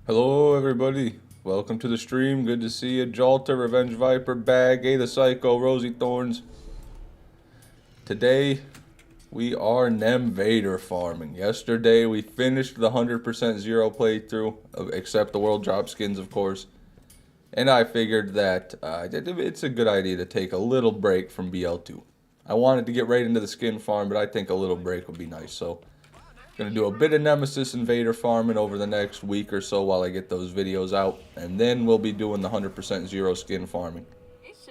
Hello, everybody. Welcome to the stream. Good to see you. Jalta, Revenge Viper, Bag, A the Psycho, Rosie Thorns. Today, we are Vader farming. Yesterday, we finished the 100% zero playthrough, except the world drop skins, of course. And I figured that it's a good idea to take a little break from BL2. I wanted to get right into the skin farm, but I think a little break would be nice. So, gonna do a bit of Nemesis Invader farming over the next week or so while I get those videos out, and then we'll be doing the 100% zero skin farming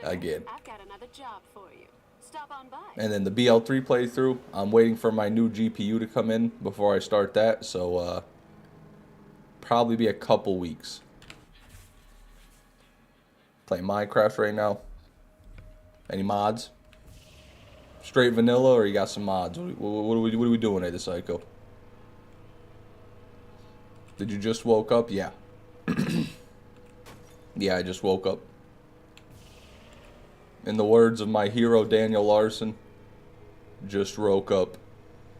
again. I've got another job for you. Stop on by. And then the BL3 playthrough, I'm waiting for my new GPU to come in before I start that, so probably be a couple weeks. Playing Minecraft right now. Any mods? Straight vanilla, or you got some mods? What are we doing here, the Psycho? Did you just woke up? Yeah. Yeah, I just woke up. In the words of my hero, Daniel Larson, just woke up.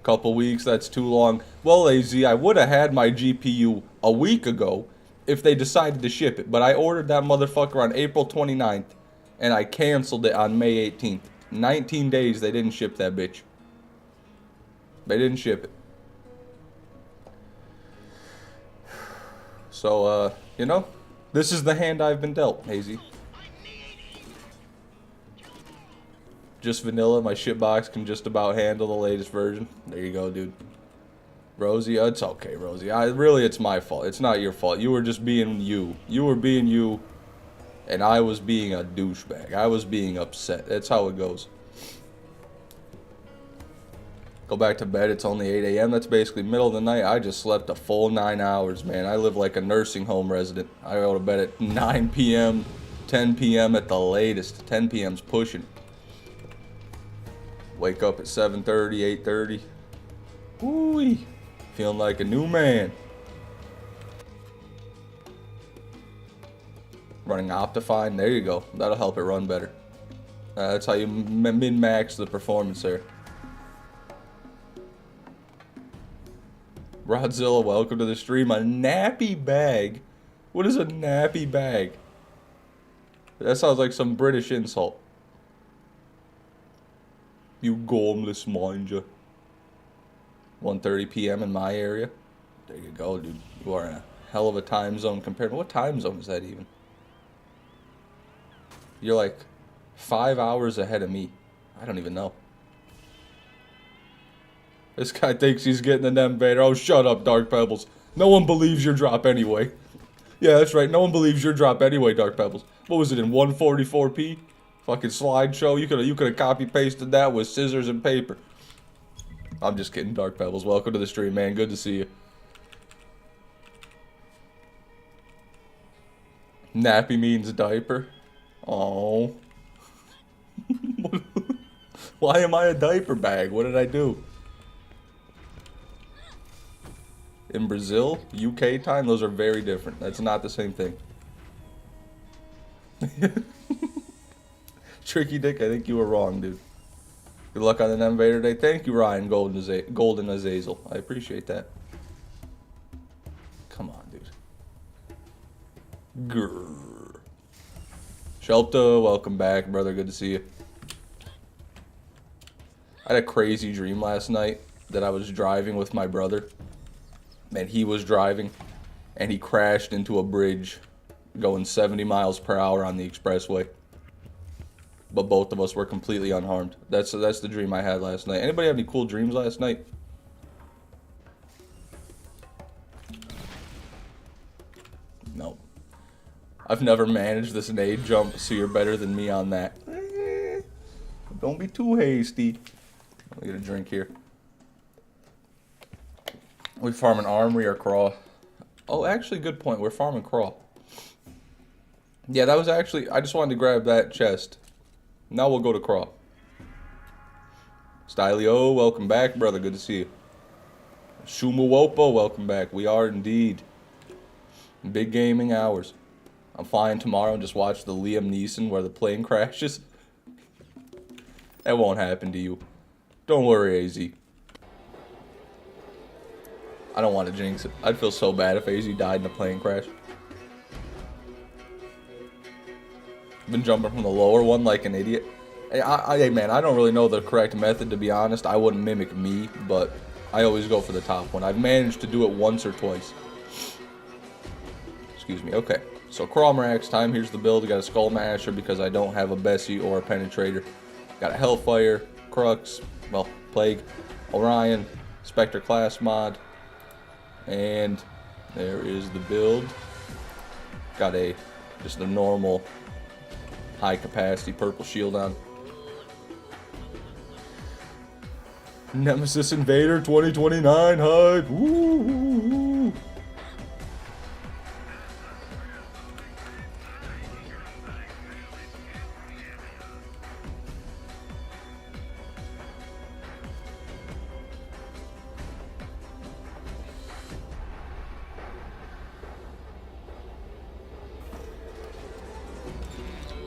Couple weeks, that's too long. Well, AZ, I would have had my GPU a week ago if they decided to ship it. But I ordered that motherfucker on April 29th, and I canceled it on May 18th. 19 days, they didn't ship that bitch. They didn't ship it. So, you know, this is the hand I've been dealt, Hazy. Just vanilla, my shitbox can just about handle the latest version. There you go, dude. Rosie, it's okay, Rosie. Really, it's my fault. It's not your fault. You were just being you. You were being you, and I was being a douchebag. I was being upset. That's how it goes. Go back to bed, it's only 8 a.m. That's basically middle of the night. I just slept a full 9 hours, man. I live like a nursing home resident. I go to bed at 9 p.m., 10 p.m. at the latest. 10 p.m.'s pushing. Wake up at 7:30, 8:30. Ooh-wee. Feeling like a new man. Running Optifine, there you go. That'll help it run better. That's how you min-max the performance there. Rodzilla, welcome to the stream. A nappy bag? What is a nappy bag? That sounds like some British insult. You gormless minder. 1:30 p.m. in my area. There you go, dude. You are in a hell of a time zone compared to... What time zone is that even? You're like 5 hours ahead of me. I don't even know. This guy thinks he's getting an Invader. Oh, shut up, Dark Pebbles. No one believes your drop anyway. Yeah, that's right. No one believes your drop anyway, Dark Pebbles. What was it, in 144p? Fucking slideshow. You could have copy-pasted that with scissors and paper. I'm just kidding, Dark Pebbles. Welcome to the stream, man. Good to see you. Nappy means diaper. Oh. Why am I a diaper bag? What did I do? In Brazil, UK time, those are very different. That's not the same thing. Tricky Dick, I think you were wrong, dude. Good luck on the Invader Day. Thank you, Ryan Golden Azazel. I appreciate that. Come on, dude. Grrr. Shelta, welcome back, brother. Good to see you. I had a crazy dream last night that I was driving with my brother. And he was driving, and he crashed into a bridge going 70 miles per hour on the expressway. But both of us were completely unharmed. That's the dream I had last night. Anybody have any cool dreams last night? No. I've never managed this nade jump, so you're better than me on that. Don't be too hasty. Let me get a drink here. We farming armory or crawl? Oh, actually, good point. We're farming crawl. Yeah, that was actually... I just wanted to grab that chest. Now we'll go to crawl. Stylio, welcome back, brother. Good to see you. Shumuwopo, welcome back. We are indeed. Big gaming hours. I'm flying tomorrow and just watch the Liam Neeson where the plane crashes. That won't happen to you. Don't worry, AZ. I don't want to jinx it. I'd feel so bad if AZ died in a plane crash. Been jumping from the lower one like an idiot. Hey, man, I don't really know the correct method, to be honest. I wouldn't mimic me, but I always go for the top one. I've managed to do it once or twice. Excuse me. Okay, so Cromarax time. Here's the build. I got a Skull Masher because I don't have a Bessie or a Penetrator. Got a Hellfire, Crux, well, Plague, Orion, Spectre class mod, and there is the build. Got just a normal high capacity purple shield on. Nemesis Invader 2029 hype. Woo!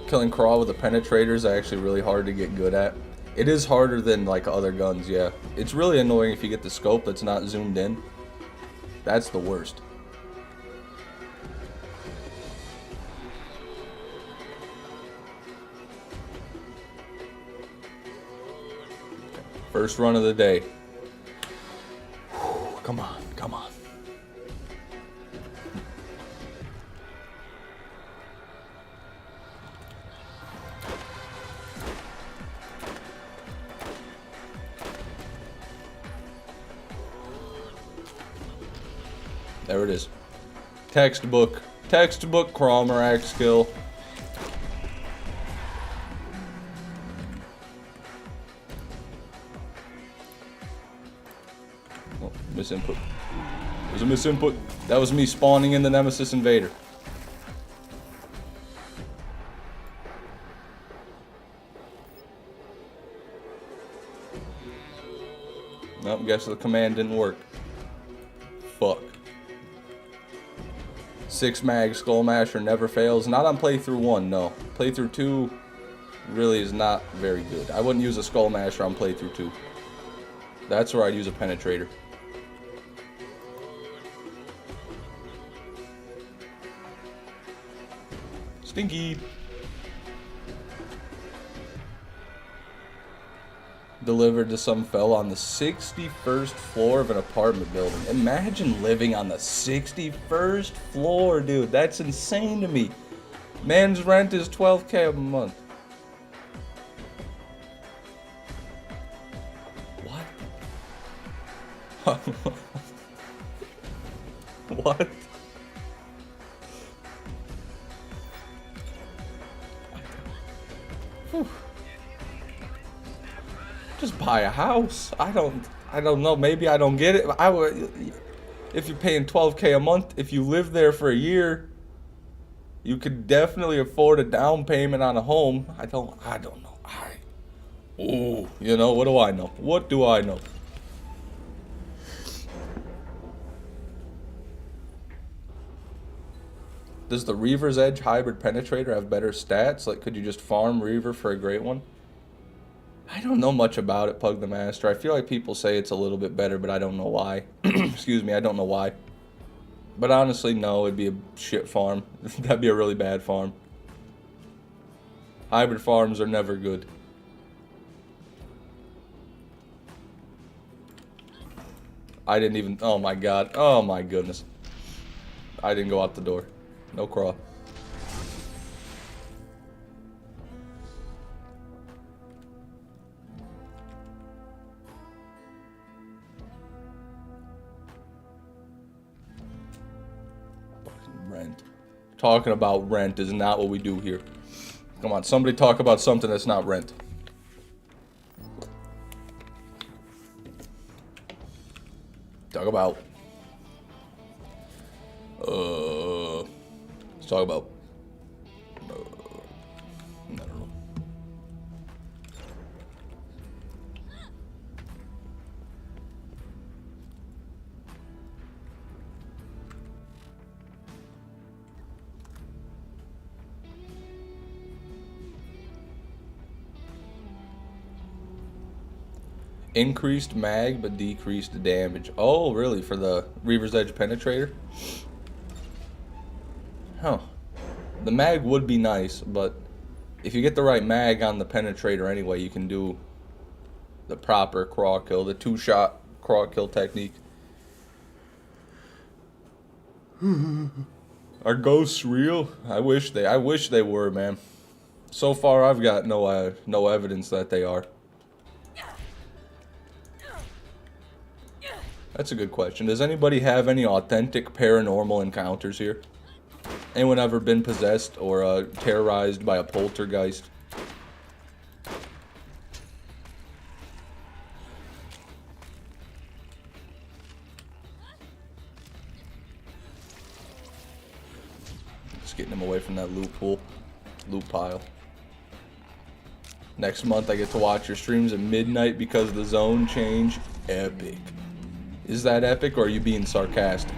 Killing Craw with a Penetrator is actually really hard to get good at. It is harder than like other guns, yeah. It's really annoying if you get the scope that's not zoomed in. That's the worst. First run of the day. Whew, come on, come on. There it is. Textbook Cromarax skill. Oh, misinput. There's a misinput. That was me spawning in the Nemesis Invader. Nope, guess the command didn't work. Fuck. 6 mag Skull Masher never fails. Not on playthrough 1, no. Playthrough 2 really is not very good. I wouldn't use a Skull Masher on playthrough 2. That's where I'd use a Penetrator. Stinky. Delivered to some fella on the 61st floor of an apartment building. Imagine living on the 61st floor, dude. That's insane to me. Man's rent is $12K a month. What? What? Whew. Just buy a house. I don't know. Maybe I don't get it. I would, if you're paying $12K a month, if you live there for a year, you could definitely afford a down payment on a home. I don't know. Ooh, you know, what do I know? What do I know? Does the Reaver's Edge Hybrid Penetrator have better stats? Like, could you just farm Reaver for a great one? I don't know much about it, Pug the Master. I feel like people say it's a little bit better, but I don't know why. Excuse me, I don't know why. But honestly, no, it'd be a shit farm. That'd be a really bad farm. Hybrid farms are never good. I didn't even... Oh my god. Oh my goodness. I didn't go out the door. No crawl. Rent. Talking about rent is not what we do here. Come on, somebody talk about something that's not rent. Talk about. Let's talk about. I don't know. Increased mag, but decreased damage. Oh, really? For the Reaver's Edge Penetrator? Huh. The mag would be nice, but if you get the right mag on the Penetrator anyway, you can do the proper craw kill, the two-shot craw kill technique. Are ghosts real? I wish they were, man. So far, I've got no evidence that they are. That's a good question. Does anybody have any authentic paranormal encounters here? Anyone ever been possessed or terrorized by a poltergeist? Just getting him away from that loot pile. Next month I get to watch your streams at midnight because of the zone change. Epic. Is that epic or are you being sarcastic?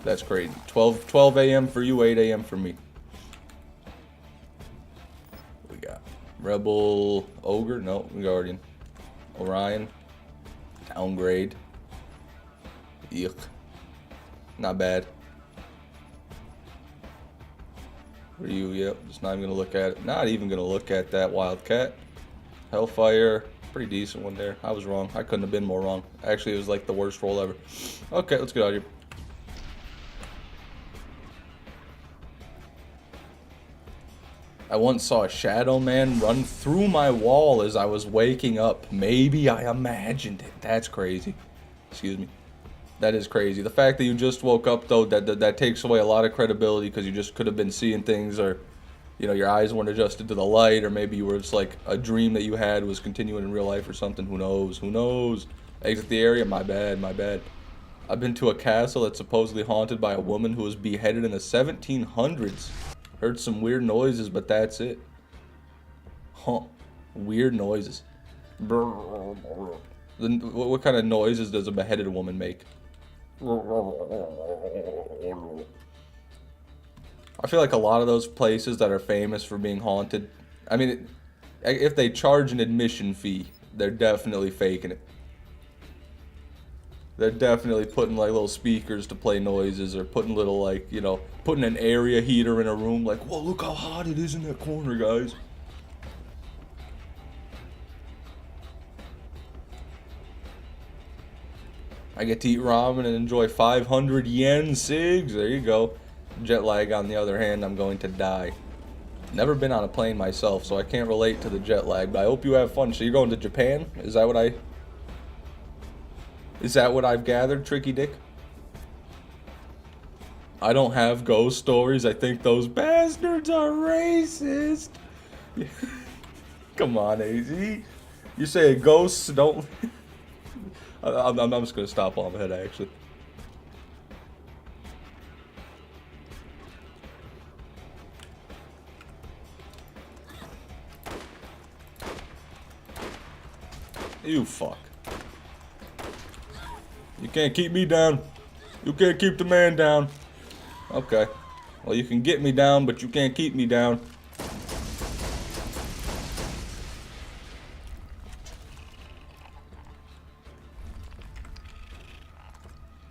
That's crazy. 12 a.m. for you, 8 a.m. for me. We got Rebel Ogre. No, Guardian. Orion. Downgrade. Yuck. Not bad. What are you? Yep. Just not even gonna look at it. Not even gonna look at that Wildcat. Hellfire. Pretty decent one there. I was wrong. I couldn't have been more wrong. Actually, it was like the worst roll ever. Okay, let's get out of here. I once saw a shadow man run through my wall as I was waking up. Maybe I imagined it. That's crazy. Excuse me. That is crazy. The fact that you just woke up, though, that takes away a lot of credibility because you just could have been seeing things or, you know, your eyes weren't adjusted to the light, or maybe you were just like a dream that you had was continuing in real life or something. Who knows? Who knows? Exit the area. My bad. My bad. I've been to a castle that's supposedly haunted by a woman who was beheaded in the 1700s. Heard some weird noises, but that's it. Huh. Weird noises. What kind of noises does a beheaded woman make? I feel like a lot of those places that are famous for being haunted, I mean, if they charge an admission fee, they're definitely faking it. They're definitely putting like little speakers to play noises, or putting little like, you know, putting an area heater in a room like, whoa, look how hot it is in that corner, guys. I get to eat ramen and enjoy 500 yen cigs. There you go. Jet lag, on the other hand, I'm going to die. Never been on a plane myself, so I can't relate to the jet lag, but I hope you have fun. So you're going to Japan? Is that what I've gathered, Tricky Dick? I don't have ghost stories. I think those bastards are racist. Come on, AZ. You say ghosts don't... I'm just going to stop on my head, actually. You fuck. You can't keep me down. You can't keep the man down. Okay. Well, you can get me down, but you can't keep me down.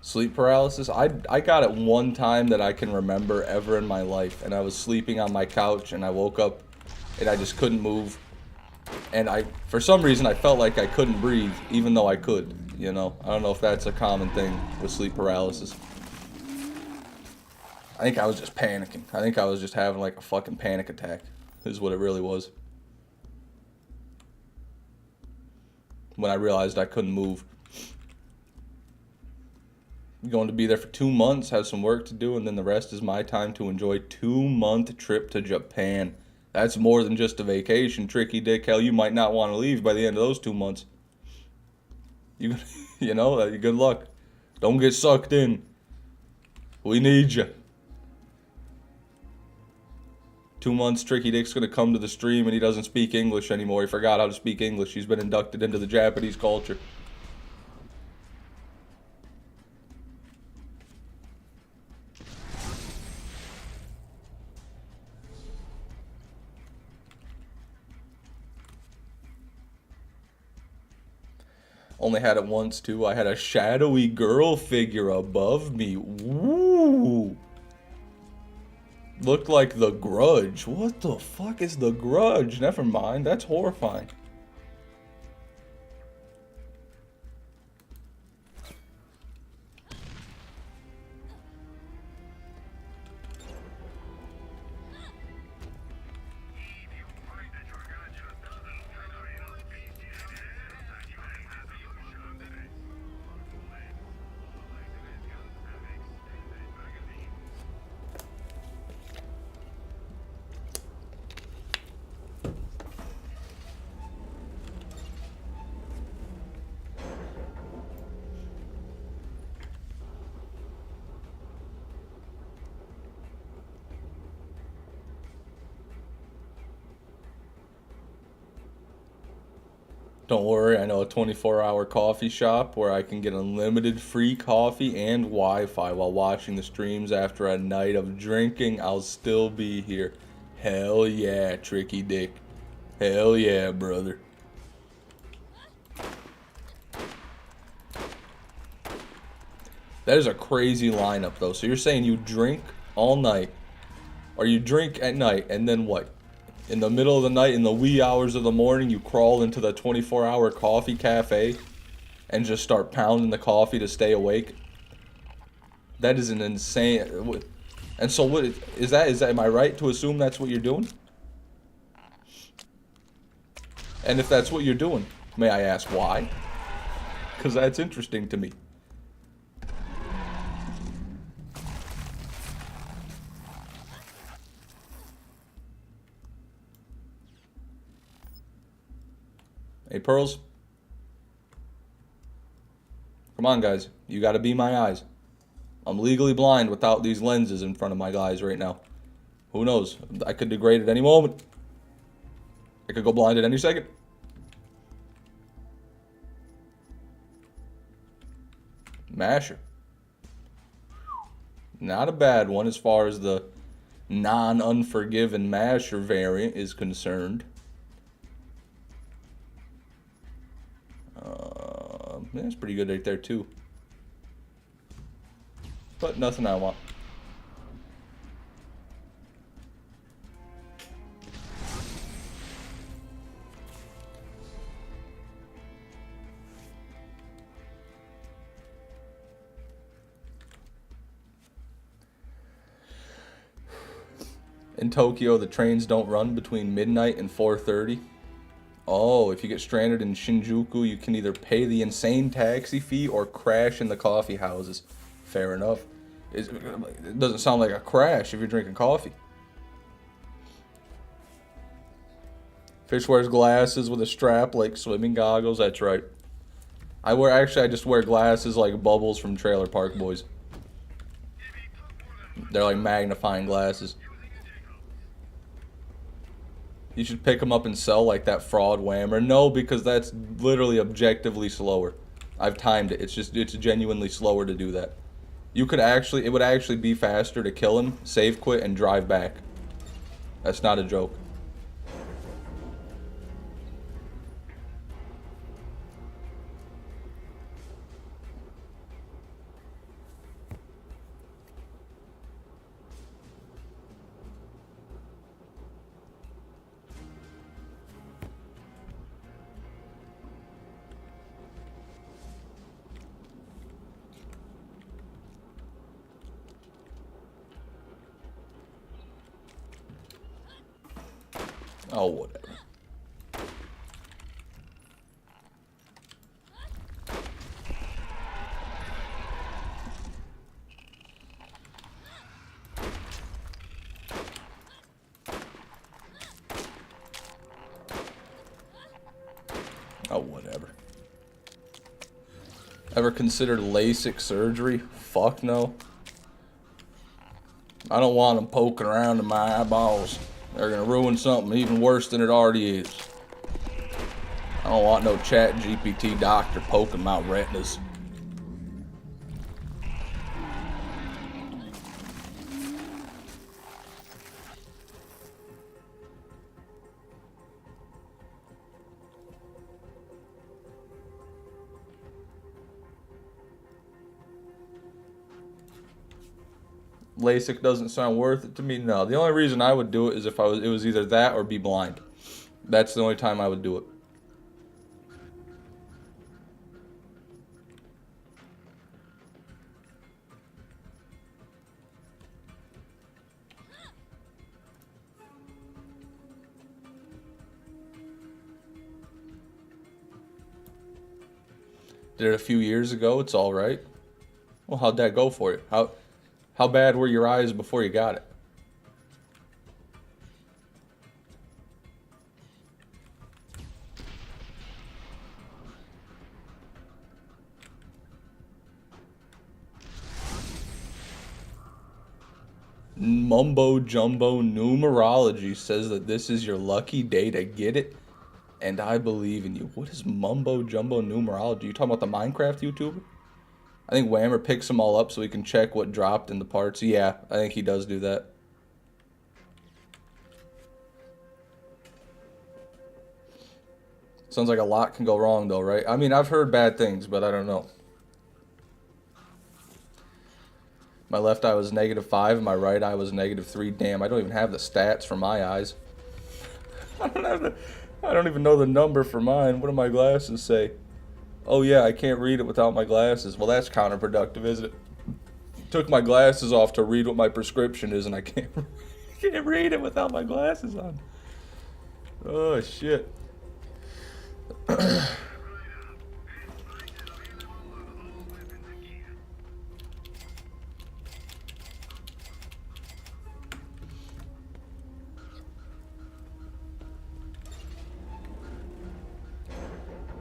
Sleep paralysis? I got it one time that I can remember ever in my life. And I was sleeping on my couch and I woke up and I just couldn't move. And for some reason, I felt like I couldn't breathe, even though I could, you know? I don't know if that's a common thing with sleep paralysis. I think I was just panicking. I think I was just having like a fucking panic attack, is what it really was. When I realized I couldn't move. I'm going to be there for 2 months, have some work to do, and then the rest is my time to enjoy 2-month trip to Japan. That's more than just a vacation, Tricky Dick. Hell, you might not want to leave by the end of those 2 months. You know, good luck. Don't get sucked in. We need you. 2 months, Tricky Dick's gonna come to the stream and he doesn't speak English anymore. He forgot how to speak English. He's been inducted into the Japanese culture. Only had it once, too. I had a shadowy girl figure above me. Woo! Looked like The Grudge. What the fuck is The Grudge? Never mind. That's horrifying. Don't worry, I know a 24-hour coffee shop where I can get unlimited free coffee and Wi-Fi while watching the streams after a night of drinking. I'll still be here. Hell yeah, Tricky Dick. Hell yeah, brother. That is a crazy lineup, though. So you're saying you drink all night, or you drink at night, and then what? In the middle of the night, in the wee hours of the morning, you crawl into the 24-hour coffee cafe and just start pounding the coffee to stay awake? That is an insane... And so what is that? Is that, am I right to assume that's what you're doing? And if that's what you're doing, may I ask why? Because that's interesting to me. Hey, Pearls. Come on, guys. You gotta be my eyes. I'm legally blind without these lenses in front of my eyes right now. Who knows? I could degrade at any moment. I could go blind at any second. Masher. Not a bad one as far as the non-unforgiven Masher variant is concerned. That's pretty good right there too. But nothing I want. In Tokyo, the trains don't run between midnight and 4:30. Oh, if you get stranded in Shinjuku, you can either pay the insane taxi fee or crash in the coffee houses. Fair enough. It doesn't sound like a crash if you're drinking coffee. Fish wears glasses with a strap like swimming goggles. That's right. I just wear glasses like Bubbles from Trailer Park Boys. They're like magnifying glasses. You should pick them up and sell like that fraud whammer. No, because that's literally objectively slower. I've timed it. It's genuinely slower to do that. It would actually be faster to kill him, save quit, and drive back. That's not a joke. Oh, whatever. Oh, whatever. Ever considered LASIK surgery? Fuck no. I don't want them poking around in my eyeballs. They're gonna ruin something even worse than it already is. I don't want no chat GPT doctor poking my retinas. LASIK doesn't sound worth it to me. No, the only reason I would do it is if it was either that or be blind. That's the only time I would do it. Did it a few years ago. It's all right. Well, how'd that go for you? How bad were your eyes before you got it? Mumbo Jumbo Numerology says that this is your lucky day to get it, and I believe in you. What is Mumbo Jumbo Numerology? You talking about the Minecraft YouTuber? I think Whammer picks them all up so he can check what dropped in the parts. Yeah, I think he does do that. Sounds like a lot can go wrong though, right? I mean, I've heard bad things, but I don't know. My left eye was -5 and my right eye was -3. Damn, I don't even have the stats for my eyes. I don't even know the number for mine. What do my glasses say? Oh yeah, I can't read it without my glasses. Well, that's counterproductive, isn't it? Took my glasses off to read what my prescription is and I can't read it without my glasses on. Oh shit.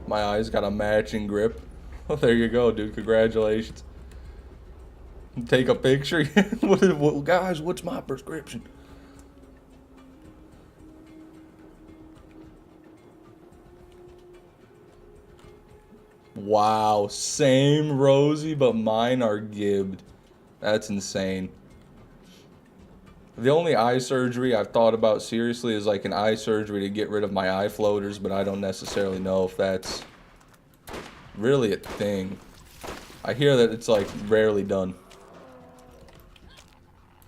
My eyes got a matching grip. Well, there you go, dude. Congratulations. Take a picture. Guys, what's my prescription? Wow, same Rosie, but mine are gibbed. That's insane. The only eye surgery I've thought about seriously is like an eye surgery to get rid of my eye floaters, but I don't necessarily know if that's really a thing. I hear that it's like rarely done.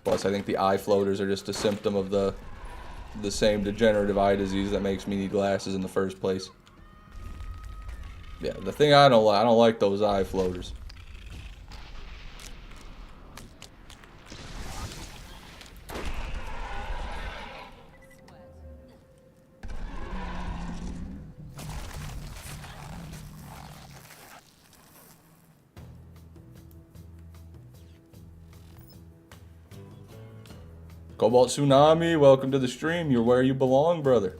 Plus, I think the eye floaters are just a symptom of the same degenerative eye disease that makes me need glasses in the first place. Yeah, the thing I don't like those eye floaters. Cobalt Tsunami, welcome to the stream. You're where you belong, brother.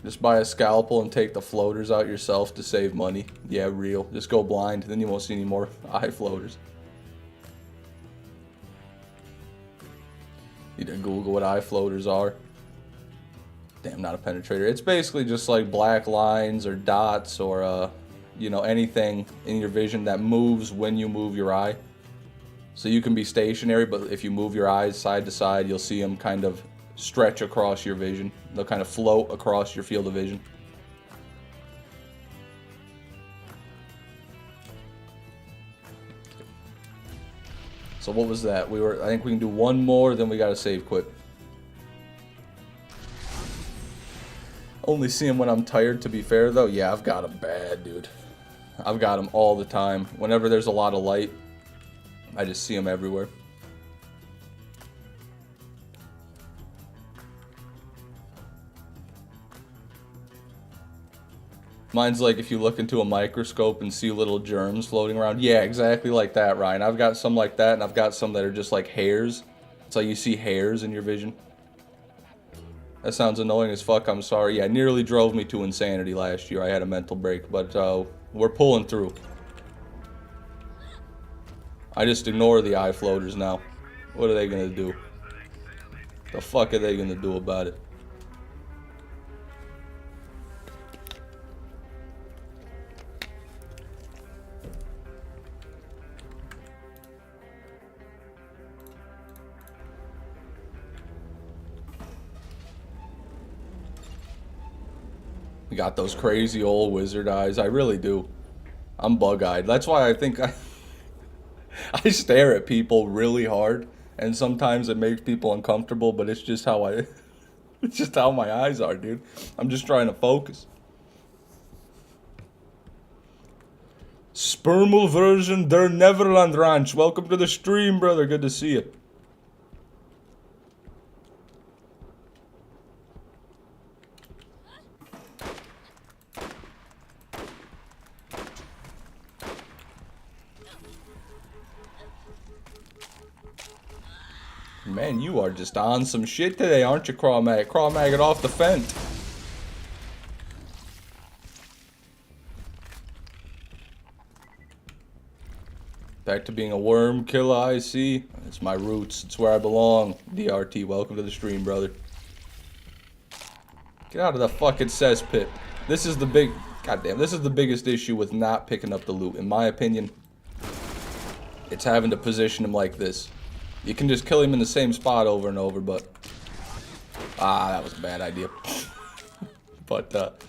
Just buy a scalpel and take the floaters out yourself to save money. Yeah, real. Just go blind, then you won't see any more eye floaters. Need to Google what eye floaters are. Damn, not a penetrator. It's basically just like black lines or dots or, you know, anything in your vision that moves when you move your eye. So you can be stationary, but if you move your eyes side to side, you'll see them kind of stretch across your vision. They'll kind of float across your field of vision. So what was that? I think we can do one more, then we gotta save quit. Only see them when I'm tired, to be fair though. Yeah, I've got them bad, dude. I've got them all the time. Whenever there's a lot of light, I just see them everywhere. Mine's like if you look into a microscope and see little germs floating around. Yeah, exactly like that, Ryan. I've got some like that, and I've got some that are just like hairs. It's like you see hairs in your vision. That sounds annoying as fuck, I'm sorry. Yeah, nearly drove me to insanity last year. I had a mental break, but we're pulling through. I just ignore the eye floaters now. What are they gonna do? The fuck are they gonna do about it? We got those crazy old wizard eyes. I really do. I'm bug-eyed. That's why I think I stare at people really hard, and sometimes it makes people uncomfortable, but it's just how I it's just how my eyes are, dude. I'm just trying to focus. Spermal version der Neverland Ranch. Welcome to the stream, brother. Good to see you. Man, you are just on some shit today, aren't you, Cromarax? Cromarax, get off the fence. Back to being a worm killer, I see. It's my roots. It's where I belong. DRT, welcome to the stream, brother. Get out of the fucking cesspit. This is the big... Goddamn, this is the biggest issue with not picking up the loot. In my opinion, it's having to position him like this. You can just kill him in the same spot over and over, but... Ah, that was a bad idea. But,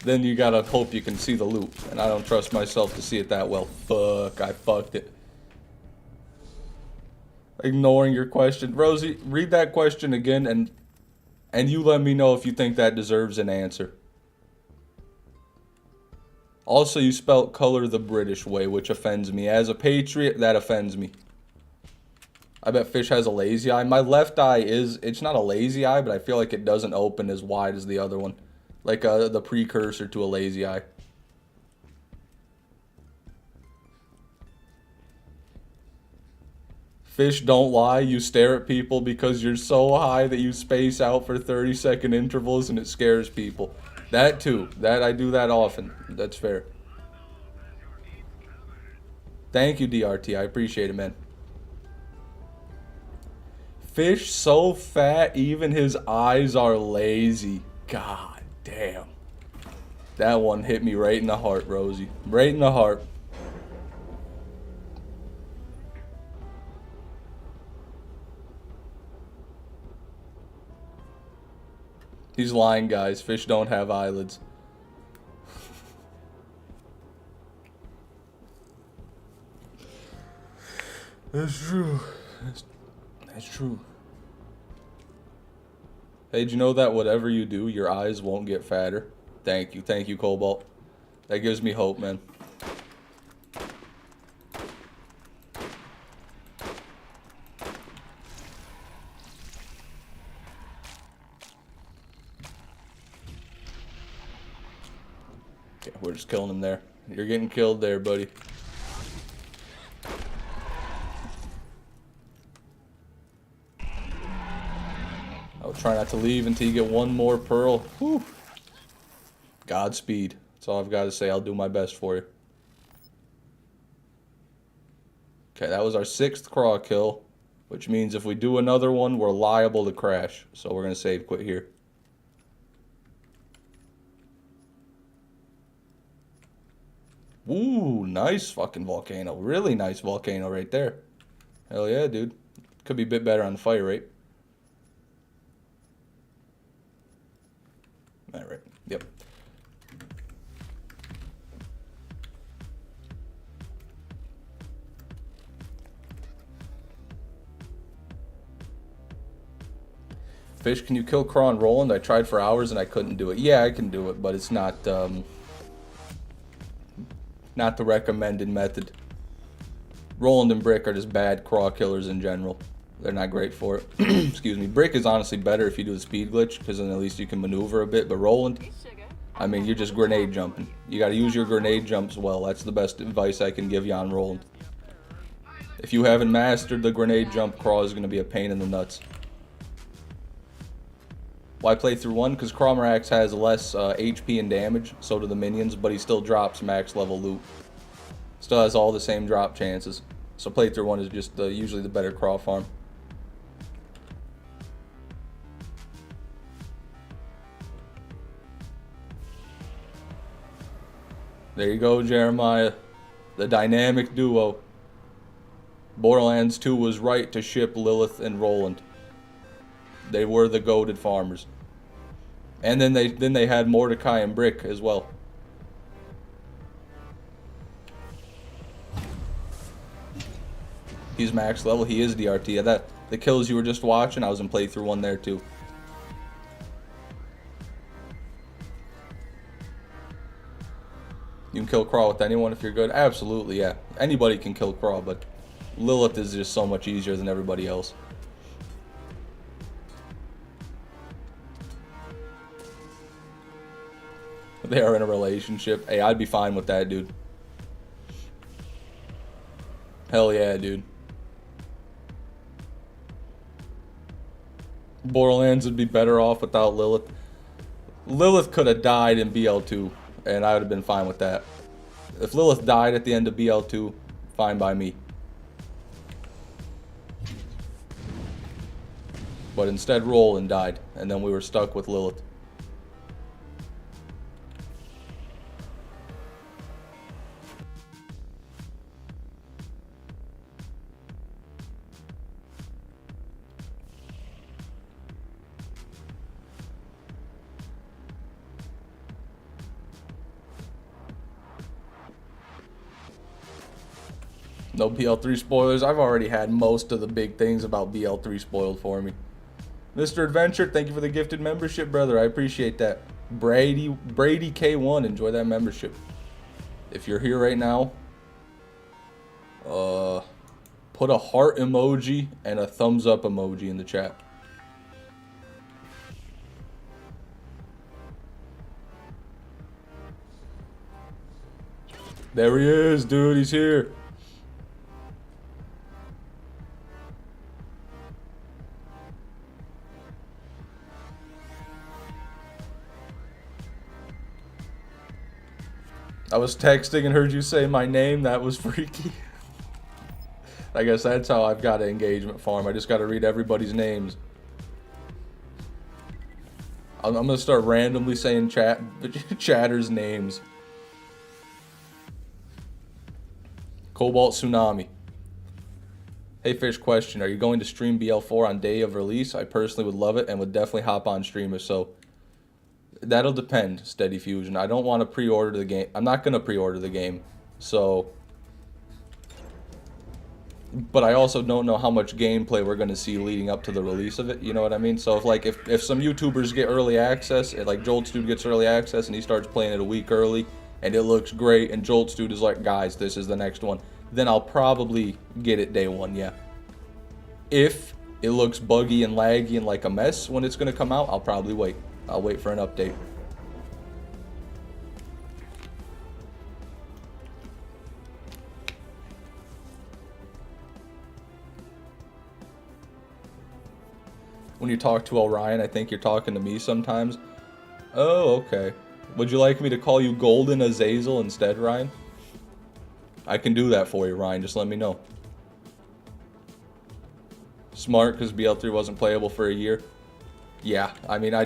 then you gotta hope you can see the loot. And I don't trust myself to see it that well. Fuck, I fucked it. Ignoring your question. Rosie, read that question again and you let me know if you think that deserves an answer. Also, you spelt color the British way, which offends me. As a patriot, that offends me. I bet fish has a lazy eye. My left eye is... It's not a lazy eye, but I feel like it doesn't open as wide as the other one. Like the precursor to a lazy eye. Fish don't lie. You stare at people because you're so high that you space out for 30-second intervals and it scares people. That too. I do that often. That's fair. Thank you, DRT. I appreciate it, man. Fish so fat, even his eyes are lazy. God damn. That one hit me right in the heart, Rosie. Right in the heart. He's lying, guys. Fish don't have eyelids. That's true. That's true. Hey, did you know that whatever you do, your eyes won't get fatter? Thank you. Thank you, Cobalt. That gives me hope, man. Okay, we're just killing him there. You're getting killed there, buddy. I'll try not to leave until you get one more pearl. Whew. Godspeed. That's all I've got to say. I'll do my best for you. Okay, that was our 6th craw kill, which means if we do another one, we're liable to crash. So we're going to save quit here. Ooh, nice fucking volcano. Really nice volcano right there. Hell yeah, dude. Could be a bit better on the fire rate. Alright, yep. Fish, can you kill Craw and Roland? I tried for hours and I couldn't do it. Yeah, I can do it, but it's not not the recommended method. Roland and Brick are just bad Craw killers in general. They're not great for it. Excuse me. Brick is honestly better if you do the speed glitch, because then at least you can maneuver a bit. But Roland, I mean, you're just grenade jumping. You got to use your grenade jumps well. That's the best advice I can give you on Roland. If you haven't mastered the grenade jump, Craw is going to be a pain in the nuts. Why play through 1? Because Cromarax has less HP and damage, so do the minions, but he still drops max level loot. Still has all the same drop chances. So playthrough 1 is just usually the better Craw farm. There you go, Jeremiah. The dynamic duo. Borderlands 2 was right to ship Lilith and Roland. They were the goated farmers. And then they had Mordecai and Brick as well. He's max level. He is DRT. That the kills you were just watching, I was in playthrough 1 there too. You can kill Crawl with anyone if you're good. Absolutely, yeah. Anybody can kill Crawl, but Lilith is just so much easier than everybody else. They are in a relationship. Hey, I'd be fine with that, dude. Hell yeah, dude. Borderlands would be better off without Lilith. Lilith could have died in BL2, and I would have been fine with that. If Lilith died at the end of BL2, fine by me. But instead, Roland died, and then we were stuck with Lilith. No BL3 spoilers. I've already had most of the big things about BL3 spoiled for me. Mr. Adventure, thank you for the gifted membership, brother. I appreciate that. Brady K1, enjoy that membership. If you're here right now, put a heart emoji and a thumbs up emoji in the chat. There he is, dude. He's here. I was texting and heard you say my name. That was freaky. I guess that's how I've got an engagement farm. I just got to read everybody's names. I'm going to start randomly saying chatters' names. Cobalt Tsunami. Hey Fish, question. Are you going to stream BL4 on day of release? I personally would love it and would definitely hop on stream if so. That'll depend, Steady Fusion. I don't want to pre-order the game. I'm not going to pre-order the game. So... But I also don't know how much gameplay we're going to see leading up to the release of it. You know what I mean? So if some YouTubers get early access, like Jolt's Dude gets early access and he starts playing it a week early, and it looks great, and Jolt's Dude is like, guys, this is the next one, then I'll probably get it day one, yeah. If it looks buggy and laggy and like a mess when it's going to come out, I'll probably wait. I'll wait for an update. When you talk to Orion, I think you're talking to me sometimes. Oh, okay. Would you like me to call you Golden Azazel instead, Ryan? I can do that for you, Ryan. Just let me know. Smart, because BL3 wasn't playable for a year. Yeah, I mean, I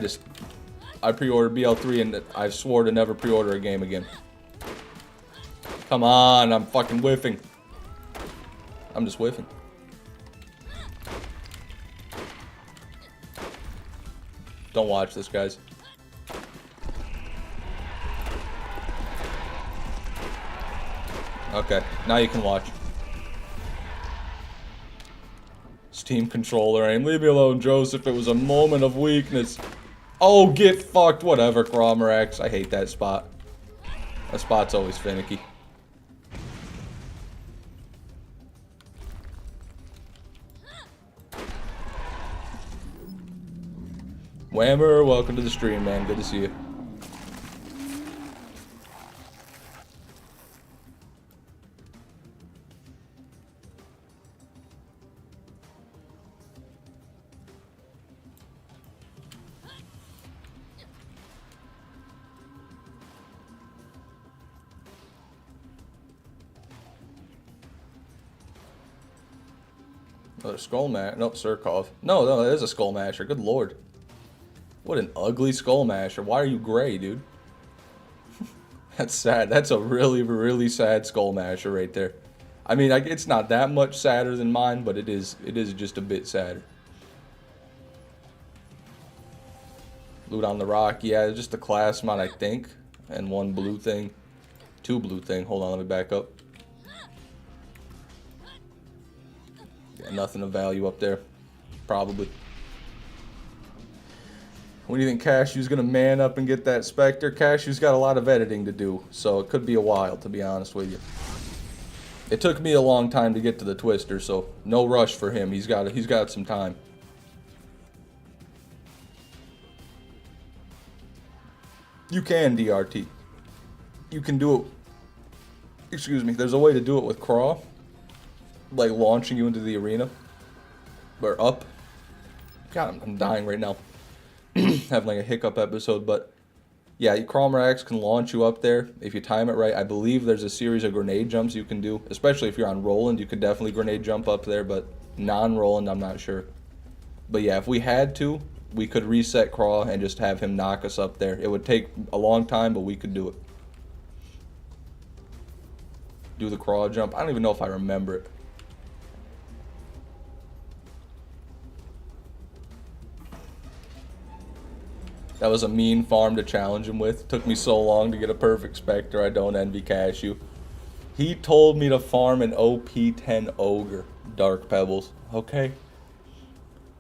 pre-ordered BL3 and I swore to never pre-order a game again. Come on, I'm fucking whiffing. I'm just whiffing. Don't watch this, guys. Okay, now you can watch. Steam controller aim. Leave me alone, Joseph. It was a moment of weakness. Oh, get fucked. Whatever, Cromarax. I hate that spot. That spot's always finicky. Whammer, welcome to the stream, man. Good to see you. Another skull masher. Nope, Surkov. No, that is a skull masher. Good lord. What an ugly skull masher. Why are you gray, dude? That's sad. That's a really, really sad skull masher right there. I mean, it's not that much sadder than mine, but it is just a bit sadder. Loot on the rock. Yeah, just a class mod, I think. And one blue thing. Two blue thing. Hold on, let me back up. nothing of value up there. Probably. When do you think Cashew's going to man up and get that Spectre? Cashew's got a lot of editing to do, so it could be a while, to be honest with you. It took me a long time to get to the Twister, so no rush for him. He's got some time. You can, DRT. You can do it. Excuse me. There's a way to do it with Craw. Like launching you into the arena. Or up. God, I'm dying right now. Having like a hiccup episode, but yeah, Cromarax can launch you up there if you time it right. I believe there's a series of grenade jumps you can do, especially if you're on Roland. You could definitely grenade jump up there, but non-Roland, I'm not sure. But yeah, if we had to, we could reset Craw and just have him knock us up there. It would take a long time, but we could do it. Do the Craw jump. I don't even know if I remember it. That was a mean farm to challenge him with. Took me so long to get a perfect Spectre. I don't envy Cashew. He told me to farm an OP10 Ogre, Dark Pebbles. Okay.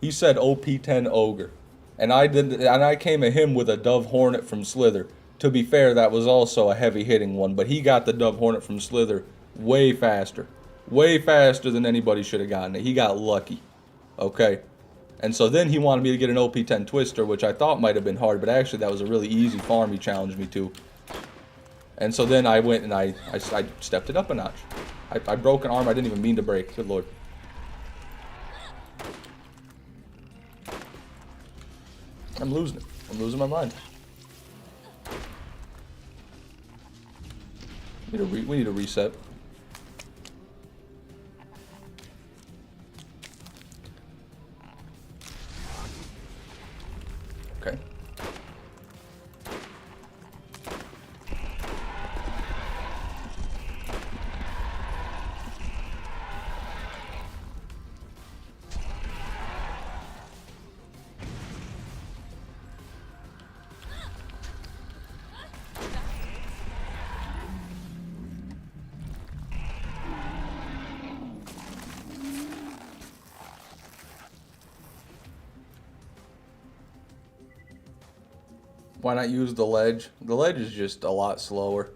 He said OP10 Ogre. And I came at him with a Dove Hornet from Slither. To be fair, that was also a heavy hitting one, but he got the Dove Hornet from Slither way faster. Way faster than anybody should have gotten it. He got lucky. Okay. And so then he wanted me to get an OP10 Twister, which I thought might have been hard, but actually that was a really easy farm he challenged me to. And so then I went and I stepped it up a notch. I broke an arm I didn't even mean to break. Good lord. I'm losing it. I'm losing my mind. We need a reset. Okay. Why not use the ledge? The ledge is just a lot slower.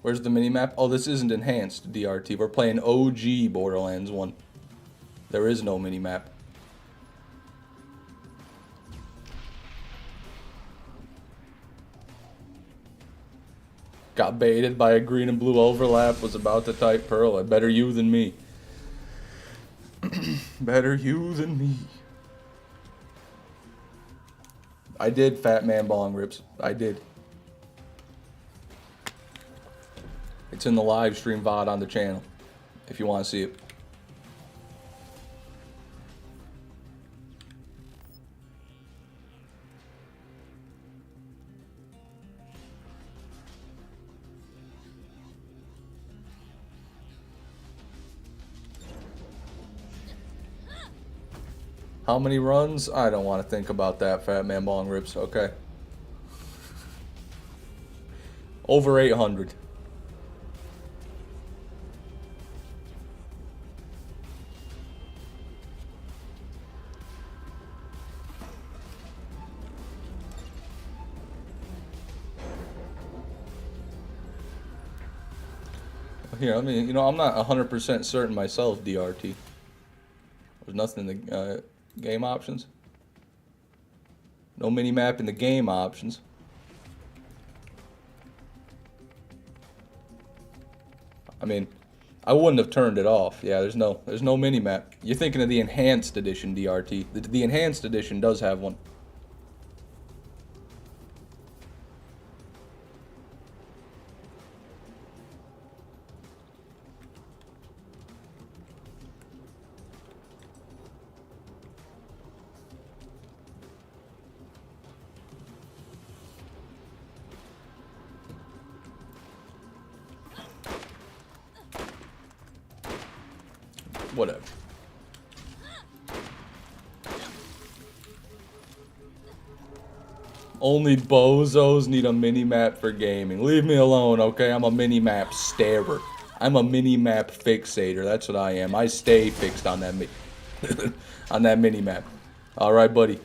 Where's the minimap? Oh, this isn't enhanced DRT. We're playing OG Borderlands 1. There is no minimap. Got baited by a green and blue overlap, was about to type Pearl. Better you than me. Better you than me. I did, Fat Man Bong Rips. I did. It's in the live stream VOD on the channel, if you want to see it. How many runs? I don't want to think about that, Fat Man Bong Rips. Okay. Over 800. Here, I mean, I'm not 100% certain myself, DRT. There's nothing in the game options. No mini-map in the game options. I mean, I wouldn't have turned it off. Yeah, there's no mini-map. You're thinking of the enhanced edition, DRT. The enhanced edition does have one. Whatever. Only bozos need a mini-map for gaming. Leave me alone, okay? I'm a mini-map starer. I'm a mini-map fixator. That's what I am. I stay fixed on that on that mini-map. Alright, buddy.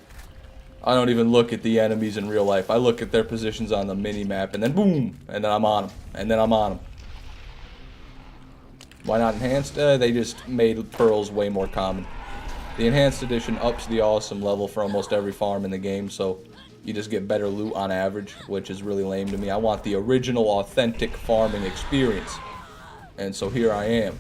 I don't even look at the enemies in real life. I look at their positions on the mini-map, and then boom! And then I'm on them. And then I'm on them. Why not enhanced? They just made pearls way more common. The enhanced edition ups the awesome level for almost every farm in the game, so you just get better loot on average, which is really lame to me. I want the original, authentic farming experience. And so here I am.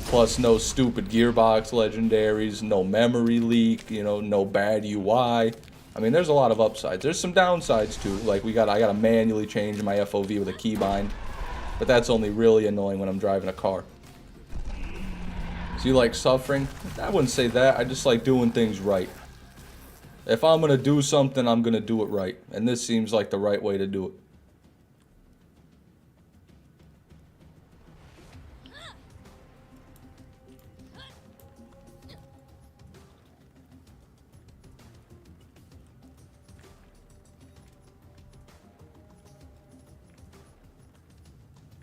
Plus no stupid gearbox legendaries, no memory leak, you know, no bad UI. I mean, there's a lot of upsides. There's some downsides too. Like I gotta manually change my FOV with a keybind. But that's only really annoying when I'm driving a car. So you like suffering? I wouldn't say that. I just like doing things right. If I'm gonna do something, I'm gonna do it right. And this seems like the right way to do it.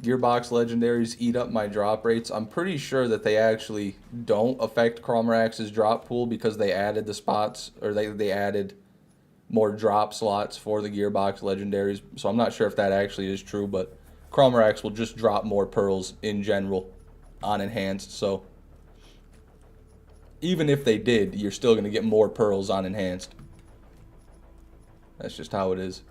Gearbox legendaries eat up my drop rates. I'm pretty sure that they actually don't affect Cromarax's drop pool because they added the spots, or they added more drop slots for the gearbox legendaries. So I'm not sure if that actually is true, but Cromarax will just drop more pearls in general on enhanced. So even if they did, you're still going to get more pearls on enhanced. That's just how it is.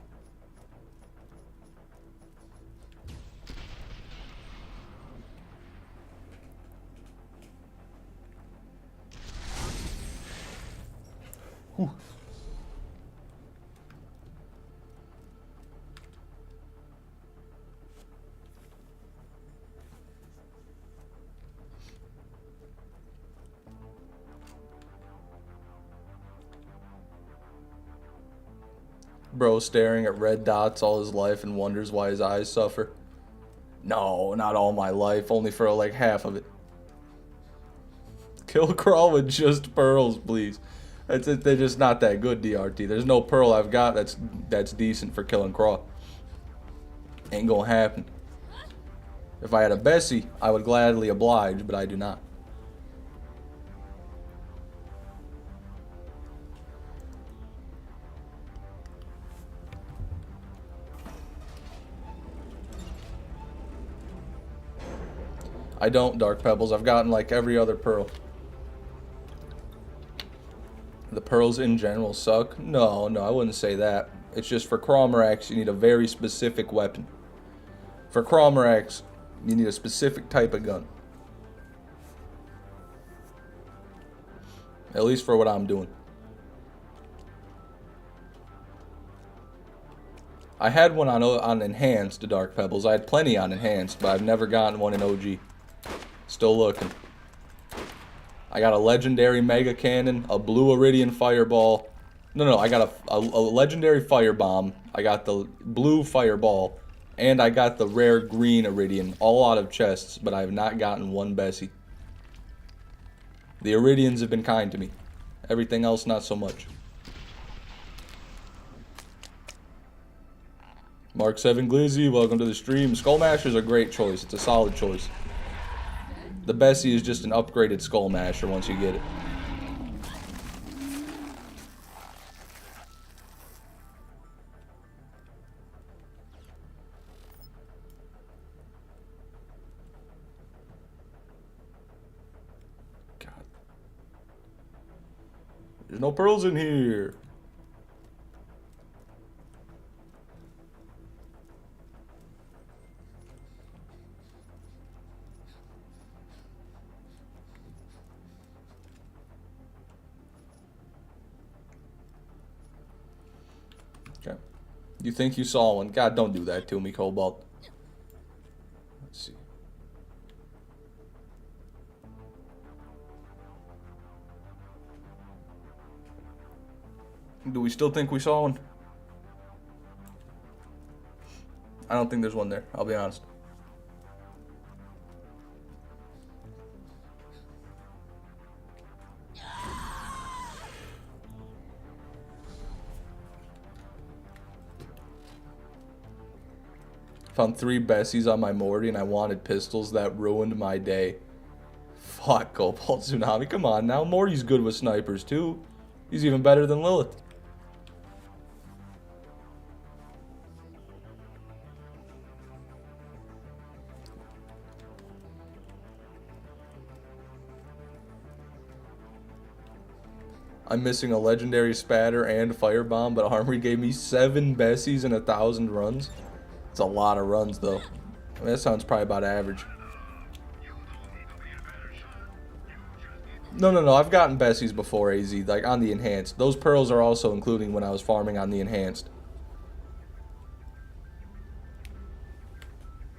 Whew. Bro staring at red dots all his life and wonders why his eyes suffer. No, not all my life, only for like half of it. Kill Crawl with just pearls, please. That's it. They're just not that good, DRT. There's no pearl I've got that's decent for killing Crawl. Ain't gonna happen. If I had a Bessie, I would gladly oblige, but I do not. I don't, Dark Pebbles. I've gotten like every other pearl. The pearls in general suck? No, I wouldn't say that. It's just for Cromarax, you need a very specific weapon. For Cromarax, you need a specific type of gun. At least for what I'm doing. I had one on Enhanced, Dark Pebbles. I had plenty on Enhanced, but I've never gotten one in OG. Still looking. I got a legendary Mega Cannon, a blue Iridian Fireball. No, I got a legendary Firebomb. I got the blue Fireball. And I got the rare green Iridian, all out of chests, but I have not gotten one Bessie. The Iridians have been kind to me. Everything else, not so much. Mark 7 Glizzy, welcome to the stream. Skullmasher's a great choice. It's a solid choice. The Bessie is just an upgraded Skullmasher once you get it. God. There's no pearls in here. Okay. You think you saw one? God, don't do that to me, Cobalt. Let's see. Do we still think we saw one? I don't think there's one there, I'll be honest. Found 3 Bessies on my Morty, and I wanted pistols. That ruined my day. Fuck, Cobalt Tsunami. Come on now. Morty's good with snipers, too. He's even better than Lilith. I'm missing a legendary spatter and firebomb, but Armory gave me 7 Bessies and 1,000 runs. It's a lot of runs, though. I mean, that sounds probably about average. No. I've gotten Bessies before, AZ, like on the enhanced. Those pearls are also including when I was farming on the enhanced.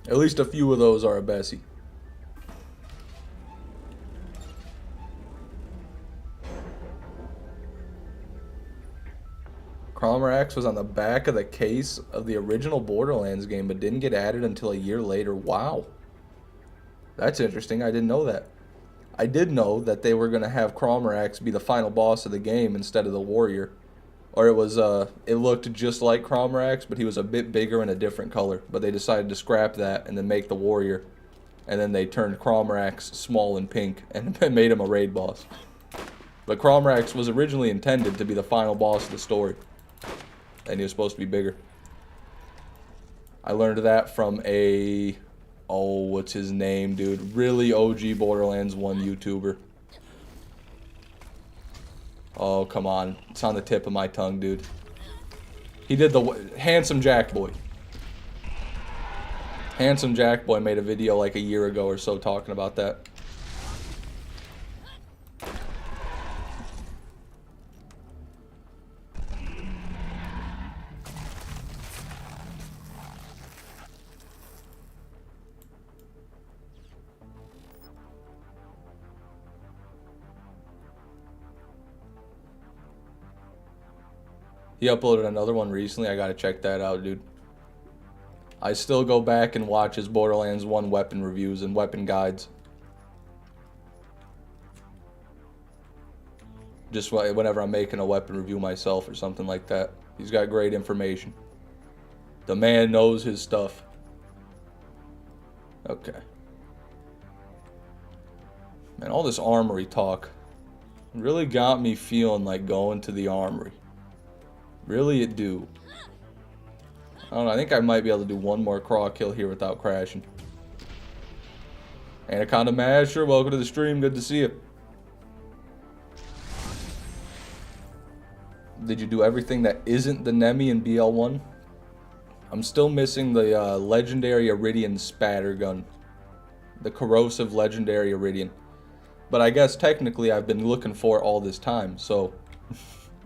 At least a few of those are a Bessie. Cromarax was on the back of the case of the original Borderlands game, but didn't get added until a year later. Wow. That's interesting. I didn't know that. I did know that they were going to have Cromarax be the final boss of the game instead of the warrior. Or it looked just like Cromarax, but he was a bit bigger and a different color. But they decided to scrap that and then make the warrior. And then they turned Cromarax small and pink and made him a raid boss. But Cromarax was originally intended to be the final boss of the story. And he was supposed to be bigger. I learned that from a... Oh, what's his name, dude? Really OG Borderlands 1 YouTuber. Oh, come on. It's on the tip of my tongue, dude. He did the... Handsome Jack Boy. Handsome Jack Boy made a video like a year ago or so talking about that. He uploaded another one recently. I gotta check that out, dude. I still go back and watch his Borderlands 1 weapon reviews and weapon guides. Just whenever I'm making a weapon review myself or something like that. He's got great information. The man knows his stuff. Okay. Man, all this armory talk really got me feeling like going to the armory. Really it do. I don't know, I think I might be able to do one more craw kill here without crashing. Anaconda Masher, welcome to the stream, good to see you. Did you do everything that isn't the Nemi in BL1? I'm still missing the legendary Iridian spatter gun. The corrosive legendary Iridian. But I guess technically I've been looking for it all this time, so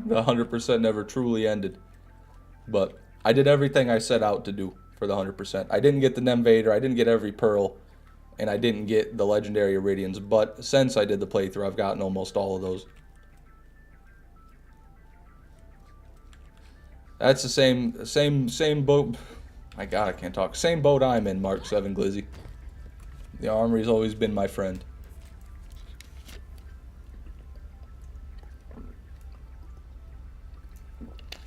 the 100% never truly ended. But I did everything I set out to do for the 100%. I didn't get the Invader, I didn't get every pearl, and I didn't get the legendary Iridians. But since I did the playthrough, I've gotten almost all of those. That's the same boat. My God, I can't talk. Same boat I'm in, Mark 7 Glizzy. The armory's always been my friend.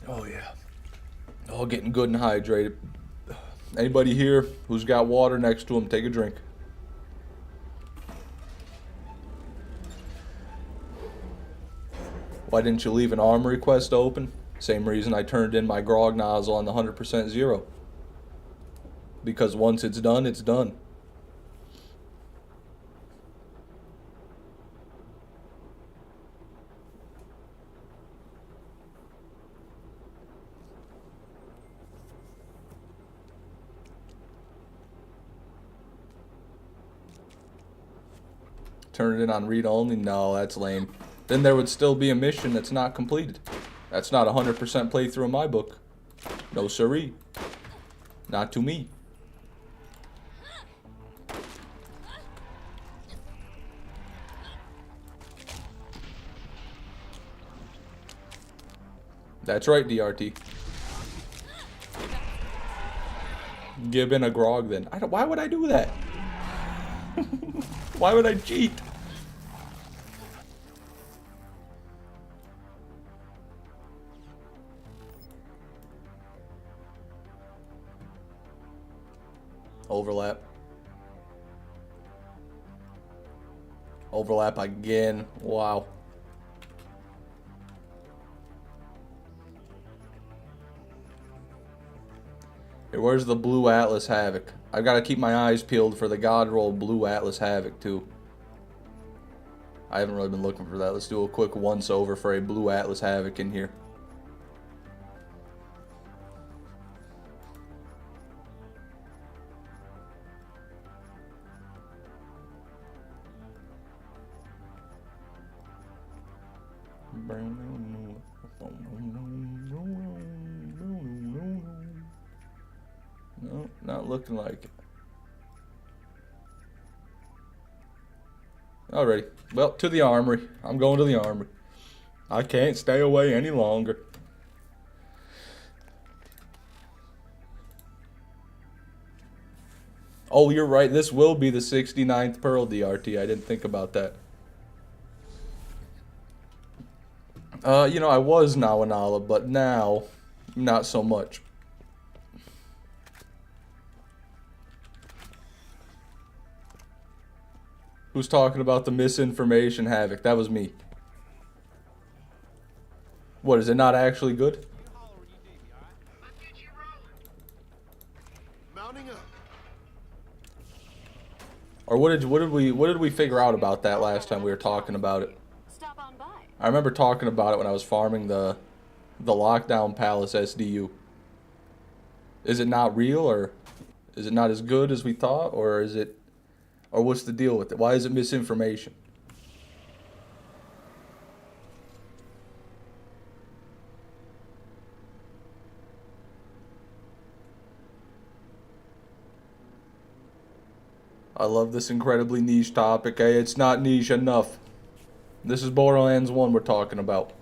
Oh yeah. All getting good and hydrated. Anybody here who's got water next to them, take a drink. Why didn't you leave an armory quest open? Same reason I turned in my grog nozzle on the 100% zero. Because once it's done, it's done. Turn it in on read only? No, that's lame. Then there would still be a mission that's not completed. That's not 100% playthrough in my book. No siree. Not to me. That's right, DRT. Give in a grog then. Why would I do that? Why would I cheat? Overlap. Overlap again. Wow. Here, where's the blue Atlas Havoc? I've got to keep my eyes peeled for the God roll blue Atlas Havoc too. I haven't really been looking for that. Let's do a quick once over for a blue Atlas Havoc in here. No, not looking like it. Alrighty. Well, to the armory. I'm going to the armory. I can't stay away any longer. Oh, you're right. This will be the 69th Pearl DRT. I didn't think about that. You know, I was Nawanala, but now, not so much. Who's talking about the misinformation, Havoc? That was me. What, is it not actually good? Or what did we figure out about that last time we were talking about it? Stop on by. I remember talking about it when I was farming the Lockdown Palace SDU. Is it not real, or is it not as good as we thought, or is it, or what's the deal with it? Why is it misinformation? I love this incredibly niche topic. Hey, it's not niche enough. This is Borderlands 1 we're talking about.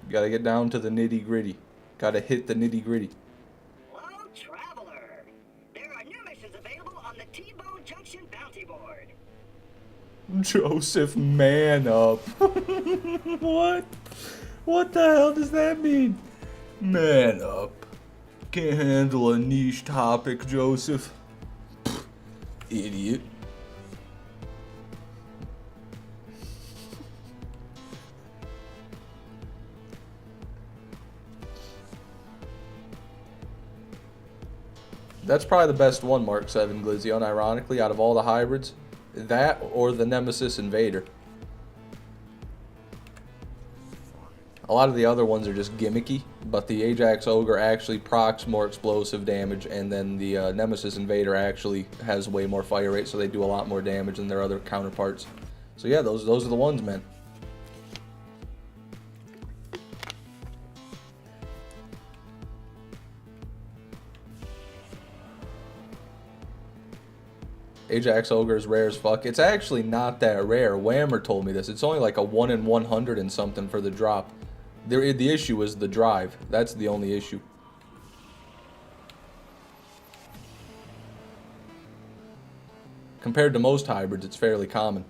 Gotta get down to the nitty gritty. Gotta hit the nitty gritty. Hello, traveler. There are new missions available on the T-Bone Junction bounty board. Joseph, man up. What? What the hell does that mean? Man up. Can't handle a niche topic, Joseph. Pfft, idiot. That's probably the best one, Mark 7 Glizzy, unironically, out of all the hybrids. That or the Nemesis Invader. A lot of the other ones are just gimmicky, but the Ajax Ogre actually procs more explosive damage, and then the Nemesis Invader actually has way more fire rate, so they do a lot more damage than their other counterparts. So yeah, those are the ones, man. Ajax Ogre is rare as fuck. It's actually not that rare. Whammer told me this. It's only like a 1 in 100 and something for the drop. The issue is the drive. That's the only issue. Compared to most hybrids, it's fairly common.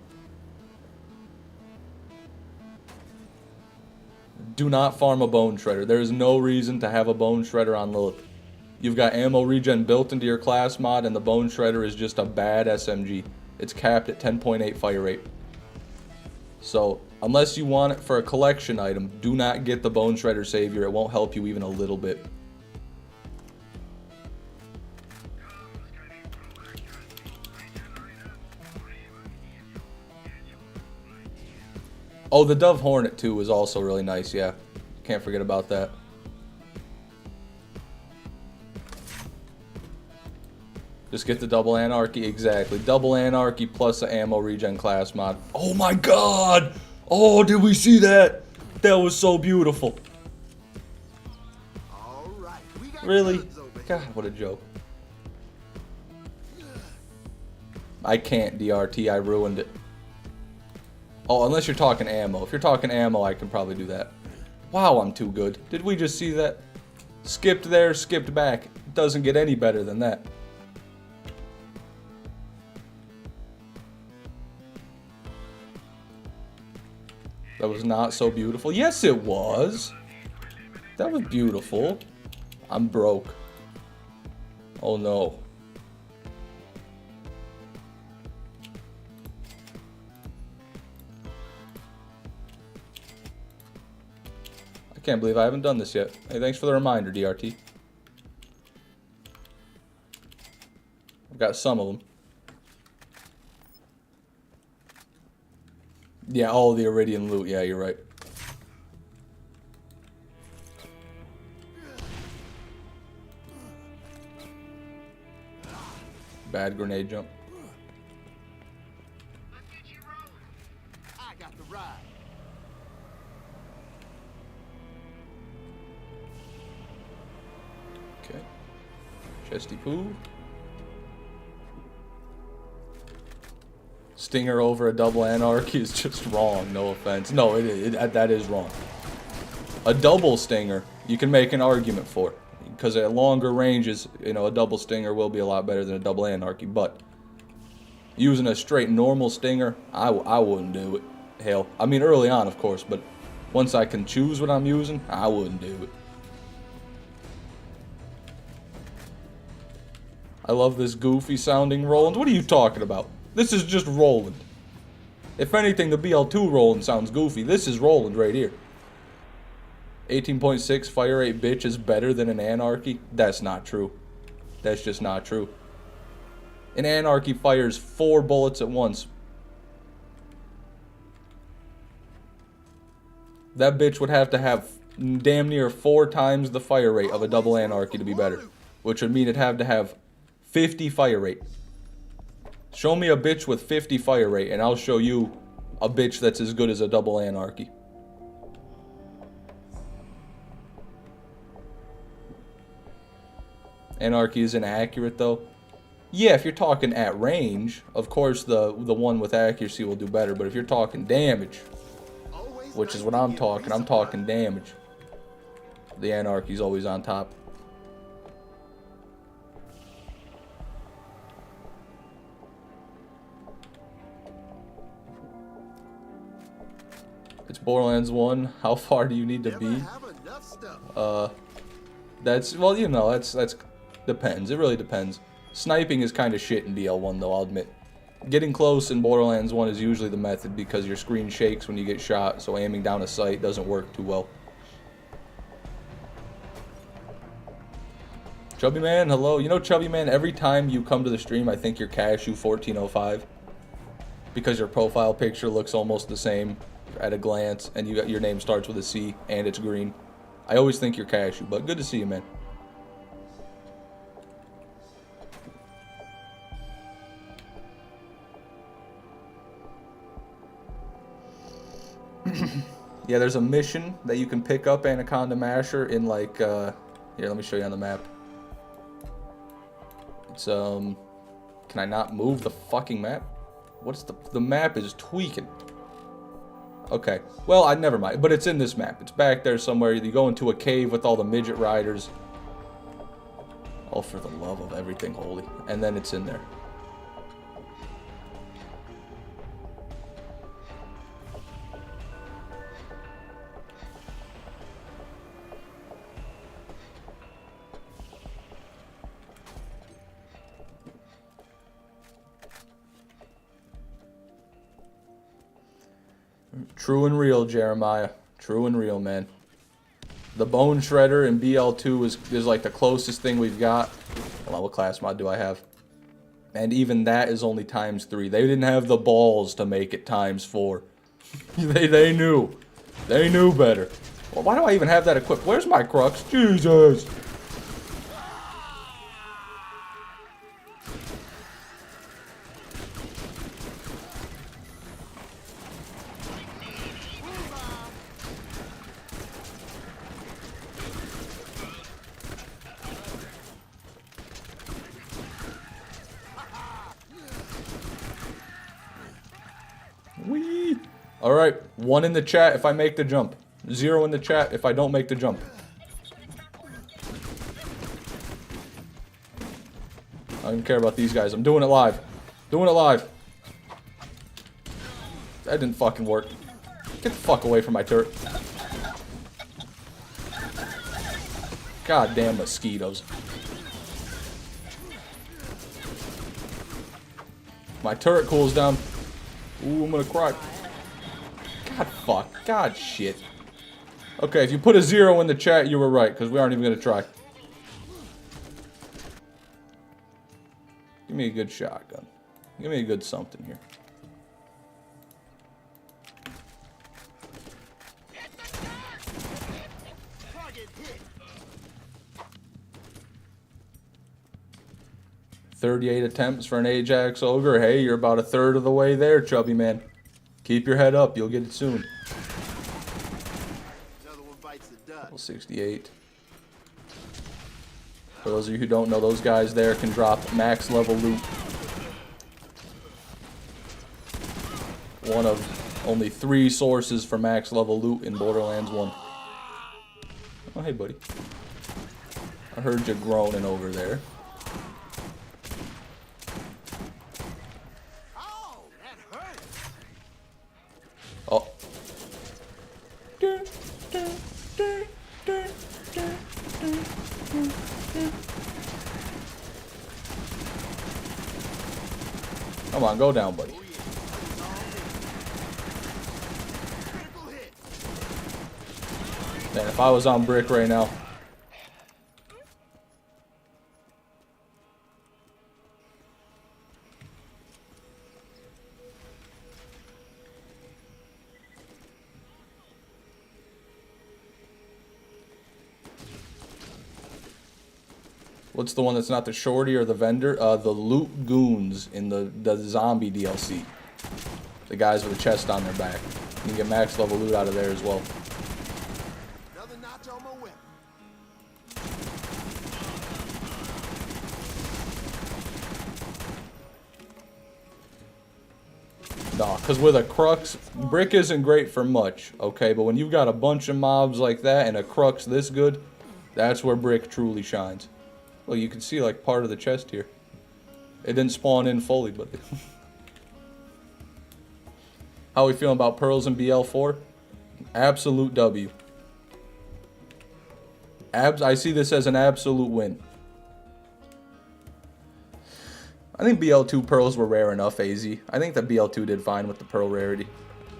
Do not farm a Bone Shredder. There is no reason to have a Bone Shredder on Lilith. You've got ammo regen built into your class mod, and the Bone Shredder is just a bad SMG. It's capped at 10.8 fire rate. So, unless you want it for a collection item, do not get the Bone Shredder Savior. It won't help you even a little bit. Oh, the Dove Hornet too is also really nice, yeah. Can't forget about that. Just get the double anarchy, exactly. Double anarchy plus the ammo regen class mod. Oh my god! Oh, did we see that? That was so beautiful. Really? God, what a joke. I can't DRT, I ruined it. Oh, unless you're talking ammo. If you're talking ammo, I can probably do that. Wow, I'm too good. Did we just see that? Skipped there, skipped back. Doesn't get any better than that. That was not so beautiful. Yes, it was. That was beautiful. I'm broke. Oh no. I can't believe I haven't done this yet. Hey, thanks for the reminder, DRT. I've got some of them. Yeah, all the Iridian loot. Yeah, you're right. Bad grenade jump. I got the ride. Okay. Chesty poo. Stinger over a double anarchy is just wrong. No offense. No, that is wrong. A double stinger, you can make an argument for. Because at longer ranges, you know, a double stinger will be a lot better than a double anarchy. But using a straight normal stinger, I wouldn't do it. Hell, I mean early on, of course, but once I can choose what I'm using, I wouldn't do it. I love this goofy sounding Roland. What are you talking about? This is just Roland. If anything, the BL2 Roland sounds goofy. This is Roland right here. 18.6 fire rate bitch is better than an anarchy? That's not true. That's just not true. An anarchy fires 4 bullets at once. That bitch would have to have damn near 4 times the fire rate of a double anarchy to be better. Which would mean it'd have to have 50 fire rate. Show me a bitch with 50 fire rate and I'll show you a bitch that's as good as a double anarchy. Anarchy is inaccurate though. Yeah, if you're talking at range, of course the one with accuracy will do better. But if you're talking damage, which is what I'm talking damage, the anarchy's always on top. It's Borderlands 1. How far do you need to be? That's, well, you know, that's depends. It really depends. Sniping is kind of shit in BL1 though, I'll admit. Getting close in Borderlands 1 is usually the method because your screen shakes when you get shot, so aiming down a sight doesn't work too well. Chubby Man, hello. You know, Chubby Man, every time you come to the stream, I think you're Cashew1405. Because your profile picture looks almost the same at a glance, and you got your name starts with a C, and it's green. I always think you're Cashew, but good to see you, man. Yeah, there's a mission that you can pick up Anaconda Masher in, like, here, let me show you on the map. It's, can I not move the fucking map? What's the map is tweaking. Okay, well, never mind, but it's in this map. It's back there somewhere. You go into a cave with all the midget riders. Oh, for the love of everything holy. And then it's in there. True and real, Jeremiah. True and real, man. The Bone Shredder in BL2 is like the closest thing we've got. Hold on, what class mod do I have? And even that is only ×3. They didn't have the balls to make it ×4. they knew. They knew better. Well, why do I even have that equipped? Where's my crux? Jesus! Whee! Alright, 1 in the chat if I make the jump. 0 in the chat if I don't make the jump. I don't care about these guys. I'm doing it live. Doing it live. That didn't fucking work. Get the fuck away from my turret. Goddamn mosquitoes. My turret cools down. Ooh, I'm gonna cry. God fuck. God shit. Okay, if you put a 0 in the chat, you were right, because we aren't even gonna try. Give me a good shotgun. Give me a good something here. "38 attempts for an Ajax Ogre." Hey, you're about a third of the way there, chubby man. Keep your head up. You'll get it soon. Level 68. For those of you who don't know, those guys there can drop max level loot. One of only 3 sources for max level loot in Borderlands 1. Oh, hey, buddy. I heard you groaning over there. Oh. Come on, go down, buddy. Man, if I was on brick right now. What's the one that's not the shorty or the vendor? The loot goons in the zombie DLC. The guys with a chest on their back. You can get max level loot out of there as well. Another notch on my whip. Nah, because with a crux, brick isn't great for much, okay? But when you've got a bunch of mobs like that and a crux this good, that's where brick truly shines. Well, you can see like part of the chest here. It didn't spawn in fully, but... How we feeling about pearls in BL4? Absolute W. I see this as an absolute win. I think BL2 pearls were rare enough, AZ. I think that BL2 did fine with the pearl rarity.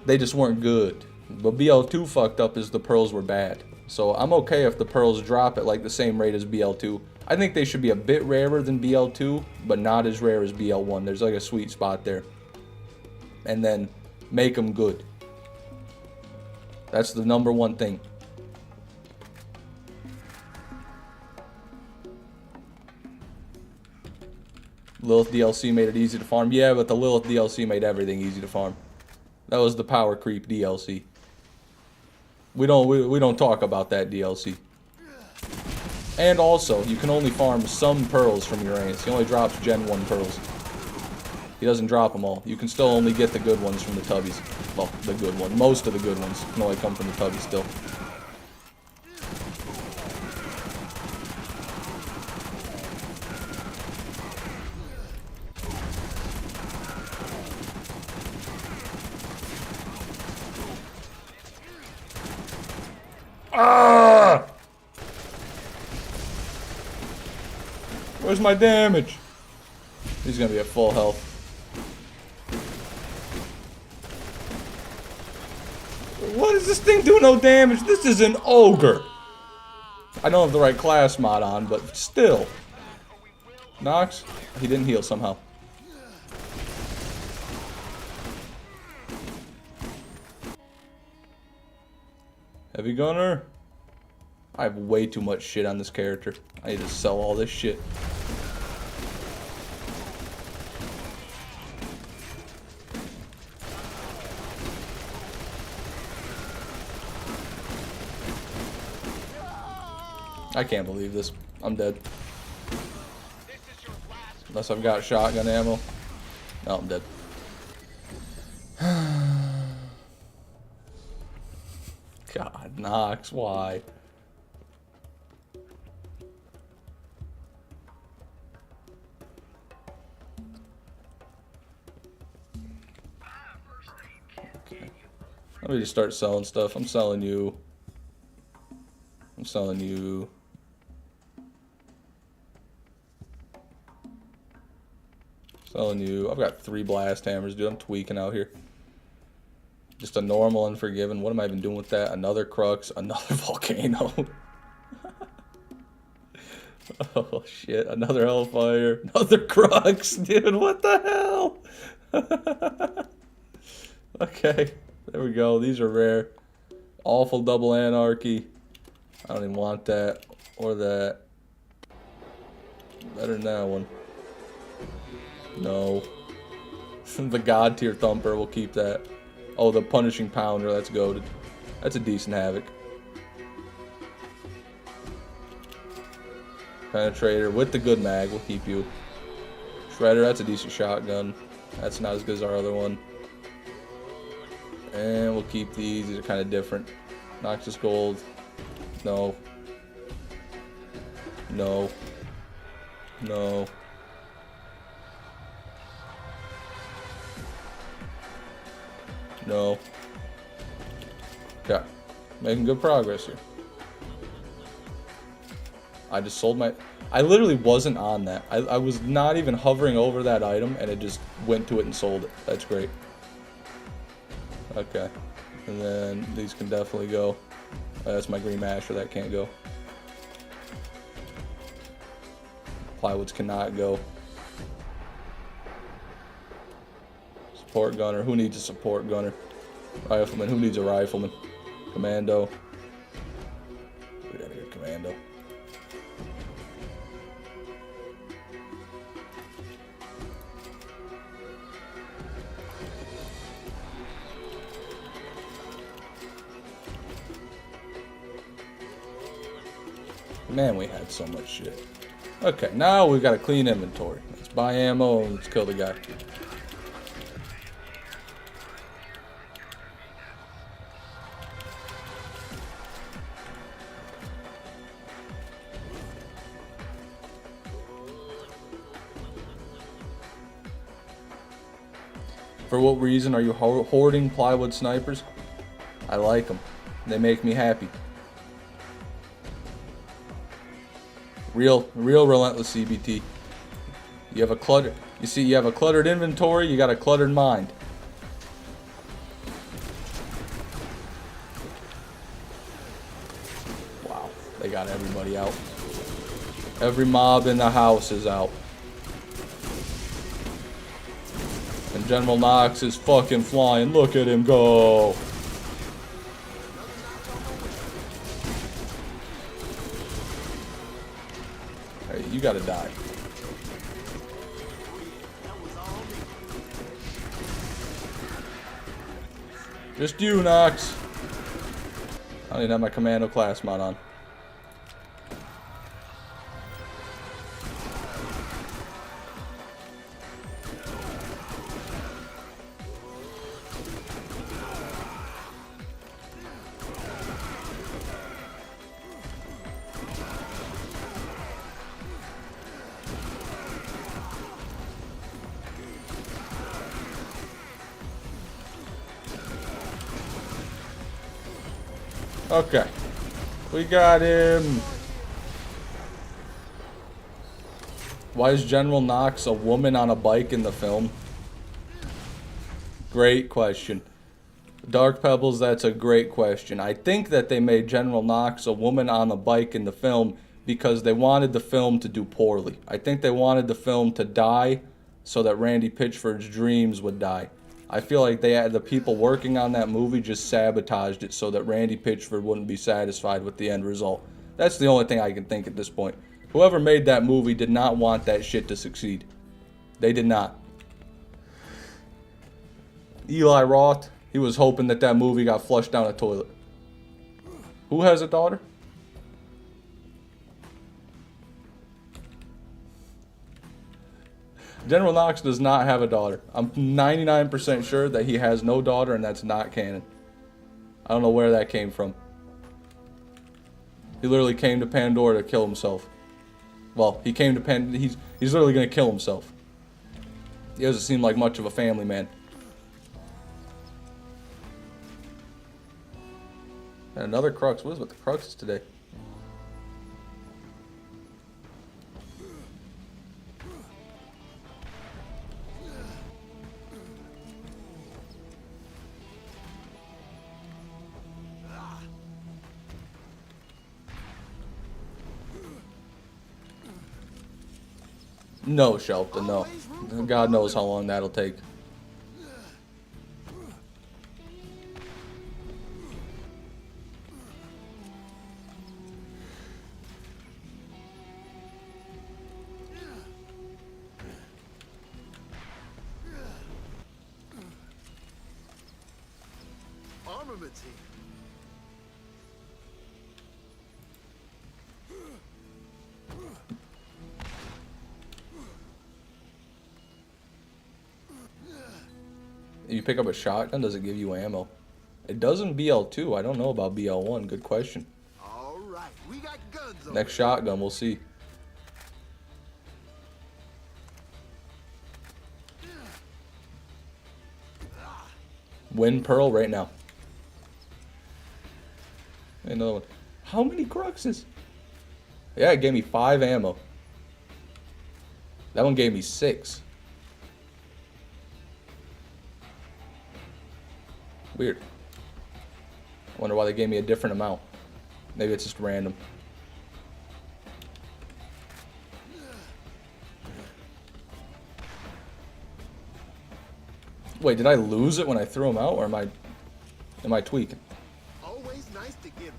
They just weren't good. But BL2 fucked up is the pearls were bad. So I'm okay if the pearls drop at like the same rate as BL2. I think they should be a bit rarer than BL2, but not as rare as BL1. There's like a sweet spot there. And then make them good. That's the #1 thing. Lilith DLC made it easy to farm. Yeah, but the Lilith DLC made everything easy to farm. That was the power creep DLC. We don't talk about that DLC. And also, you can only farm some pearls from Uranus. He only drops Gen 1 pearls. He doesn't drop them all. You can still only get the good ones from the tubbies. Well, the good one. Most of the good ones can only come from the tubbies still. Ah! Where's my damage? He's gonna be at full health. What does this thing do no damage? This is an ogre. I don't have the right class mod on, but still. Nox? He didn't heal somehow. Heavy gunner. I have way too much shit on this character. I need to sell all this shit. I can't believe this. I'm dead. Unless I've got shotgun ammo. No, I'm dead. God, Nox, why? Okay. Let me just start selling stuff. I'm selling you Telling you, I've got 3 blast hammers, dude. I'm tweaking out here. Just a normal Unforgiven. What am I even doing with that? Another Crux, another Volcano. Oh shit, another Hellfire, another Crux, dude. What the hell? Okay, there we go. These are rare. Awful double Anarchy. I don't even want that or that. Better than that one. No. The God tier Thumper, we'll keep that. Oh, the Punishing Pounder, that's goated. That's a decent Havoc. Penetrator with the good mag, we'll keep you. Shredder, that's a decent shotgun. That's not as good as our other one. And we'll keep these are kind of different. Noxus Gold. No. No. No. No. Okay. Making good progress here. I just sold my... I literally wasn't on that. I was not even hovering over that item, and it just went to it and sold it. That's great. Okay. And then these can definitely go. That's my Green Masher. That can't go. Plywoods cannot go. Support gunner. Who needs a support gunner? Rifleman. Who needs a rifleman? Commando. We gotta get commando. Man, we had so much shit. Okay, now we got a clean inventory. Let's buy ammo and let's kill the guy. For what reason are you hoarding plywood snipers? I like them. They make me happy. Real relentless CBT. You have a cluttered, you see, you have a cluttered inventory, you got a cluttered mind. Wow, they got everybody out. Every mob in the house is out. And General Knox is fucking flying. Look at him go. Hey, you gotta die. Just you, Knox. I don't even have my commando class mod on. Okay, we got him. Why is General Knox a woman on a bike in the film? Great question. Dark Pebbles, that's a great question. I think that they made General Knox a woman on a bike in the film because they wanted the film to do poorly. I think they wanted the film to die so that Randy Pitchford's dreams would die. I feel like the people working on that movie just sabotaged it so that Randy Pitchford wouldn't be satisfied with the end result. That's the only thing I can think at this point. Whoever made that movie did not want that shit to succeed. They did not. Eli Roth, he was hoping that that movie got flushed down a toilet. Who has a daughter? General Knox does not have a daughter. I'm 99% sure that he has no daughter, and that's not canon. I don't know where that came from. He literally came to Pandora to kill himself. Well, he came to he's literally gonna kill himself. He doesn't seem like much of a family man. And another Crux. What is with the Cruxes today? No, Shelton, no. God knows how long that'll take. Armaments here. If you pick up a shotgun, does it give you ammo? It does in BL2. I don't know about BL1. Good question. All right, we got guns over Next shotgun, we'll see. Win Pearl right now. Another one. How many cruxes? Yeah, it gave me 5 ammo. That one gave me 6. Weird. I wonder why they gave me a different amount. Maybe it's just random. Wait, did I lose it when I threw them out, or am I tweaking? Always nice to get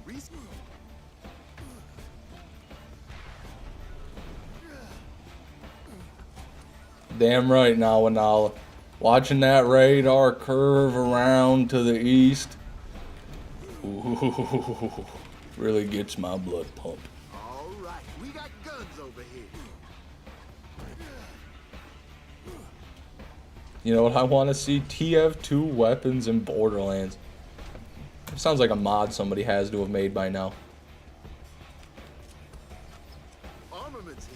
Damn right, Nawanawa. Watching that radar curve around to the east. Ooh, really gets my blood pumped. All right, we got guns over here. You know what I want to see? TF2 weapons in Borderlands. It sounds like a mod somebody has to have made by now. Armaments here.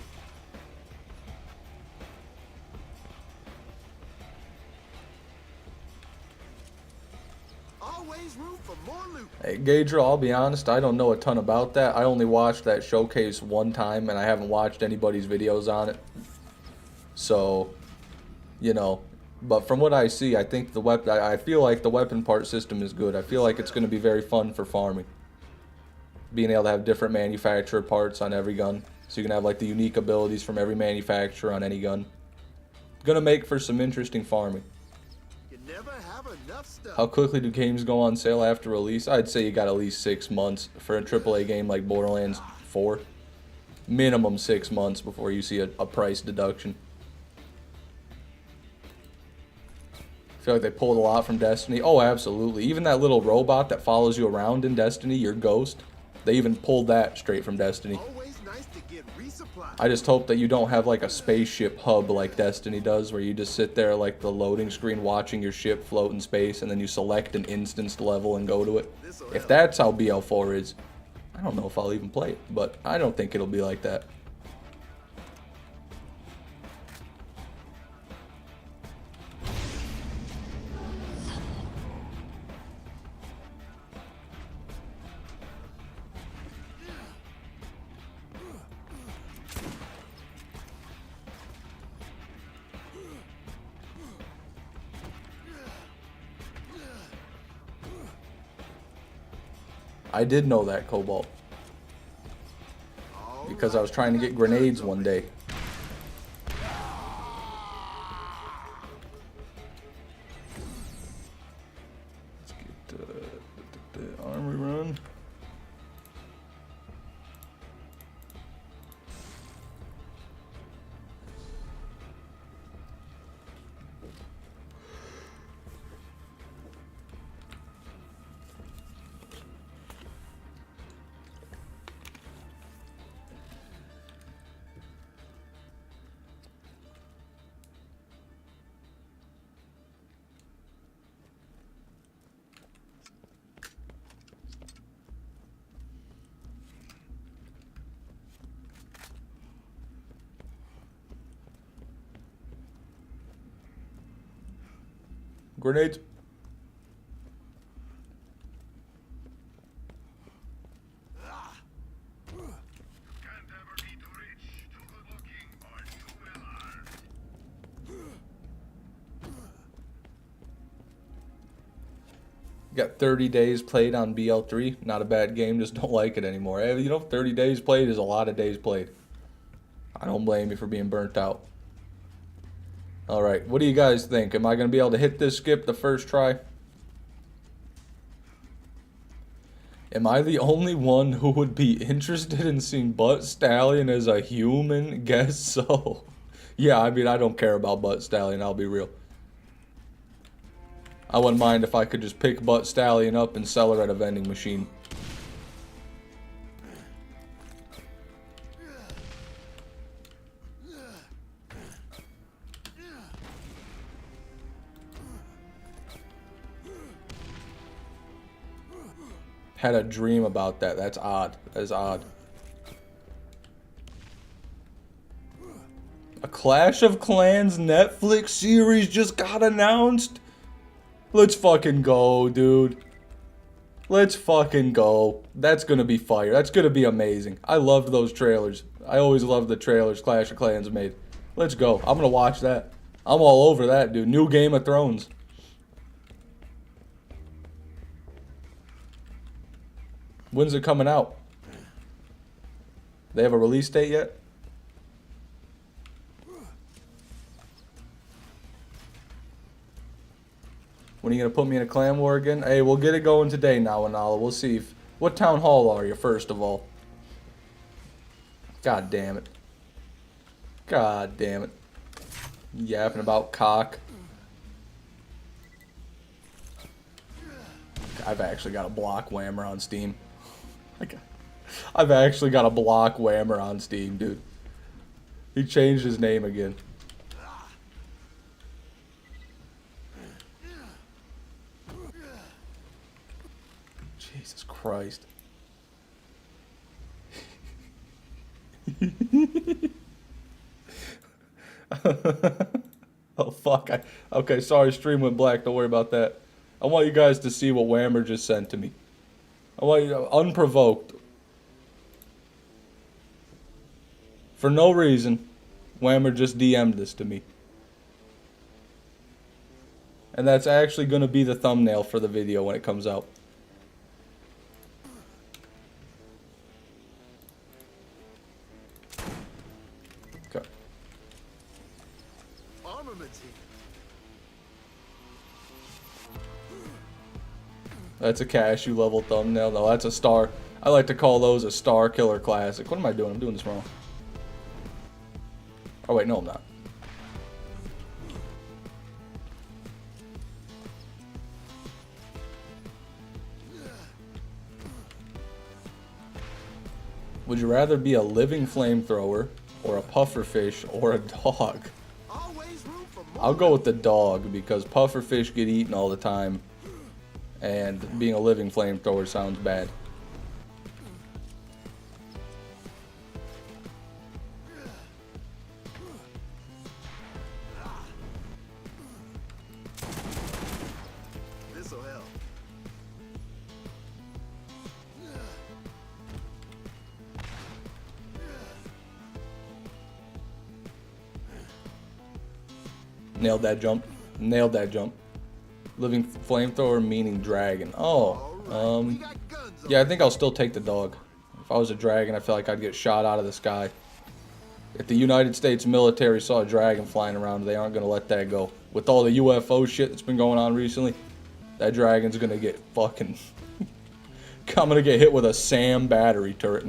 Always room for more loot. Hey, Gaedra, I'll be honest, I don't know a ton about that. I only watched that showcase one time, and I haven't watched anybody's videos on it. So, you know, but from what I see, I think the weapon, I feel like the weapon part system is good. I feel like it's going to be very fun for farming. Being able to have different manufacturer parts on every gun. So you can have like the unique abilities from every manufacturer on any gun. Gonna make for some interesting farming. You never have enough stuff. How quickly do games go on sale after release? I'd say you got at least 6 months for a AAA game like Borderlands 4. Minimum 6 months before you see a price deduction. I feel like they pulled a lot from Destiny. Oh, absolutely. Even that little robot that follows you around in Destiny, your ghost, they even pulled that straight from Destiny. Always nice to get resupplied. I just hope that you don't have like a spaceship hub like Destiny does, where you just sit there like the loading screen watching your ship float in space, and then you select an instanced level and go to it. If that's how BL4 is, I don't know if I'll even play it, but I don't think it'll be like that. I did know that, Cobalt, because I was trying to get grenades one day. Let's get the armory run. Grenades. Got 30 days played on BL3. Not a bad game, just don't like it anymore. You know, 30 days played is a lot of days played. I don't blame you for being burnt out. Alright, what do you guys think? Am I going to be able to hit this skip the first try? Am I the only one who would be interested in seeing Butt Stallion as a human? Guess so. Yeah, I mean, I don't care about Butt Stallion, I'll be real. I wouldn't mind if I could just pick Butt Stallion up and sell her at a vending machine. Had a dream about that. That's odd. That is odd. A Clash of Clans Netflix series just got announced? Let's fucking go, dude. Let's fucking go. That's gonna be fire. That's gonna be amazing. I loved those trailers. I always loved the trailers Clash of Clans made. Let's go. I'm gonna watch that. I'm all over that, dude. New Game of Thrones. When's it coming out? They have a release date yet? When are you gonna put me in a clan war again? Hey, we'll get it going today now, Anala. We'll see if... What town hall are you, first of all? God damn it. God damn it. Yapping about cock. I've actually got a block whammer on Steam. I've actually got a block whammer on Steam, dude. He changed his name again. Jesus Christ. Oh fuck. Okay, sorry, stream went black. Don't worry about that. I want you guys to see what Whammer just sent to me. I want you to, unprovoked. For no reason, Whammer just DM'd this to me. And that's actually going to be the thumbnail for the video when it comes out. Okay. Armaments here. That's a cashew level thumbnail. No, that's a star. I like to call those a Star Killer Classic. What am I doing? I'm doing this wrong. Oh wait, no I'm not. Would you rather be a living flamethrower or a pufferfish or a dog? Always room for more. I'll go with the dog because pufferfish get eaten all the time and being a living flamethrower sounds bad. This'll help. Nailed that jump. Nailed that jump. Living flamethrower meaning dragon. Oh, We got guns on. yeah, I think I'll still take the dog. If I was a dragon, I feel like I'd get shot out of the sky. If the United States military saw a dragon flying around, they aren't going to let that go. With all the UFO shit that's been going on recently, that dragon's going to get fucking... I'm going to get hit with a SAM battery turret.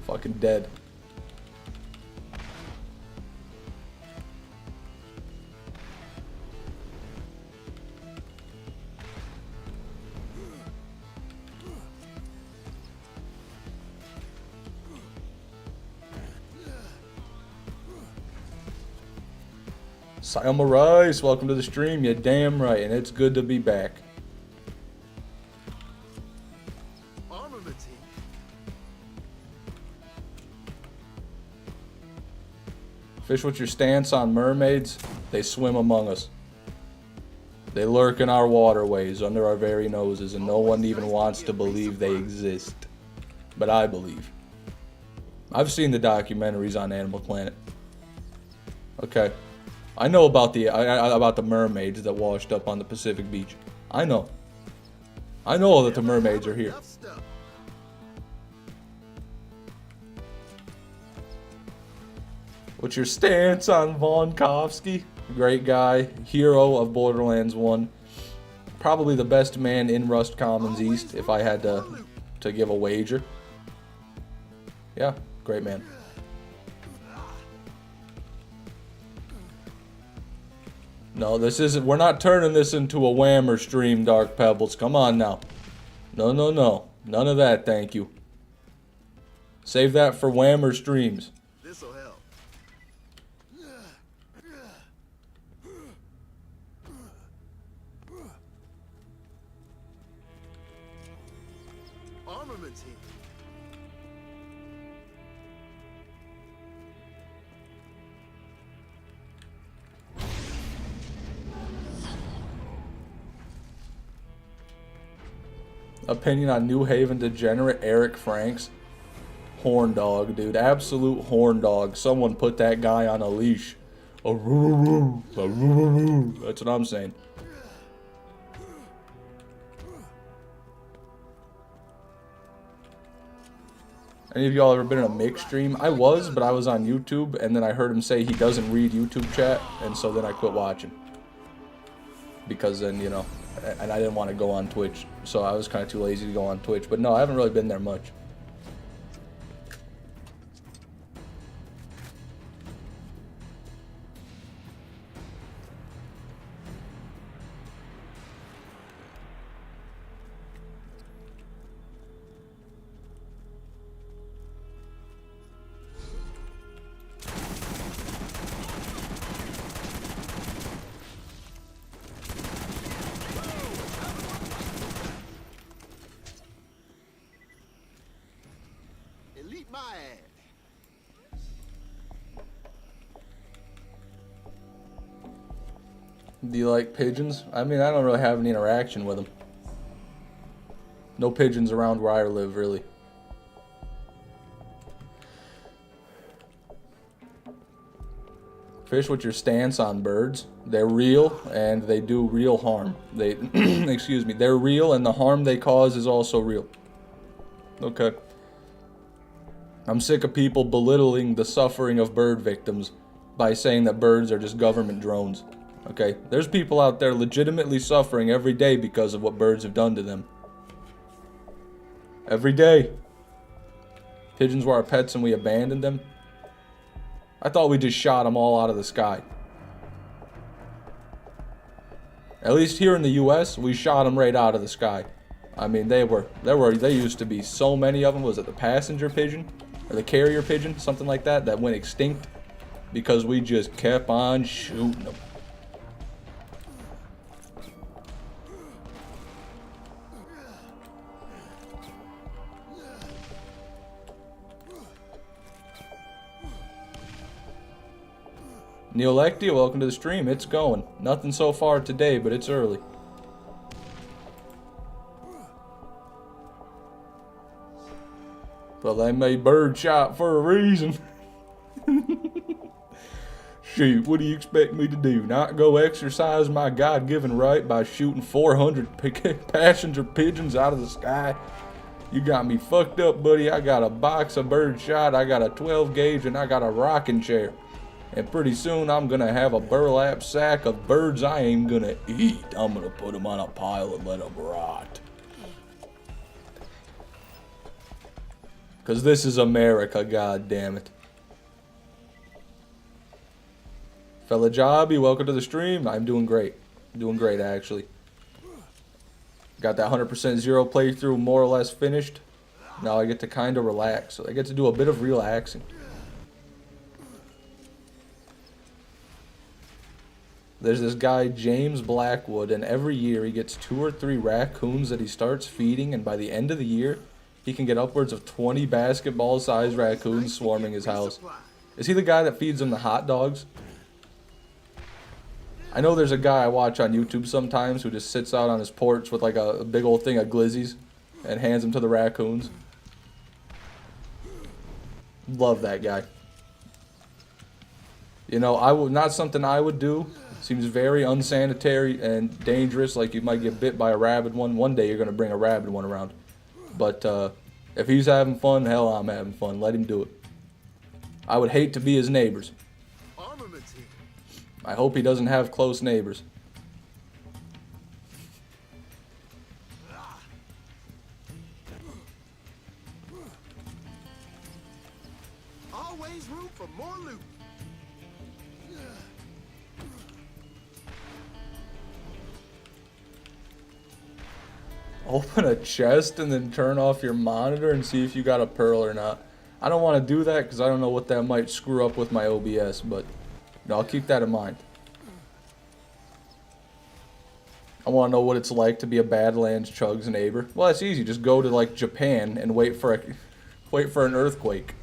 Fucking dead. Sayama Rice, welcome to the stream. You're damn right, and it's good to be back. Armaments here. Fish, what's your stance on mermaids? They swim among us. They lurk in our waterways, under our very noses, and no one even wants to believe they exist. But I believe. I've seen the documentaries on Animal Planet. Okay. I know about the mermaids that washed up on the Pacific beach. I know. I know that the mermaids are here. Enough stuff. What's your stance on Vonkovsky? Great guy, hero of Borderlands 1. Probably the best man in Rust Commons East if I had to give a wager. Yeah, great man. No, this isn't. We're not turning this into a Whammer stream, Dark Pebbles. Come on now. No, no, no. None of that, thank you. Save that for Whammer streams. This'll help. Armamenty. Opinion on New Haven degenerate Eric Franks. Horn dog, dude. Absolute horn dog. Someone put that guy on a leash. That's what I'm saying. Any of y'all ever been in a mix stream? I was, but I was on YouTube, and then I heard him say he doesn't read YouTube chat, and so then I quit watching. Because then, you know, and I didn't want to go on Twitch, so I was kind of too lazy to go on Twitch. But no, I haven't really been there much. Elite my ass. Do you like pigeons? I mean, I don't really have any interaction with them. No pigeons around where I live, really. Fish, what's your stance on birds? They're real, and they do real harm. They, excuse me, they're real, and the harm they cause is also real. Okay. I'm sick of people belittling the suffering of bird victims by saying that birds are just government drones. Okay? There's people out there legitimately suffering every day because of what birds have done to them. Every day. Pigeons were our pets and we abandoned them. I thought we just shot them all out of the sky. At least here in the US, we shot them right out of the sky. I mean, there used to be so many of them. Was it the passenger pigeon? Or the carrier pigeon? Something like that, that went extinct. Because we just kept on shooting them. Neolectia, welcome to the stream. It's going. Nothing so far today, but it's early. Well, they made bird shot for a reason. Shoot, what do you expect me to do? Not go exercise my God-given right by shooting 400 passenger pigeons out of the sky? You got me fucked up, buddy. I got a box of bird shot, I got a 12 gauge, and I got a rocking chair. And pretty soon I'm gonna have a burlap sack of birds I ain't gonna eat. I'm gonna put them on a pile and let them rot. Cause this is America, god damn it. Fella Jobby, welcome to the stream. I'm doing great. Doing great, actually. Got that 100% zero playthrough more or less finished. Now I get to kind of relax. So I get to do a bit of relaxing. There's this guy, James Blackwood, and every year he gets 2 or 3 raccoons that he starts feeding, and by the end of the year, he can get upwards of 20 basketball-sized raccoons swarming his house. Is he the guy that feeds them the hot dogs? I know there's a guy I watch on YouTube sometimes who just sits out on his porch with like a big old thing of glizzies and hands them to the raccoons. Love that guy. You know, not something I would do. Seems very unsanitary and dangerous, like you might get bit by a rabid one. One day you're going to bring a rabid one around. But if he's having fun, hell, I'm having fun. Let him do it. I would hate to be his neighbors. I hope he doesn't have close neighbors. Always room for more loot. Open a chest and then turn off your monitor and see if you got a pearl or not. I don't want to do that because I don't know what that might screw up with my OBS, but no, I'll keep that in mind. I want to know what it's like to be a Badlands Chug's neighbor. Well, that's easy. Just go to like Japan and wait for an earthquake.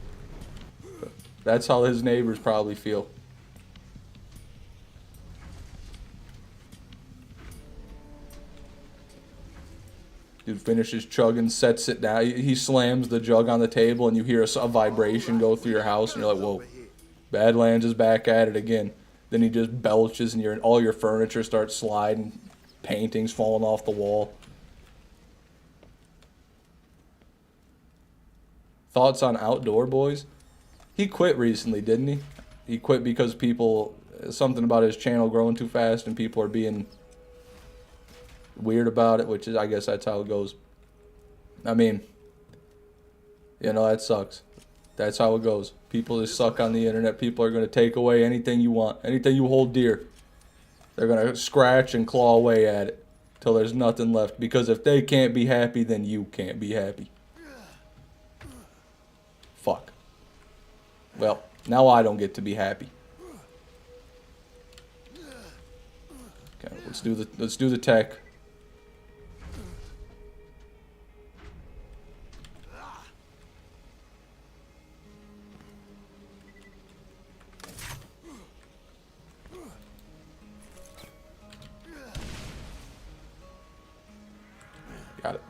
That's how his neighbors probably feel. Dude finishes chugging, sets it down. He slams the jug on the table, and you hear a vibration go through your house, and you're like, whoa, Badlands is back at it again. Then he just belches, and all your furniture starts sliding, paintings falling off the wall. Thoughts on Outdoor Boys? He quit recently, didn't he? He quit because something about his channel growing too fast, and people are being weird about it, which is, I guess that's how it goes. I mean, that sucks. That's how it goes. People just suck on the internet. People are going to take away anything you want, anything you hold dear. They're going to scratch and claw away at it till there's nothing left. Because if they can't be happy, then you can't be happy. Fuck. Well, now I don't get to be happy. Okay, let's do the tech. Got it.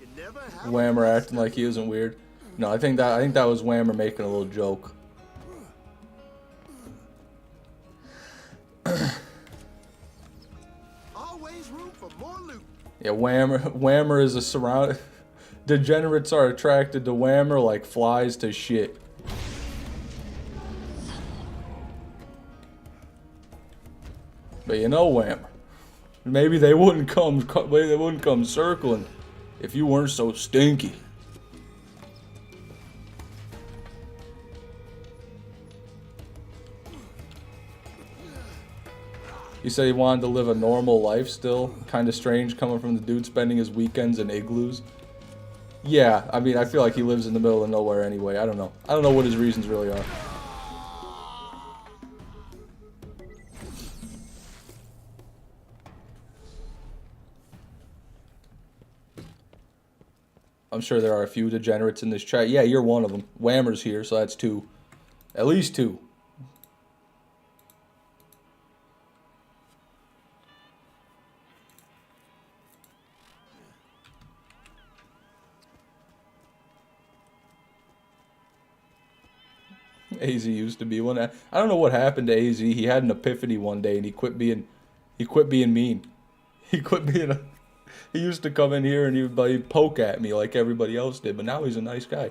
You never have Whammer acting like he isn't weird. No, I think that was Whammer making a little joke. always room for more loot. Yeah, Whammer is a surround. Degenerates are attracted to Whammer like flies to shit. But Whammer, maybe they wouldn't come circling if you weren't so stinky. He said he wanted to live a normal life still. Kind of strange coming from the dude spending his weekends in igloos. Yeah, I mean, I feel like he lives in the middle of nowhere anyway. I don't know. I don't know what his reasons really are. I'm sure there are a few degenerates in this chat. Yeah, you're one of them. Whammer's here, so that's two. At least two. AZ used to be one. I don't know what happened to AZ. He had an epiphany one day and he quit being mean. He quit being he used to come in here and he'd poke at me like everybody else did, but now he's a nice guy.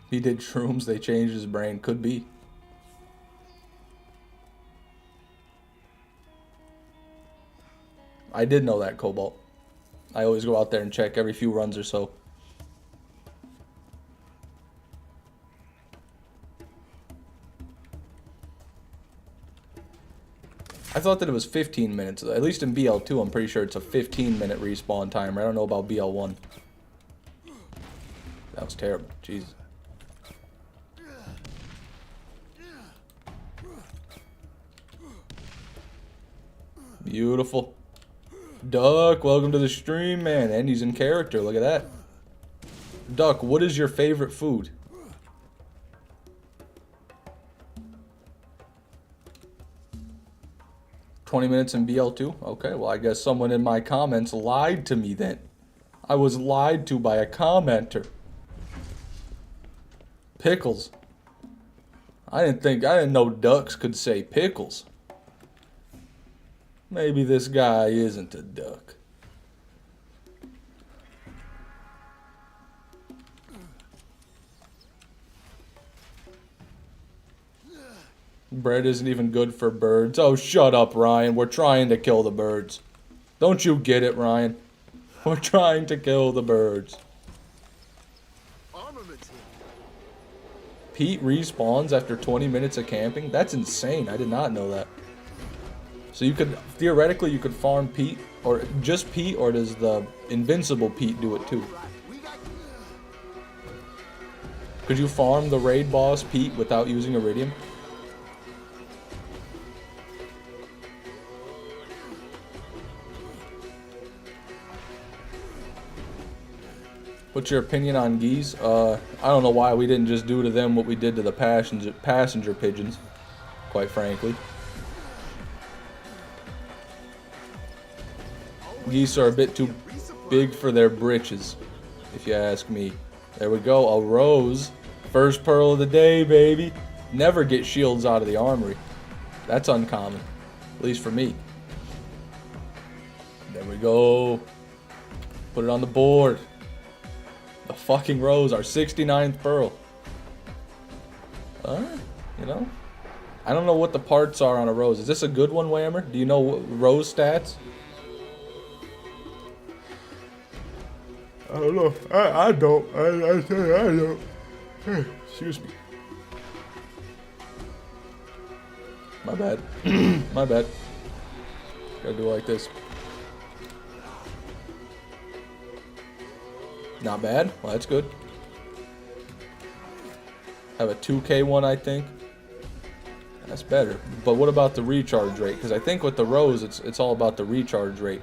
He did shrooms, they changed his brain. Could be. I did know that, Cobalt. I always go out there and check every few runs or so. I thought that it was 15 minutes. At least in BL2, I'm pretty sure it's a 15-minute respawn timer. I don't know about BL1. That was terrible. Jesus. Beautiful. Duck, welcome to the stream, man. And he's in character. Look at that. Duck, what is your favorite food? 20 minutes in BL2? Okay, well, I guess someone in my comments lied to me then. I was lied to by a commenter. Pickles. I didn't know ducks could say pickles. Maybe this guy isn't a duck. Bread isn't even good for birds. Oh, shut up, Ryan. We're trying to kill the birds. Don't you get it, Ryan? We're trying to kill the birds. Armaments here. Pete respawns after 20 minutes of camping? That's insane. I did not know that. So you could, theoretically, you could farm Pete, or just Pete, or does the invincible Pete do it too? We got Could you farm the raid boss Pete without using iridium? What's your opinion on geese? I don't know why we didn't just do to them what we did to the passenger pigeons, quite frankly. Geese are a bit too big for their britches, if you ask me. There we go, a rose. First pearl of the day, baby. Never get shields out of the armory. That's uncommon, at least for me. There we go. Put it on the board. The fucking rose, our 69th pearl. You know? I don't know what the parts are on a rose. Is this a good one, Whammer? Do you know rose stats? I don't know. I don't. I don't. Excuse me. My bad. My bad. Gotta do it like this. Not bad. Well, that's good. Have a 2K one, I think. That's better. But what about the recharge rate? Because I think with the rose, it's all about the recharge rate.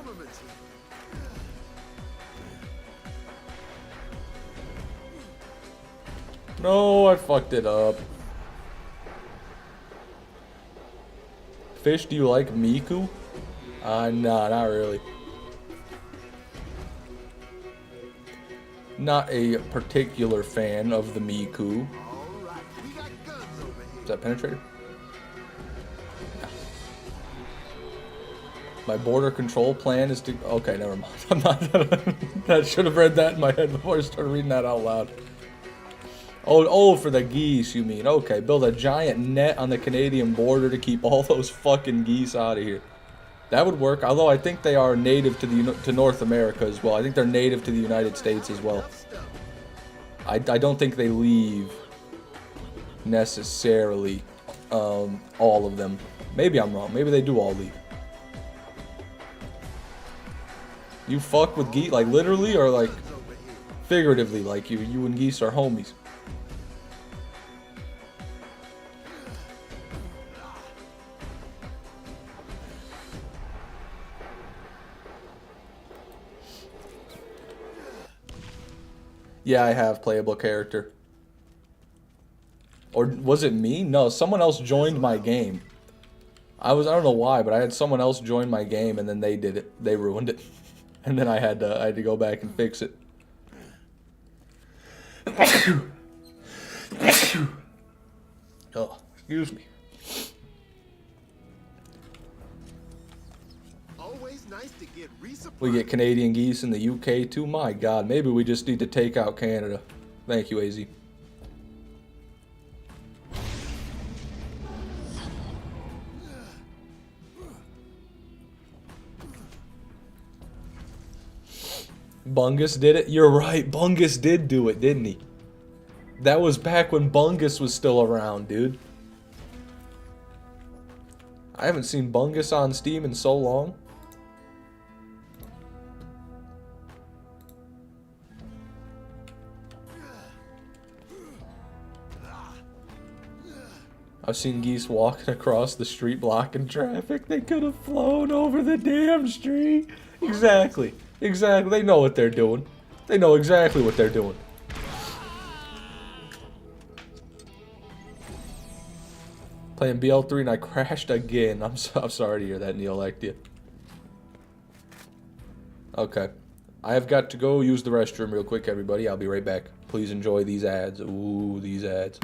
armaments here. No, I fucked it up. Fish, do you like Miku? Nah, not really. Not a particular fan of the Miku. All right, we got guns over here. Is that penetrator? No. My border control plan is to... Okay, never mind. I'm not... I should have read that in my head before I started reading that out loud. Oh, for the geese, you mean. Okay, build a giant net on the Canadian border to keep all those fucking geese out of here. That would work, although I think they are native to North America as well. I think they're native to the United States as well. I don't think they leave necessarily, all of them. Maybe I'm wrong. Maybe they do all leave. You fuck with geese, like literally or like figuratively, like you and geese are homies. Yeah, I have playable character. Or was it me? No, someone else joined my game. I don't know why, but I had someone else join my game and then they did it. They ruined it. And then I had to go back and fix it. Oh, excuse me. Always nice to get resupply. We get Canadian geese in the UK too. My God, maybe we just need to take out Canada. Thank you, AZ. Bungus did it? You're right, Bungus did do it, didn't he? That was back when Bungus was still around, dude. I haven't seen Bungus on Steam in so long. I've seen geese walking across the street blocking traffic. They could have flown over the damn street. Exactly. Exactly. They know what they're doing. They know exactly what they're doing. Playing BL3 and I crashed again. I'm sorry to hear that, Neolectia. Okay. I have got to go use the restroom real quick, everybody. I'll be right back. Please enjoy these ads. Ooh, these ads.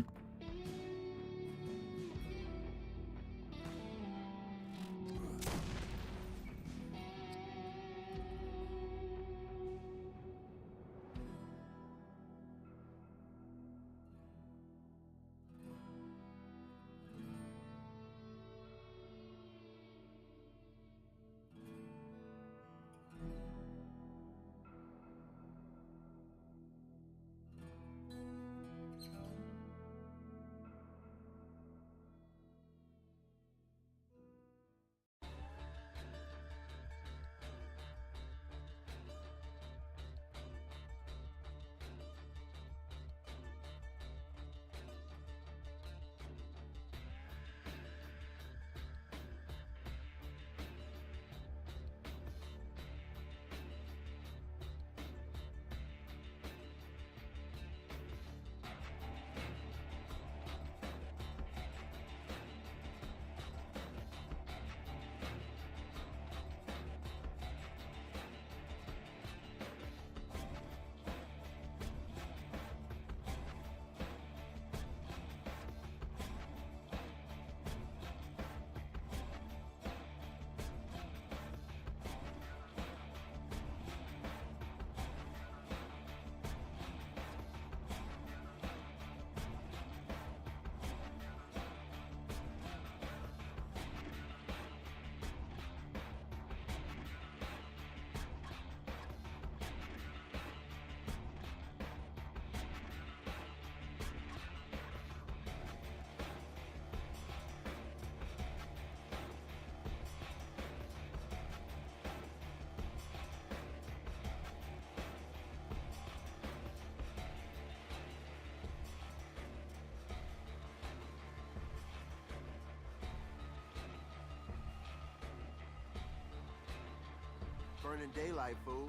Burning daylight, fool.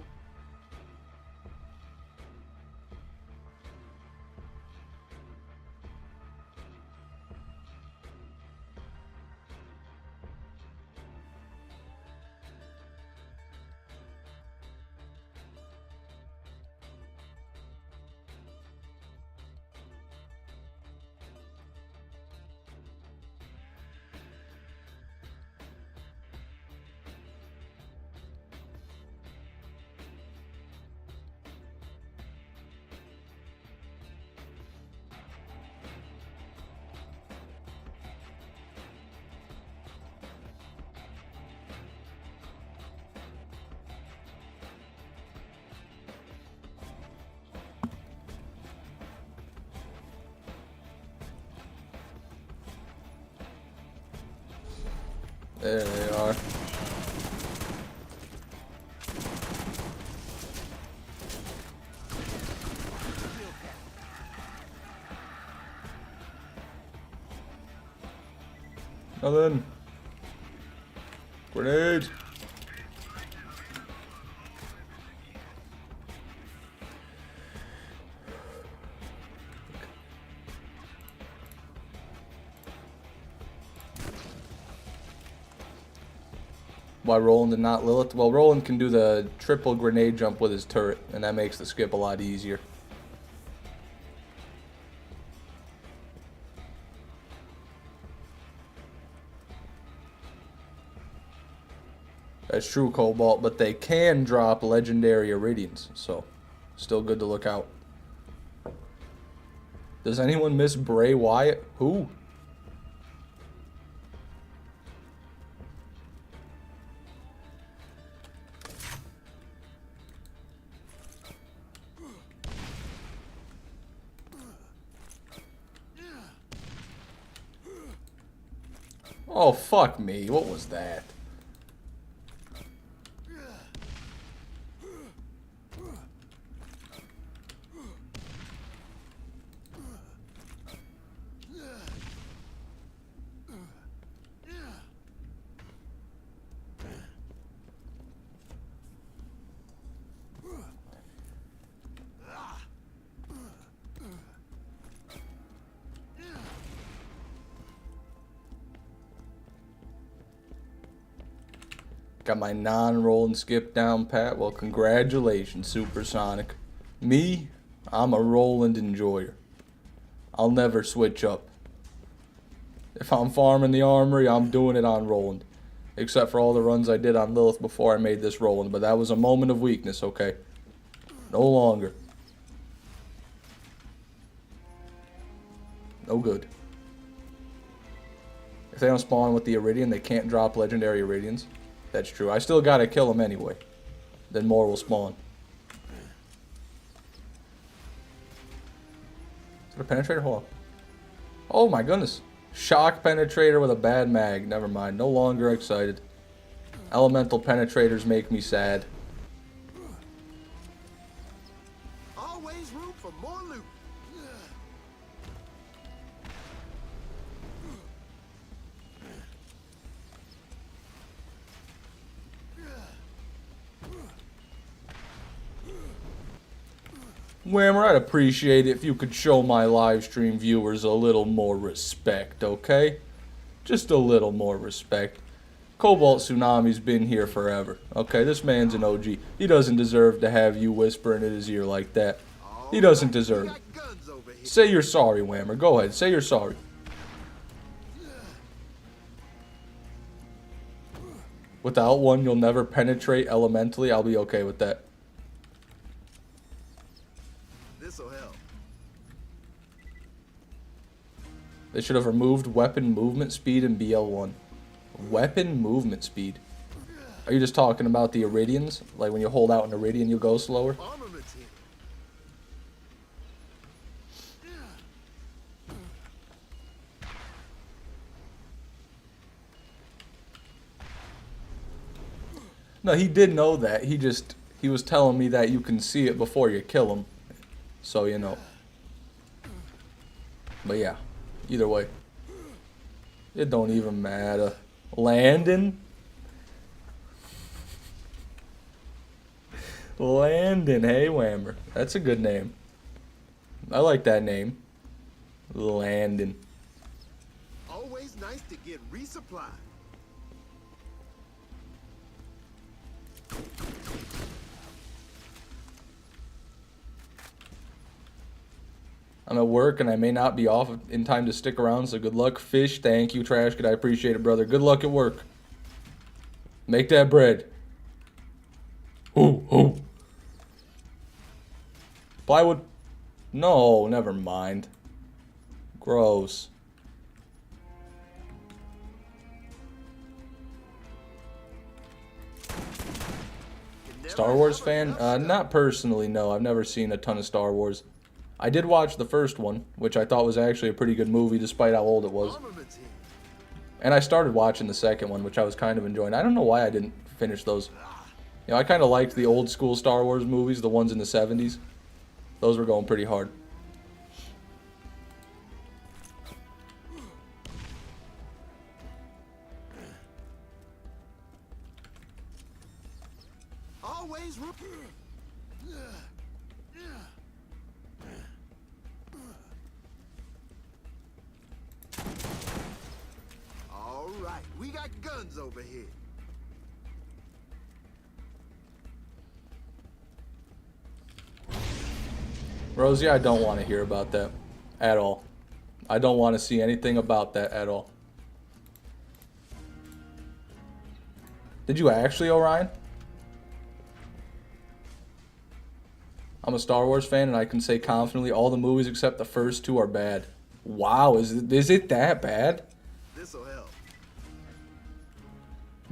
There they are. Nothing. Grenades. Why Roland and not Lilith? Well, Roland can do the triple grenade jump with his turret, and that makes the skip a lot easier. That's true, Cobalt, but they can drop legendary Iridians, so still good to look out. Does anyone miss Bray Wyatt? Who? Oh, fuck me. What was that? Got my non-roll and skip down pat. Well, congratulations, Supersonic. Me, I'm a Roland enjoyer. I'll never switch up. If I'm farming the armory, I'm doing it on Roland. Except for all the runs I did on Lilith before I made this Roland. But that was a moment of weakness, okay? No longer. No good. If they don't spawn with the Iridian, they can't drop legendary Iridians. That's true. I still gotta kill them anyway. Then more will spawn. Is it a penetrator? Hold on. Oh my goodness. Shock penetrator with a bad mag. Never mind. No longer excited. Elemental penetrators make me sad. Always room for more loot. Whammer, I'd appreciate it if you could show my live stream viewers a little more respect, okay? Just a little more respect. Cobalt Tsunami's been here forever, okay? This man's an OG. He doesn't deserve to have you whispering in his ear like that. He doesn't deserve it. Got guns over here. Say you're sorry, Whammer. Go ahead. Say you're sorry. Without one, you'll never penetrate elementally. I'll be okay with that. This'll help. They should have removed weapon movement speed in BL1. Weapon movement speed. Are you just talking about the Iridians? Like when you hold out an Iridian, you go slower? Armaments here. No, he did know that. He was telling me that you can see it before you kill him. So, you know. But yeah, either way. It don't even matter. Landon? Landon, hey Whammer. That's a good name. I like that name. Landon. Always nice to get resupplied. I'm at work and I may not be off in time to stick around, so good luck. Fish, thank you. Trash Kid, I appreciate it, brother. Good luck at work. Make that bread. Ooh, ooh. Plywood. No, never mind. Gross. Star Wars fan? Not personally, no. I've never seen a ton of Star Wars. I did watch the first one, which I thought was actually a pretty good movie, despite how old it was. Armaments here. And I started watching the second one, which I was kind of enjoying. I don't know why I didn't finish those. You know, I kind of liked the old school Star Wars movies, the ones in the 70s. Those were going pretty hard. Always room. All right, we got guns over here. Rosie, I don't want to hear about that at all. I don't want to see anything about that at all. Did you actually, Orion? I'm a Star Wars fan, and I can say confidently all the movies except the first two are bad. Wow, is it that bad? This'll help.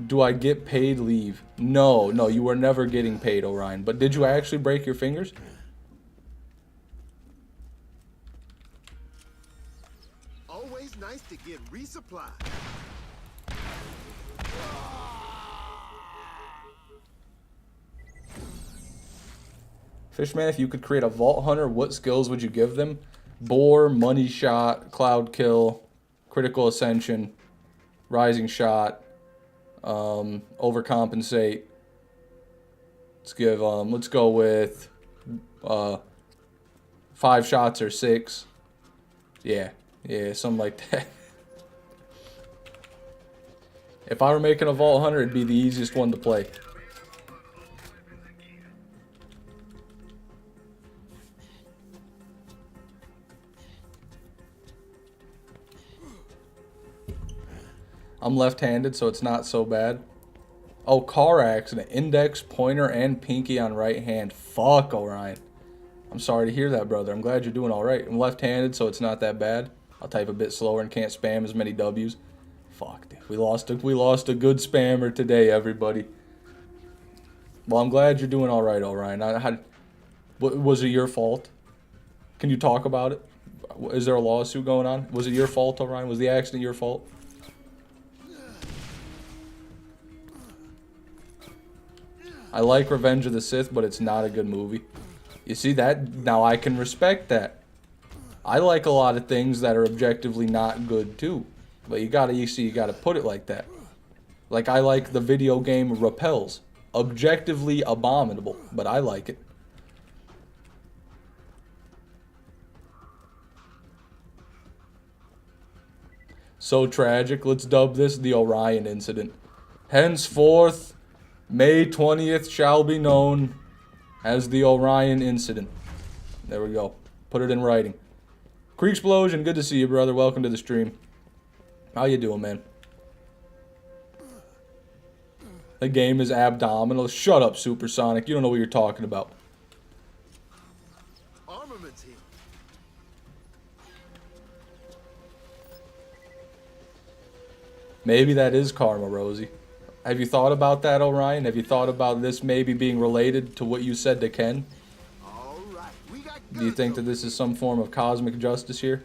Do I get paid leave? No, you were never getting paid, Orion. But did you actually break your fingers? Always nice to get resupplied. Fishman, if you could create a Vault Hunter, what skills would you give them? Bore, Money Shot, Cloud Kill, Critical Ascension, Rising Shot, Overcompensate. Let's go with 5 shots or 6. Yeah, something like that. If I were making a Vault Hunter, it'd be the easiest one to play. I'm left-handed, so it's not so bad. Oh, car accident. Index, pointer, and pinky on right hand. Fuck, Orion. I'm sorry to hear that, brother. I'm glad you're doing all right. I'm left-handed, so it's not that bad. I'll type a bit slower and can't spam as many W's. Fuck, dude. We lost a good spammer today, everybody. Well, I'm glad you're doing all right, Orion. Was it your fault? Can you talk about it? Is there a lawsuit going on? Was it your fault, Orion? Was the accident your fault? I like Revenge of the Sith, but it's not a good movie. You see that? Now I can respect that. I like a lot of things that are objectively not good too. But you gotta put it like that. Like I like the video game Repels. Objectively abominable, but I like it. So tragic, let's dub this the Orion incident. Henceforth, May 20th shall be known as the Orion incident. There we go. Put it in writing. Creek Explosion, good to see you, brother. Welcome to the stream. How you doing, man? The game is abdominal. Shut up, Supersonic. You don't know what you're talking about. Armaments here. Maybe that is karma, Rosie. Have you thought about that, Orion? Have you thought about this maybe being related to what you said to Ken? All right, we got Do you think that this is some form of cosmic justice here?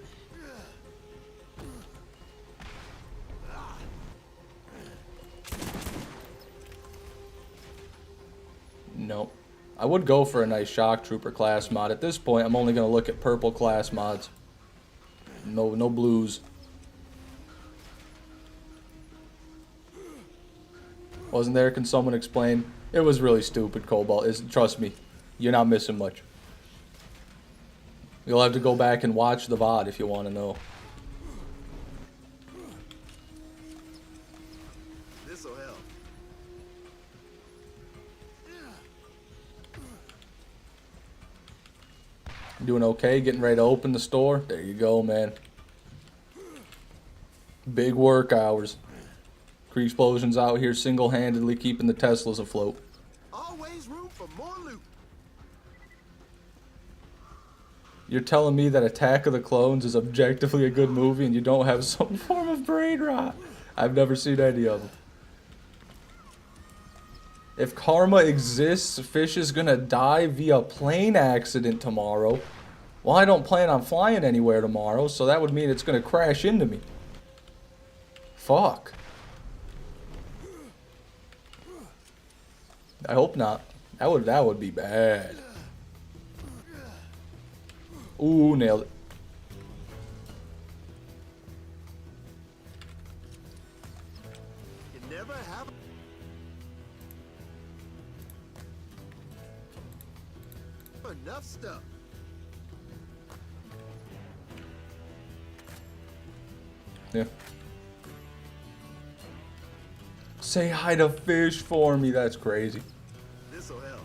No. I would go for a nice Shock Trooper class mod. At this point, I'm only going to look at purple class mods. No blues. Wasn't there? Can someone explain? It was really stupid, Cobalt. Trust me, you're not missing much. You'll have to go back and watch the VOD if you want to know. This'll help. Doing okay? Getting ready to open the store? There you go, man. Big work hours. Creek Explosion's out here single-handedly keeping the Teslas afloat. Always room for more loot. You're telling me that Attack of the Clones is objectively a good movie and you don't have some form of brain rot? I've never seen any of them. If karma exists, Fish is gonna die via plane accident tomorrow. Well, I don't plan on flying anywhere tomorrow, so that would mean it's gonna crash into me. Fuck. I hope not. That would be bad. Ooh, nailed it. You never have enough stuff. Yeah. Say hi to Fish for me. That's crazy. This'll help.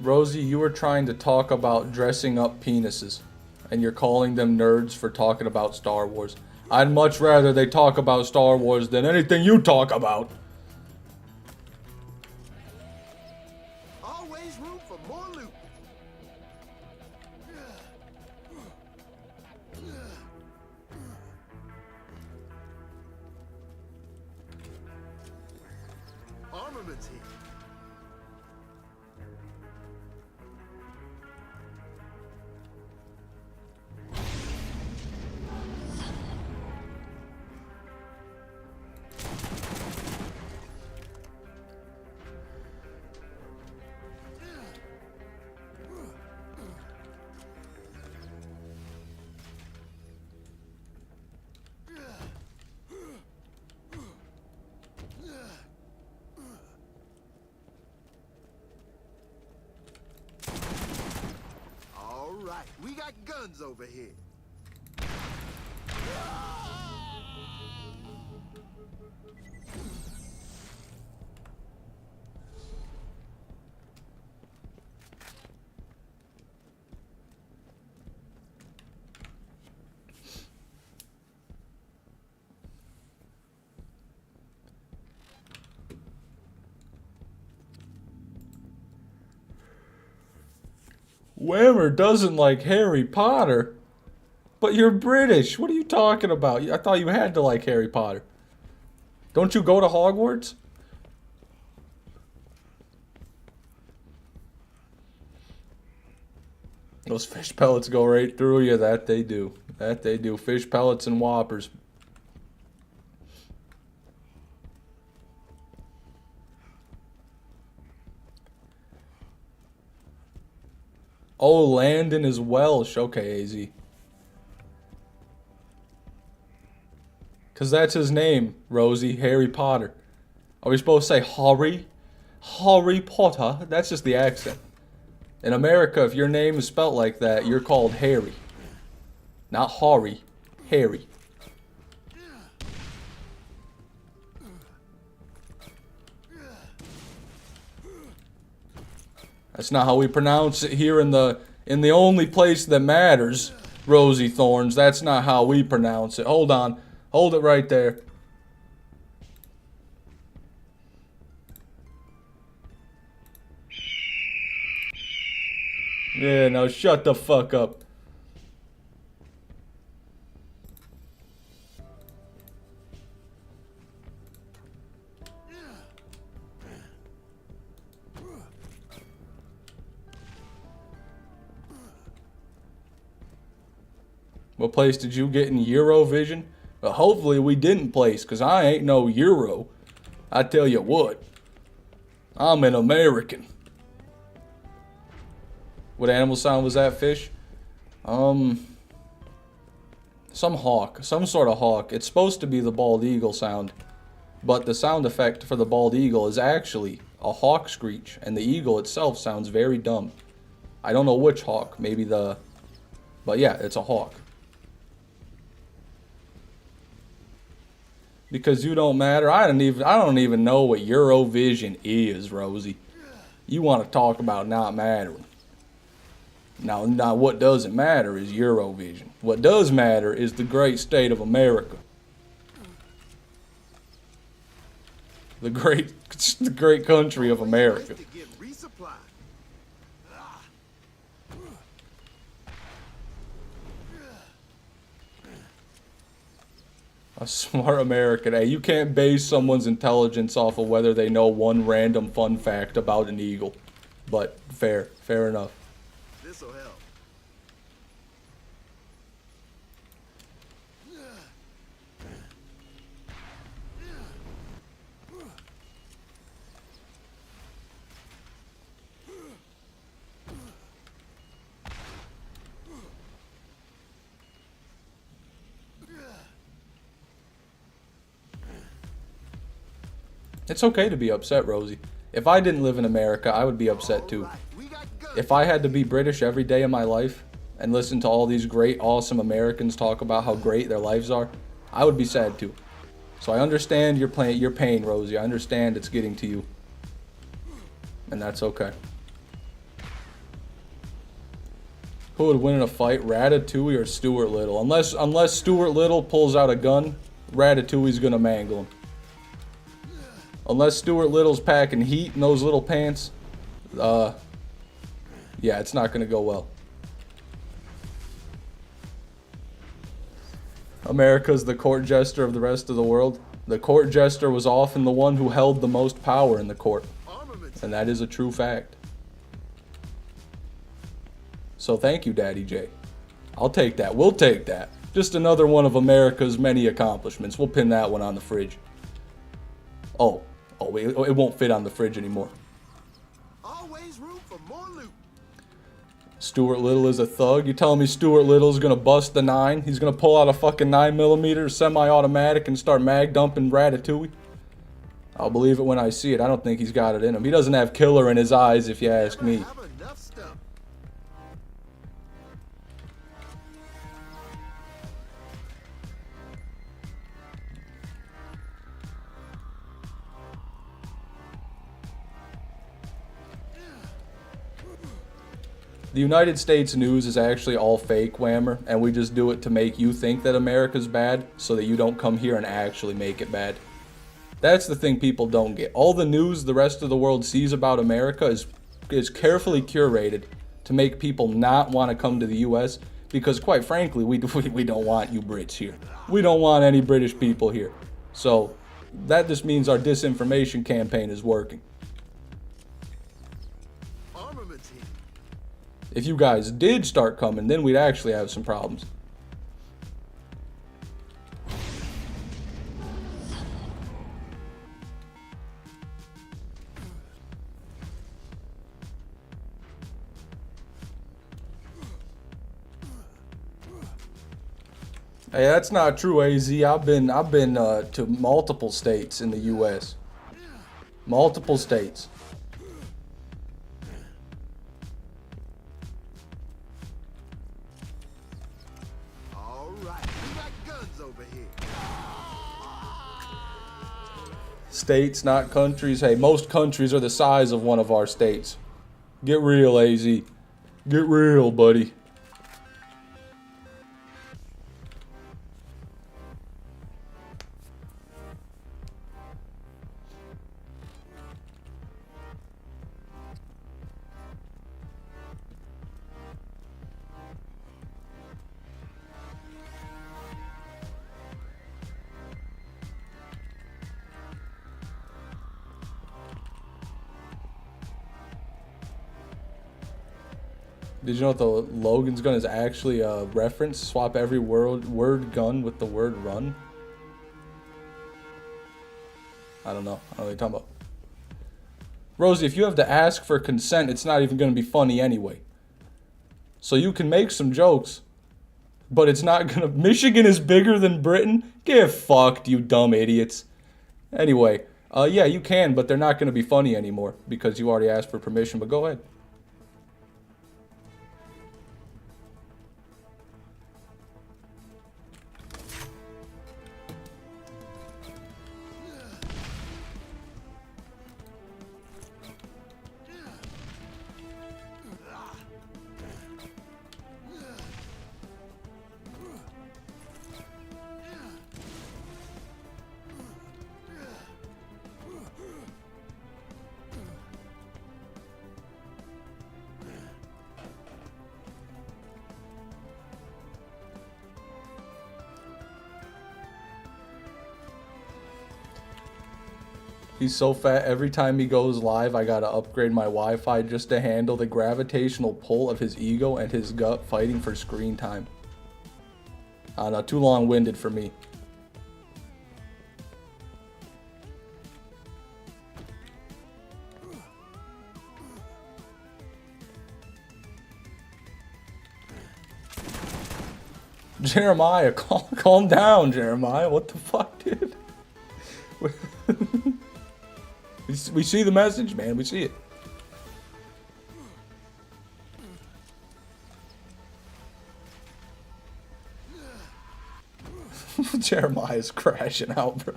Rosie, you were trying to talk about dressing up penises, and you're calling them nerds for talking about Star Wars. I'd much rather they talk about Star Wars than anything you talk about. Always room for more loot. Armaments here. We got guns over here. Whammer doesn't like Harry Potter. But you're British. What are you talking about? I thought you had to like Harry Potter. Don't you go to Hogwarts? Those fish pellets go right through you. That they do. That they do. Fish pellets and whoppers. Oh, Landon is Welsh. Okay, AZ. Because that's his name, Rosie. Harry Potter. Are we supposed to say Harry? Harry Potter? That's just the accent. In America, if your name is spelt like that, you're called Harry. Not Harry. Harry. That's not how we pronounce it here in the only place that matters, Rosie Thorns. That's not how we pronounce it. Hold on. Hold it right there. Yeah, now shut the fuck up. What place did you get in Eurovision? Well, hopefully we didn't place, because I ain't no Euro. I tell you what, I'm an American. What animal sound was that, fish? Some hawk. Some sort of hawk. It's supposed to be the bald eagle sound. But the sound effect for the bald eagle is actually a hawk screech. And the eagle itself sounds very dumb. I don't know which hawk. Maybe the... But yeah, it's a hawk. Because you don't matter. I don't even know what Eurovision is, Rosie. You want to talk about not mattering. Now, what doesn't matter is Eurovision. What does matter is the great state of America. The great country of America. A smart American. Hey, you can't base someone's intelligence off of whether they know one random fun fact about an eagle. But fair enough. This'll help. It's okay to be upset, Rosie. If I didn't live in America, I would be upset too. If I had to be British every day of my life and listen to all these great, awesome Americans talk about how great their lives are, I would be sad too. So I understand your pain, Rosie. I understand it's getting to you. And that's okay. Who would win in a fight, Ratatouille or Stuart Little? Unless Stuart Little pulls out a gun, Ratatouille's gonna mangle him. Unless Stuart Little's packing heat in those little pants, yeah, it's not going to go well. America's the court jester of the rest of the world. The court jester was often the one who held the most power in the court. And that is a true fact. So thank you, Daddy J. I'll take that. We'll take that. Just another one of America's many accomplishments. We'll pin that one on the fridge. Oh, it won't fit on the fridge anymore. Always room for more loot. Stuart Little is a thug. You telling me Stuart Little's gonna bust the 9? He's gonna pull out a fucking 9mm semi-automatic and start mag dumping Ratatouille? I'll believe it when I see it. I don't think he's got it in him. He doesn't have killer in his eyes, if you ask me. The United States news is actually all fake, Whammer, and we just do it to make you think that America's bad so that you don't come here and actually make it bad. That's the thing people don't get. All the news the rest of the world sees about America is carefully curated to make people not want to come to the US because, quite frankly, we don't want you Brits here. We don't want any British people here. So that just means our disinformation campaign is working. Armaments here. If you guys did start coming, then we'd actually have some problems. Hey, that's not true, AZ. I've been to multiple states in the US. Multiple states. All right, we got guns over here. States, not countries. Hey, most countries are the size of one of our states. Get real, AZ. Get real, buddy. Did you know what the Logan's gun is actually a reference? Swap every word gun with the word run? I don't know. I don't know what you're talking about. Rosie, if you have to ask for consent, it's not even going to be funny anyway. So you can make some jokes, but it's not going to... Michigan is bigger than Britain? Get fucked, you dumb idiots. Anyway, yeah, you can, but they're not going to be funny anymore because you already asked for permission, but go ahead. He's so fat, every time he goes live, I gotta upgrade my Wi-Fi just to handle the gravitational pull of his ego and his gut fighting for screen time. I don't know, too long-winded for me. Jeremiah, calm down, Jeremiah. What the fuck, dude? We see the message, man. We see it. Jeremiah's crashing out, bro.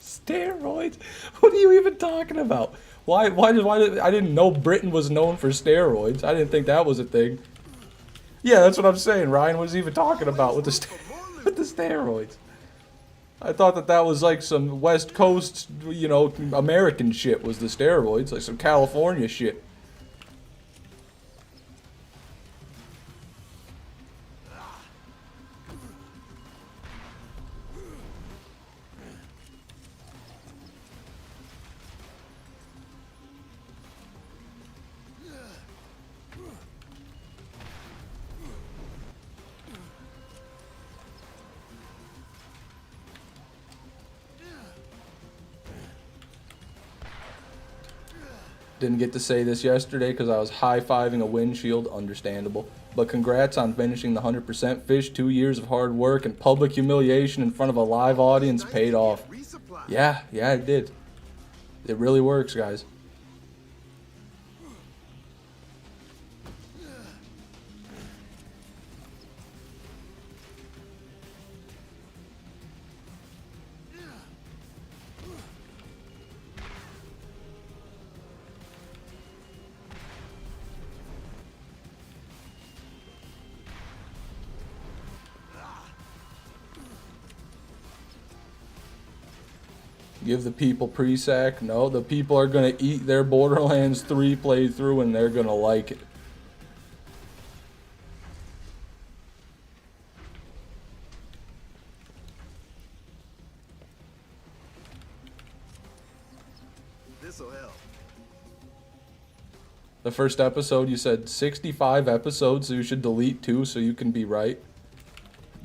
Steroids? What are you even talking about? Why I didn't know Britain was known for steroids. I didn't think that was a thing. Yeah, that's what I'm saying. Ryan was even talking about with the steroids. I thought that was like some West Coast, you know, American shit was the steroids, like some California shit. Didn't get to say this yesterday because I was high-fiving a windshield, understandable. But congrats on finishing the 100% fish. 2 years of hard work and public humiliation in front of a live audience paid off. Yeah, it did. It really works, guys. Give the people pre-sack. No, the people are going to eat their Borderlands 3 playthrough and they're going to like it. This'll help. The first episode, you said 65 episodes, so you should delete 2 so you can be right.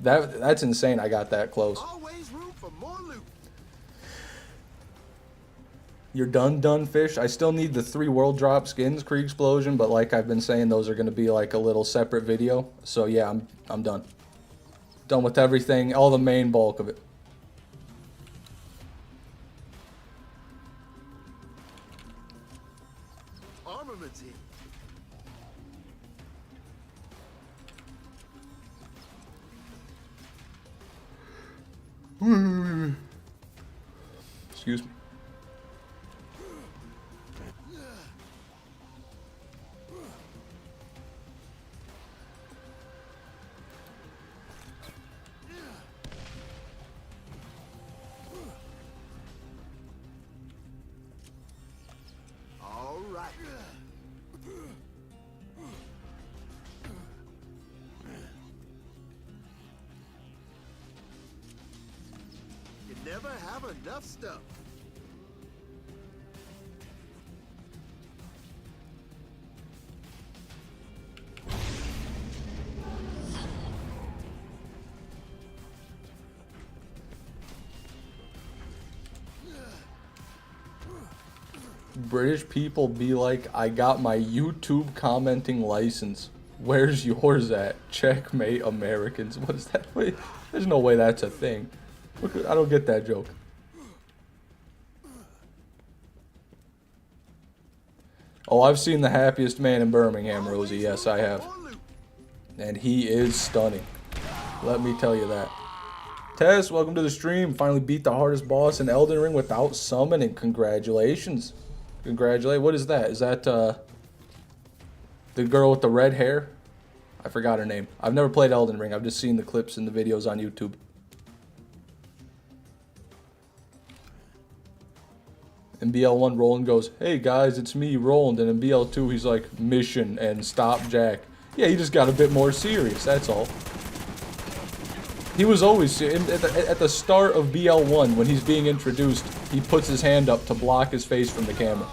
That's insane I got that close. Always room for more loot. You're done, fish? I still need the 3 world drop skins, Krieg Explosion, but like I've been saying, those are going to be like a little separate video. So yeah, I'm done. Done with everything, all the main bulk of it. Armaments here. Excuse me. All right. You never have enough stuff. British people be like, I got my YouTube commenting license. Where's yours at? Checkmate Americans. What is that? Wait, there's no way that's a thing. Look, I don't get that joke. Oh, I've seen the happiest man in Birmingham, Rosie. Yes, I have. And he is stunning. Let me tell you that. Tess, welcome to the stream. Finally beat the hardest boss in Elden Ring without summoning. Congratulations. Congratulate. What is that? Is that the girl with the red hair? I forgot her name. I've never played Elden Ring. I've just seen the clips and the videos on YouTube. In BL1, Roland goes, hey guys, it's me, Roland. And in BL2, he's like, mission and stop Jack. Yeah, he just got a bit more serious, that's all. He was always, at the start of BL1, when he's being introduced, he puts his hand up to block his face from the camera.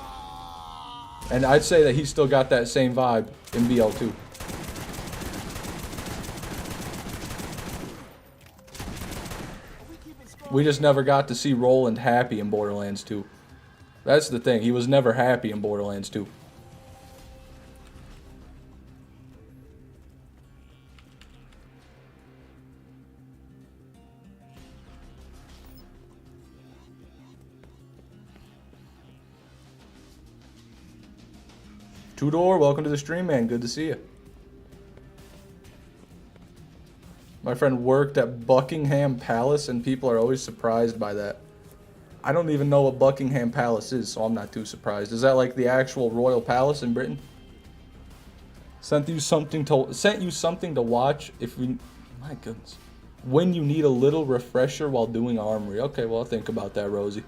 And I'd say that he still got that same vibe in BL2. We just never got to see Roland happy in Borderlands 2. That's the thing, he was never happy in Borderlands 2. Tudor, welcome to the stream, man. Good to see you. My friend worked at Buckingham Palace, and people are always surprised by that. I don't even know what Buckingham Palace is, so I'm not too surprised. Is that like the actual royal palace in Britain? Sent you something to watch if we... My goodness. When you need a little refresher while doing armory. Okay, well, I'll think about that, Rosie.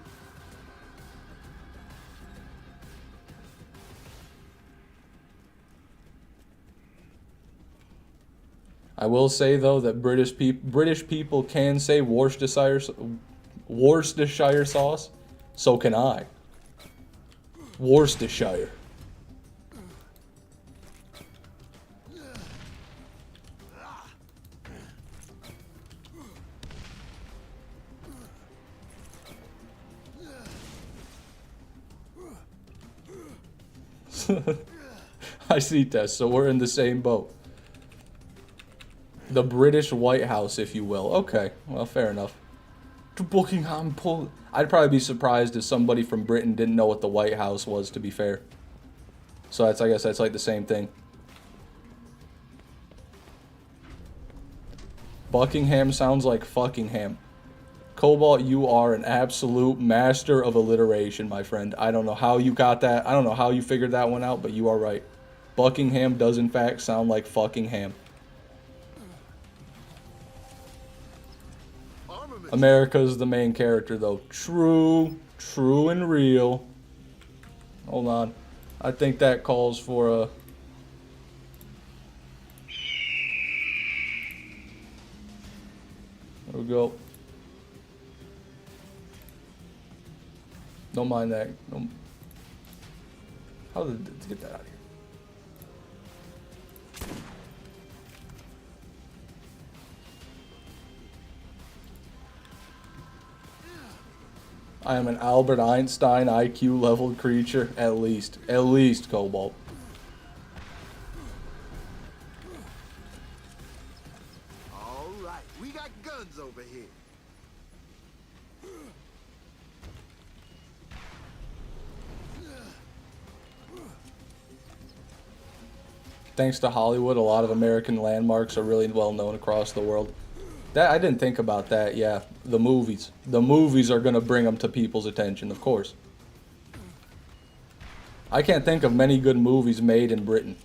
I will say, though, that British people can say Worcestershire sauce. So can I. Worcestershire. I see, Tess, so we're in the same boat. The British White House, if you will. Okay, well, fair enough. To Buckingham Palace. I'd probably be surprised if somebody from Britain didn't know what the White House was, to be fair. So I guess that's like the same thing. Buckingham sounds like fuckingham. Cobalt, you are an absolute master of alliteration, my friend. I don't know how you got that. I don't know how you figured that one out, but you are right. Buckingham does in fact sound like fuckingham. America's the main character, though. True. True and real. Hold on. I think that calls for a... There we go. Don't mind that. Don't... How did let's get that out of here? I am an Albert Einstein IQ level creature, at least. At least, Cobalt. All right, we got guns over here. Thanks to Hollywood, a lot of American landmarks are really well known across the world. That I didn't think about that. Yeah, the movies. The movies are gonna bring them to people's attention, of course. I can't think of many good movies made in Britain.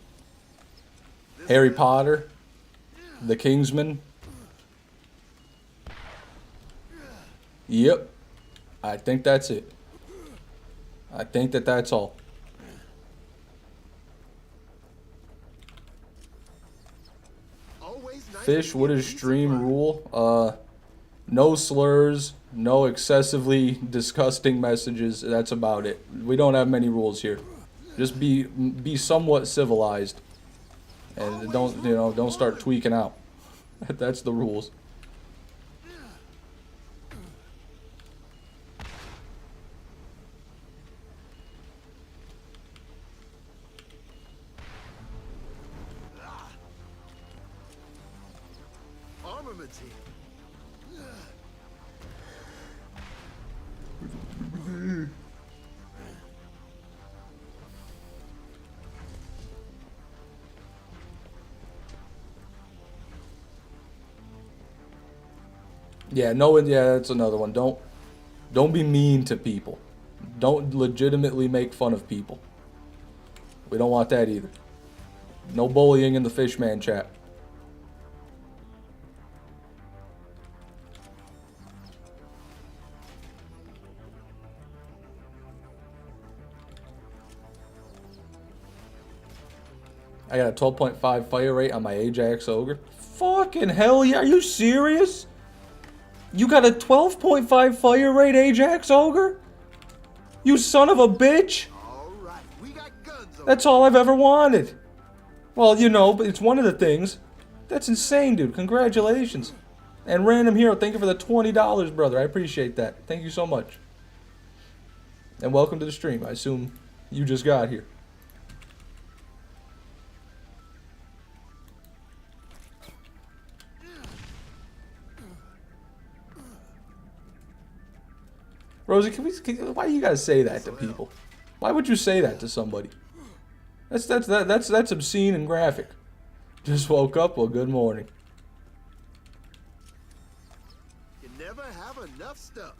Harry Potter, The Kingsman. Yep, I think that's it. I think that that's all. Always nice Fish, to what get is stream resupplied. rule? No slurs, no excessively disgusting messages. That's about it. We don't have many rules here. Just be somewhat civilized, and don't start tweaking out. That's the rules. Armaments here. Yeah, that's another one. Don't be mean to people. Don't legitimately make fun of people. We don't want that either. No bullying in the Fishman chat. I got a 12.5 fire rate on my Ajax Ogre. Fucking hell yeah, are you serious? You got a 12.5 fire rate, Ajax Ogre? You son of a bitch! All right, we got guns over That's all I've ever wanted. Well, but it's one of the things. That's insane, dude. Congratulations. And Random Hero, thank you for the $20, brother. I appreciate that. Thank you so much. And welcome to the stream. I assume you just got here. Rosie, why do you guys say that to people? Why would you say that to somebody? That's obscene and graphic. Just woke up. Well, good morning. You never have enough stuff.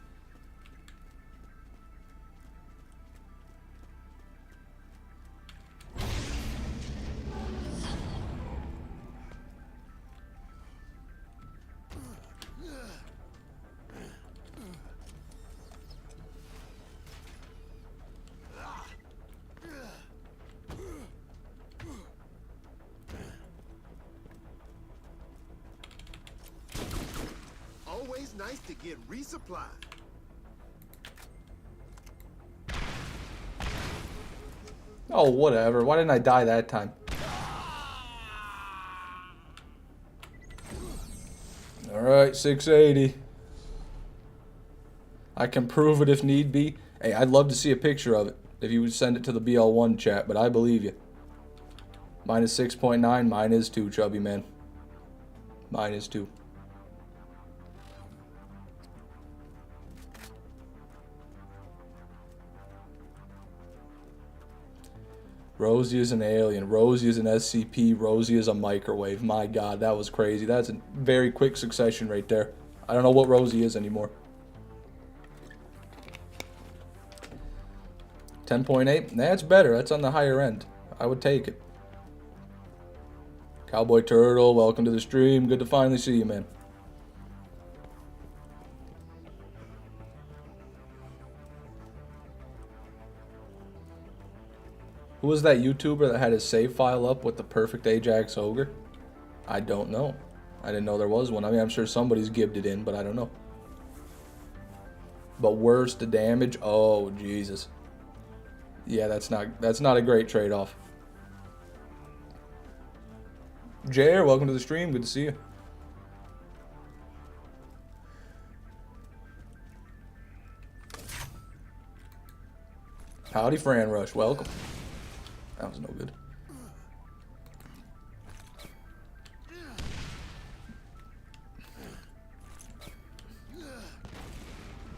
Always nice to get resupplied. Oh, whatever. Why didn't I die that time? Alright, 680. I can prove it if need be. Hey, I'd love to see a picture of it if you would send it to the BL1 chat, but I believe you. Mine is 6.9. Mine is 2, chubby man. Mine is 2. Rosie is an alien. Rosie is an SCP. Rosie is a microwave. My God, that was crazy. That's a very quick succession right there. I don't know what Rosie is anymore. 10.8? That's better. That's on the higher end. I would take it. Cowboy Turtle, welcome to the stream. Good to finally see you, man. Who was that YouTuber that had his save file up with the perfect Ajax Ogre? I don't know. I didn't know there was one. I mean, I'm sure somebody's gibbed it in, but I don't know. But worst damage? Oh, Jesus. Yeah, that's not a great trade-off. Jair, welcome to the stream. Good to see you. Howdy, Fran Rush. Welcome. That was no good.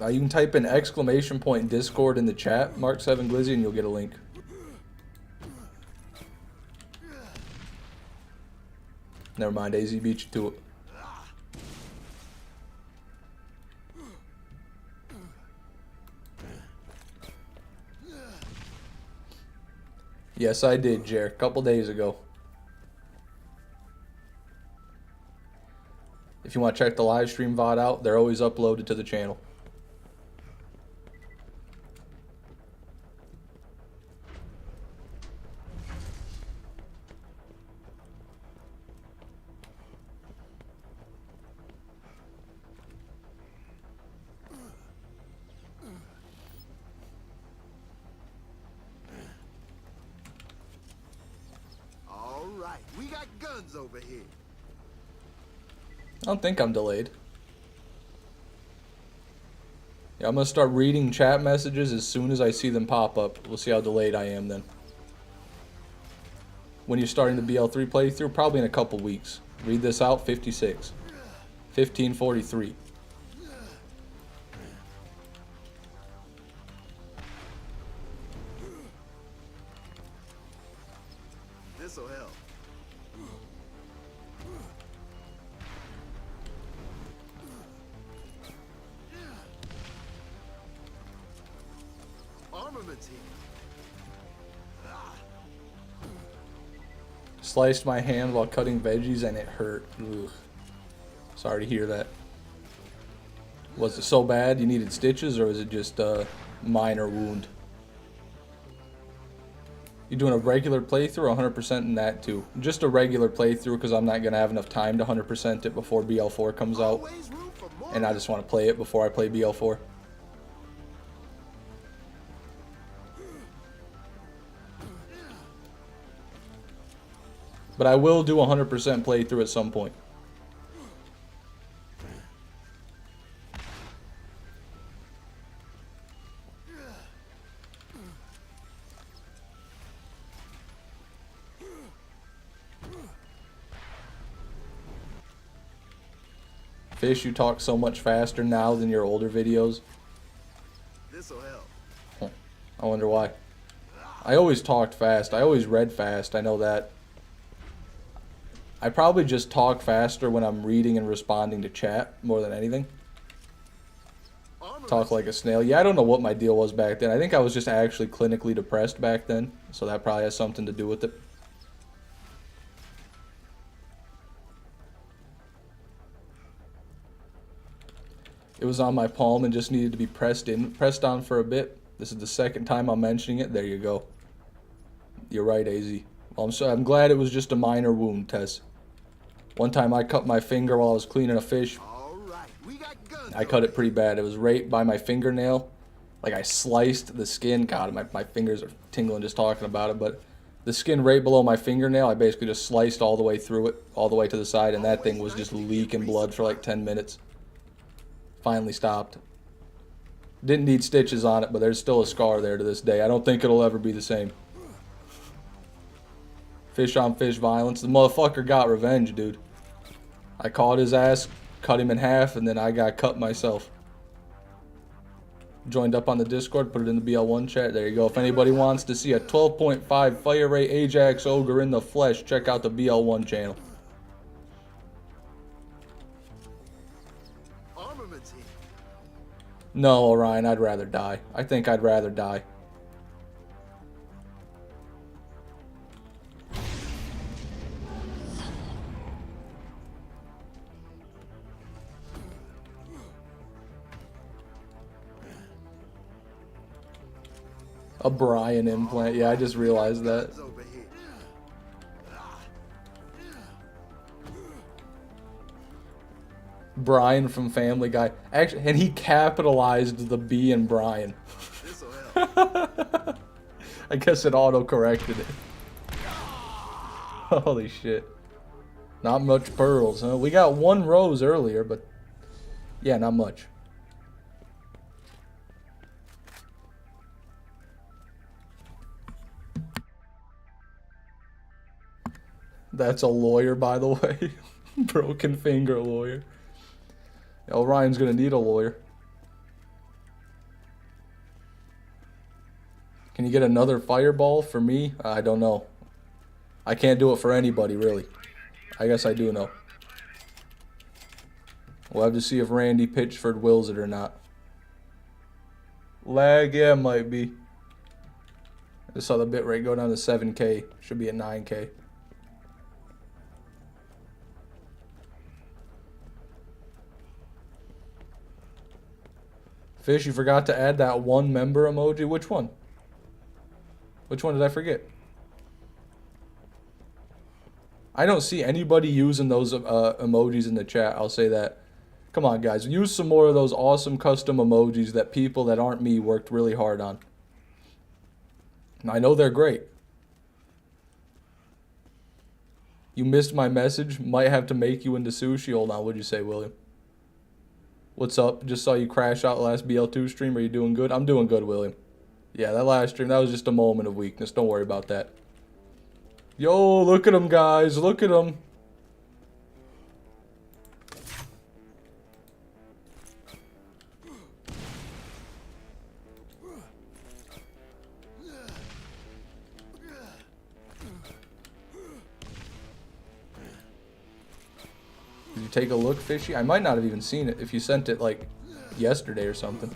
Now you can type in ! Discord in the chat, Mark7 Glizzy, and you'll get a link. Never mind, AZ beat you to it. Yes, I did, Jer. A couple days ago. If you want to check the live stream VOD out, they're always uploaded to the channel. All right, we got guns over here. I don't think I'm delayed. Yeah, I'm going to start reading chat messages as soon as I see them pop up. We'll see how delayed I am then. When you're starting the BL3 playthrough, probably in a couple weeks. Read this out, 56. 1543. This'll help. Armaments here. Sliced my hand while cutting veggies and it hurt. Ugh. Sorry to hear that. Was it so bad you needed stitches, or was it just a minor wound? You doing a regular playthrough or 100% in that too? Just a regular playthrough because I'm not going to have enough time to 100% it before BL4 comes out. Always room for more And I just want to play it before I play BL4. But I will do a 100% playthrough at some point. Fish, you talk so much faster now than your older videos. This'll help. Huh. I wonder why. I always talked fast. I always read fast. I know that. I probably just talk faster when I'm reading and responding to chat more than anything. Talk like a snail. Yeah, I don't know what my deal was back then. I think I was just actually clinically depressed back then. So that probably has something to do with it. It was on my palm and just needed to be pressed on for a bit. This is the second time I'm mentioning it. There you go. You're right, AZ. Well, I'm glad it was just a minor wound, Tess. One time I cut my finger while I was cleaning a fish. All right, we got guns. I cut it pretty bad. It was right by my fingernail. Like I sliced the skin. God, my fingers are tingling just talking about it. But the skin right below my fingernail, I basically just sliced all the way through it, all the way to the side. And that thing was just leaking blood for like 10 minutes. Finally stopped. Didn't need stitches on it, but there's still a scar there to this day. I don't think it'll ever be the same. Fish on fish violence. The motherfucker got revenge, dude. I caught his ass, cut him in half, and then I got cut myself. Joined up on the Discord, put it in the BL1 chat. There you go. If anybody wants to see a 12.5 fire rate Ajax Ogre in the flesh, check out the BL1 channel. Armaments here. No, Orion, I'd rather die. I think I'd rather die. A Brian implant. Yeah, I just realized that. Over here. Brian from Family Guy. Actually, and he capitalized the B in Brian. This'll help. I guess it auto-corrected it. Holy shit. Not much pearls, huh? We got one rose earlier, but... yeah, not much. That's a lawyer, by the way. Broken finger lawyer. Oh, Ryan's gonna need a lawyer. Can you get another fireball for me? I don't know. I can't do it for anybody, really. I guess I do know. We'll have to see if Randy Pitchford wills it or not. Lag, yeah, might be. I just saw the bitrate go down to 7K. Should be at 9K. Fish, you forgot to add that one member emoji. Which one? Which one did I forget? I don't see anybody using those emojis in the chat. I'll say that. Come on, guys. Use some more of those awesome custom emojis that people that aren't me worked really hard on. I know they're great. You missed my message. Might have to make you into sushi. Hold on. What'd you say, William? What's up? Just saw you crash out the last BL2 stream. Are you doing good? I'm doing good, William. Yeah, that last stream, that was just a moment of weakness. Don't worry about that. Yo, look at him, guys. Look at him. Did you take a look, Fishy? I might not have even seen it if you sent it, like, yesterday or something.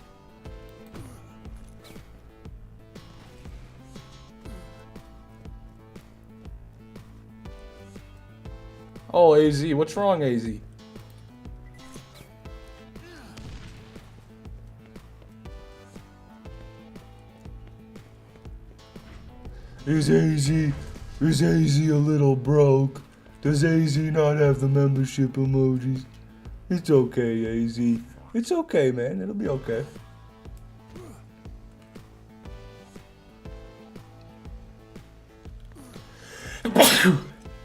Oh, AZ. What's wrong, AZ? Is AZ a little broke? Does AZ not have the membership emojis? It's okay, AZ. It's okay, man. It'll be okay.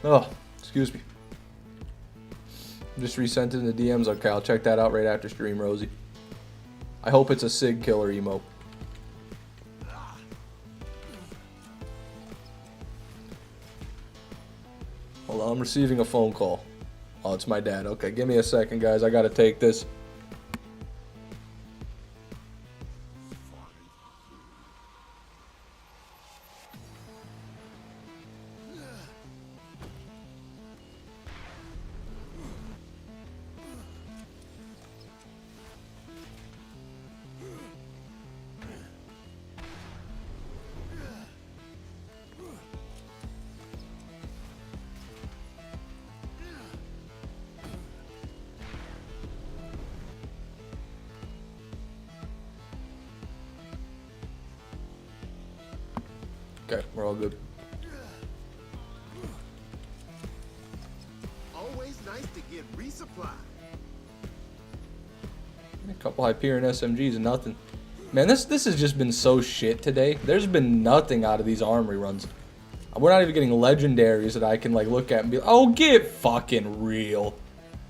Oh, excuse me. Just resent it in the DMs. Okay, I'll check that out right after stream, Rosie. I hope it's a Sig killer emote. Hold on, I'm receiving a phone call. Oh, it's my dad. Okay, give me a second, guys. I gotta take this. Okay, we're all good. Always nice to get resupplied. A couple Hyperion SMGs and nothing. Man, this has just been so shit today. There's been nothing out of these armory runs. We're not even getting legendaries that I can like look at and be like, oh, get fucking real.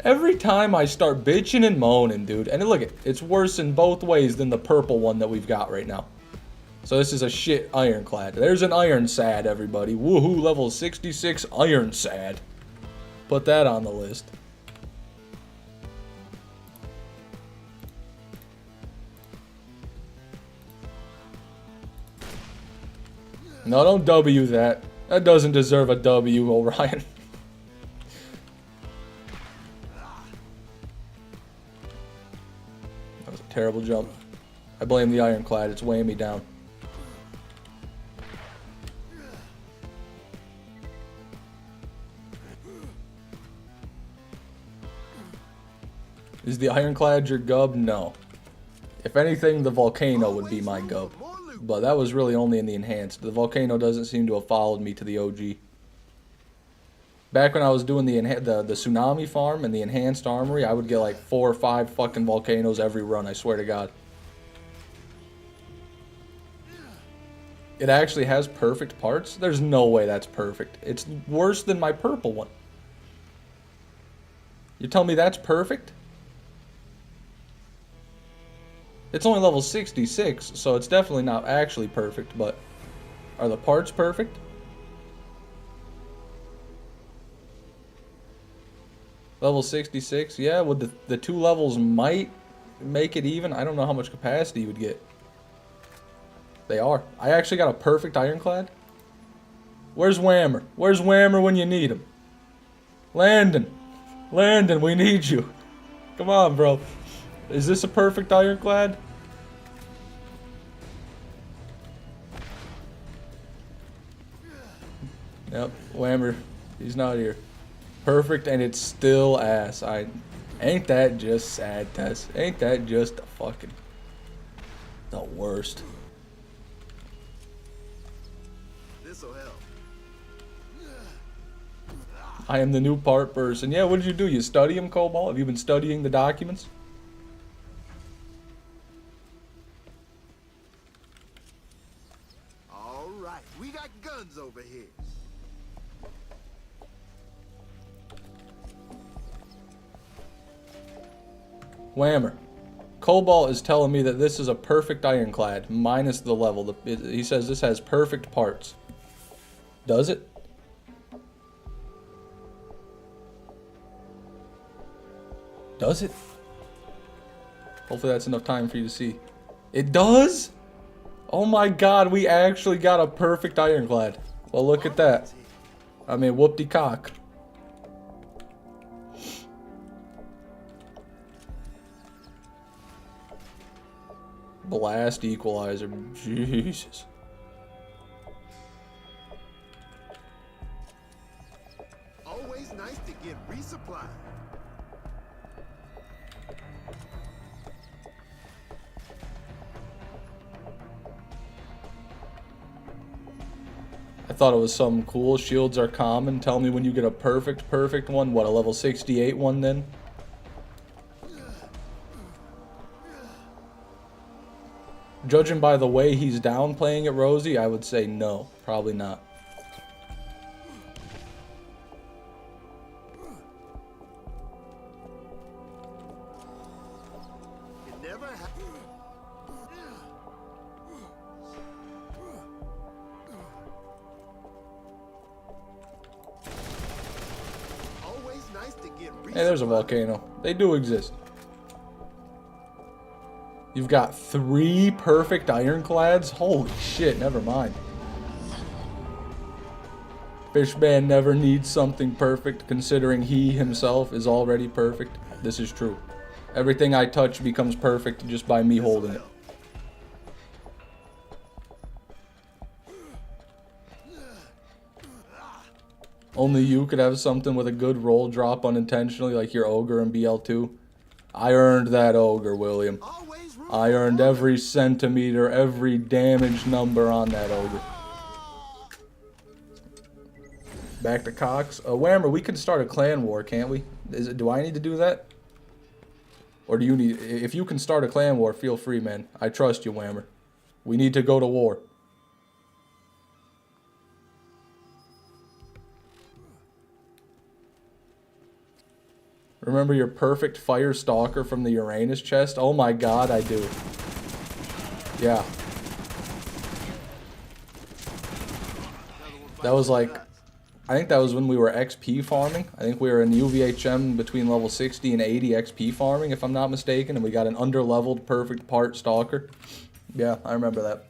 Every time I start bitching and moaning, dude. And look, it's worse in both ways than the purple one that we've got right now. So this is a shit ironclad. There's an iron sad, everybody. Woohoo, level 66 iron sad. Put that on the list. No, don't W that. That doesn't deserve a W, Orion. That was a terrible jump. I blame the ironclad. It's weighing me down. Is the ironclad your gub? No. If anything, the volcano would be my go. But that was really only in the enhanced. The volcano doesn't seem to have followed me to the OG. Back when I was doing the tsunami farm and the enhanced armory, I would get like 4 or 5 fucking volcanoes every run, I swear to God. It actually has perfect parts? There's no way that's perfect. It's worse than my purple one. You tell me that's perfect? It's only level 66, so it's definitely not actually perfect, but are the parts perfect? Level 66, yeah, would the 2 levels might make it even. I don't know how much capacity you would get. They are. I actually got a perfect ironclad. Where's Whammer? Where's Whammer when you need him? Landon. Landon, we need you. Come on, bro. Is this a perfect ironclad? Yep, Whammer. He's not here. Perfect, and it's still ass. Ain't that just sad, Tess? Ain't that just the worst? This'll help. I am the new part person. Yeah, what did you do? You study him, Cobalt? Have you been studying the documents? All right, we got guns over here. Whammer. Cobalt is telling me that this is a perfect ironclad, minus the level. He says this has perfect parts. Does it? Does it? Hopefully that's enough time for you to see. It does? Oh my god, we actually got a perfect ironclad. Well, look at that. I mean, whoop-de-cock. Blast equalizer. Jesus. Always nice to get resupplied. I thought it was something cool. Shields are common. Tell me when you get a perfect one. What, a level 68 one then? Judging by the way he's downplaying it, Rosie, I would say no. Probably not. It never Always nice to get resupplied. Hey, there's a volcano. They do exist. You've got 3 perfect ironclads? Holy shit, never mind. Fishman never needs something perfect, considering he himself is already perfect. This is true. Everything I touch becomes perfect just by me holding it. Only you could have something with a good roll drop unintentionally, like your ogre in BL2. I earned that ogre, William. I earned every centimeter, every damage number on that ogre. Back to Cox. Whammer, we could start a clan war, can't we? Do I need to do that? Or do you need... If you can start a clan war, feel free, man. I trust you, Whammer. We need to go to war. Remember your perfect fire stalker from the Uranus chest? Oh my god, I do. Yeah. That was like... I think that was when we were XP farming. I think we were in UVHM between level 60 and 80 XP farming, if I'm not mistaken. And we got an under-leveled perfect part stalker. Yeah, I remember that.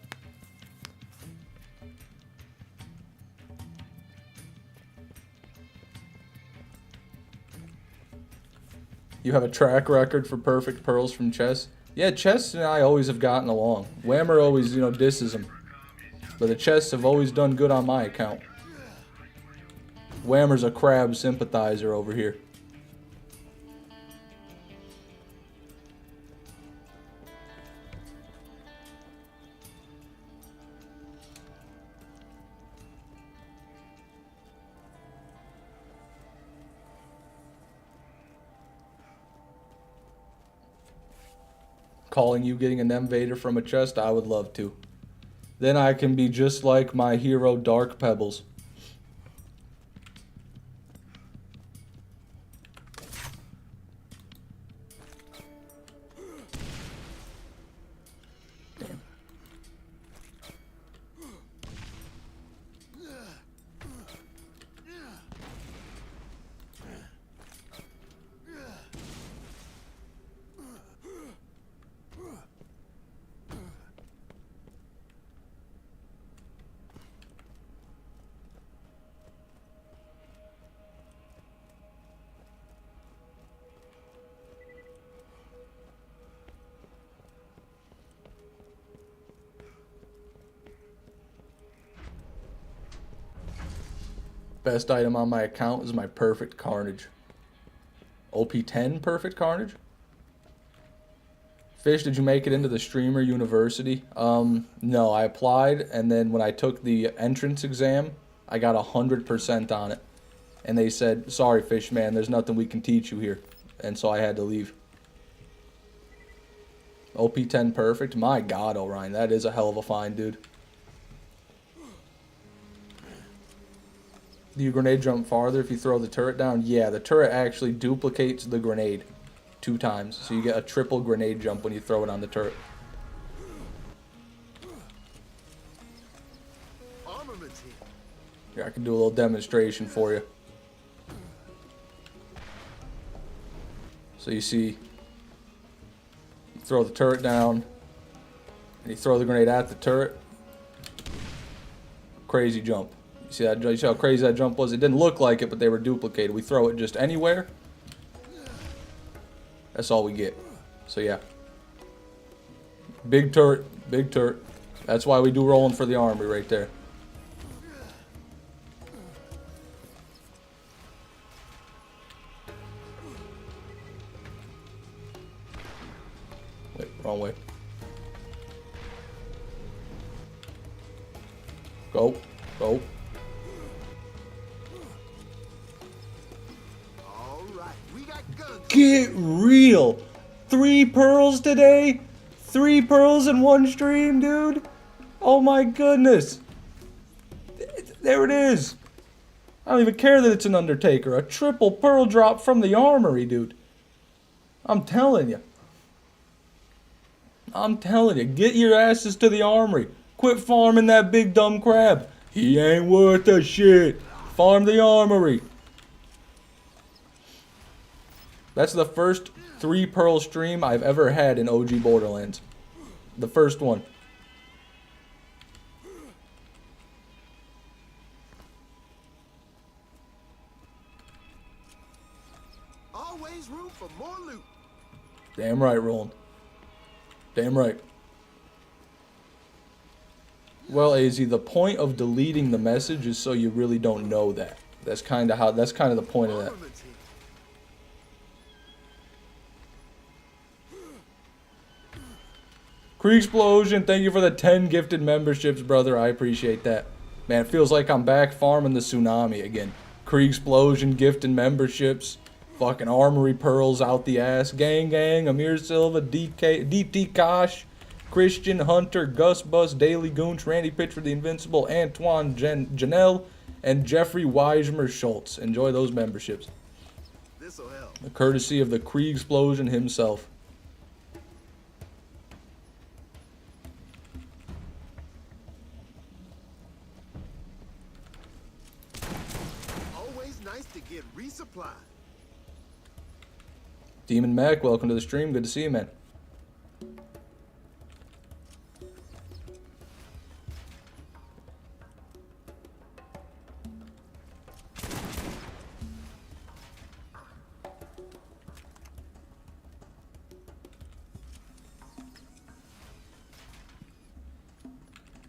You have a track record for perfect pearls from Chess. Yeah, Chess and I always have gotten along. Whammer always, disses him. But the Chests have always done good on my account. Whammer's a crab sympathizer over here. calling you getting an Invader from a chest, I would love to. Then I can be just like my hero Dark Pebbles. Best item on my account is my Perfect Carnage. OP10 Perfect Carnage? Fish, did you make it into the Streamer University? No, I applied, and then when I took the entrance exam, I got 100% on it. And they said, sorry, Fish man, there's nothing we can teach you here. And so I had to leave. OP10 Perfect? My God, Orion, that is a hell of a find, dude. Do you grenade jump farther if you throw the turret down? Yeah, the turret actually duplicates the grenade 2 times. So you get a triple grenade jump when you throw it on the turret. Here, I can do a little demonstration for you. So you see, you throw the turret down, and you throw the grenade at the turret. Crazy jump. You see that? You see how crazy that jump was? It didn't look like it, but they were duplicated. We throw it just anywhere. That's all we get. So yeah. Big turret. Big turret. That's why we do rolling for the army right there. Wait, wrong way. Go. Go. Get real. 3 pearls today? 3 pearls in one stream, dude? Oh my goodness. There it is. I don't even care that it's an Undertaker. A triple pearl drop from the armory, dude. I'm telling you. I'm telling you. Get your asses to the armory. Quit farming that big dumb crab. He ain't worth a shit. Farm the armory. That's the first 3 pearl stream I've ever had in OG Borderlands. The first one. Always room for more loot. Damn right, Roland. Damn right. Well, AZ, the point of deleting the message is so you really don't know that. That's kind of the point of that. Krieg Explosion, thank you for the 10 gifted memberships, brother. I appreciate that. Man, it feels like I'm back farming the tsunami again. Krieg Explosion, gifted memberships. Fucking armory pearls out the ass. Gang Gang, Amir Silva, DT Kosh, Christian Hunter, Gus Bus, Daily Goonch, Randy Pitchford, the Invincible, Antoine Janelle, and Jeffrey Weismer Schultz. Enjoy those memberships. This'll help. The courtesy of the Krieg Explosion himself. Always nice to get resupplied. Demon Mac, welcome to the stream. Good to see you, man.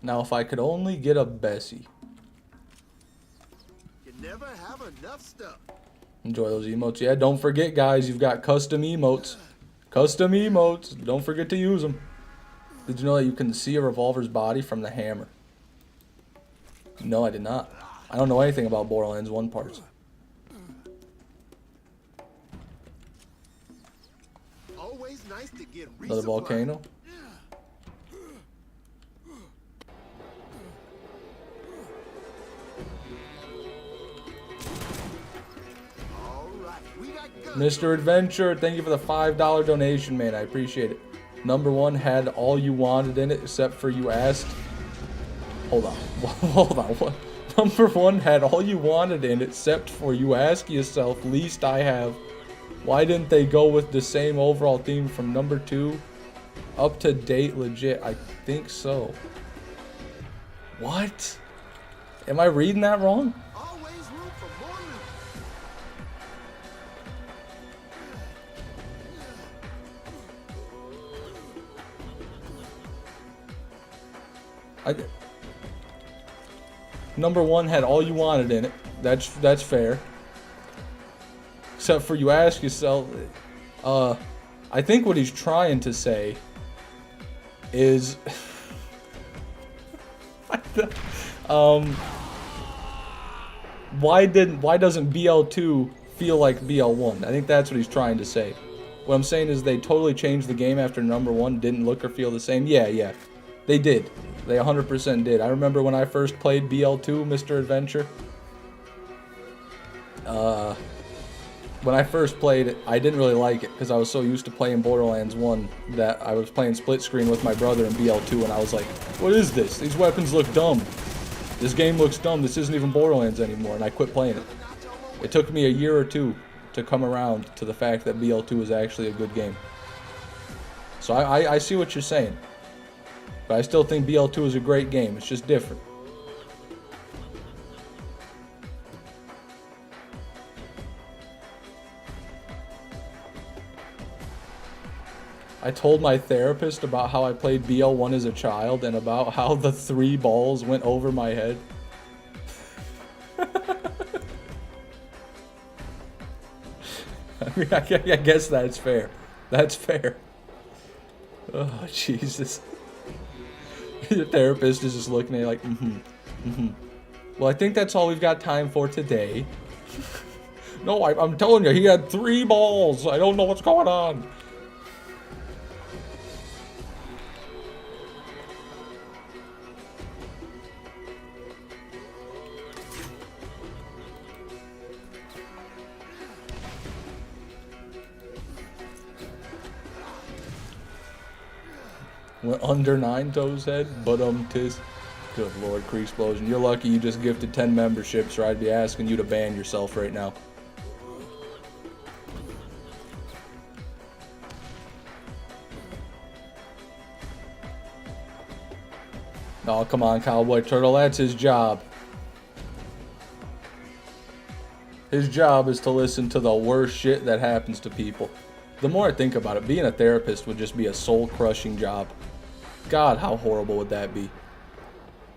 Now, if I could only get a Bessie. You never have enough stuff. Enjoy those emotes. Yeah, don't forget, guys, you've got custom emotes. Custom emotes. Don't forget to use them. Did you know that you can see a revolver's body from the hammer? No, I did not. I don't know anything about Borderlands 1 parts. Always nice to get Another resupplied. volcano. All right, we got guns Mr. over Adventure, thank you for the $5 donation, man. I appreciate it. Number one had all you wanted in it, except for you asked. Hold on. Hold on. What? Number one had all you wanted in it, except for you ask yourself, least I have. Why didn't they go with the same overall theme from number two? Up to date, legit. I think so. What? Am I reading that wrong? Always room for more loot. Number one had all you wanted in it. That's fair. Except for you ask yourself, I think what he's trying to say is, why doesn't BL2 feel like BL1? I think that's what he's trying to say. What I'm saying is they totally changed the game after number one didn't look or feel the same. Yeah. They did. They 100% did. I remember when I first played BL2, Mr. Adventure. When I first played it, I didn't really like it because I was so used to playing Borderlands 1 that I was playing split screen with my brother in BL2 and I was like, what is this? These weapons look dumb. This game looks dumb. This isn't even Borderlands anymore, and I quit playing it. It took me a year or two to come around to the fact that BL2 is actually a good game. So I see what you're saying. But I still think BL2 is a great game. It's just different. I told my therapist about how I played BL1 as a child and about how the 3 balls went over my head. I mean, I guess that's fair. That's fair. Oh, Jesus. The therapist is just looking at you like, Well, I think that's all we've got time for today. No, I'm telling you, he had 3 balls. I don't know what's going on. Went under 9 toes head, but tis. Good lord, Kree Explosion. You're lucky you just gifted 10 memberships, or I'd be asking you to ban yourself right now. Oh, come on, Cowboy Turtle. That's his job. His job is to listen to the worst shit that happens to people. The more I think about it, being a therapist would just be a soul-crushing job. God, how horrible would that be?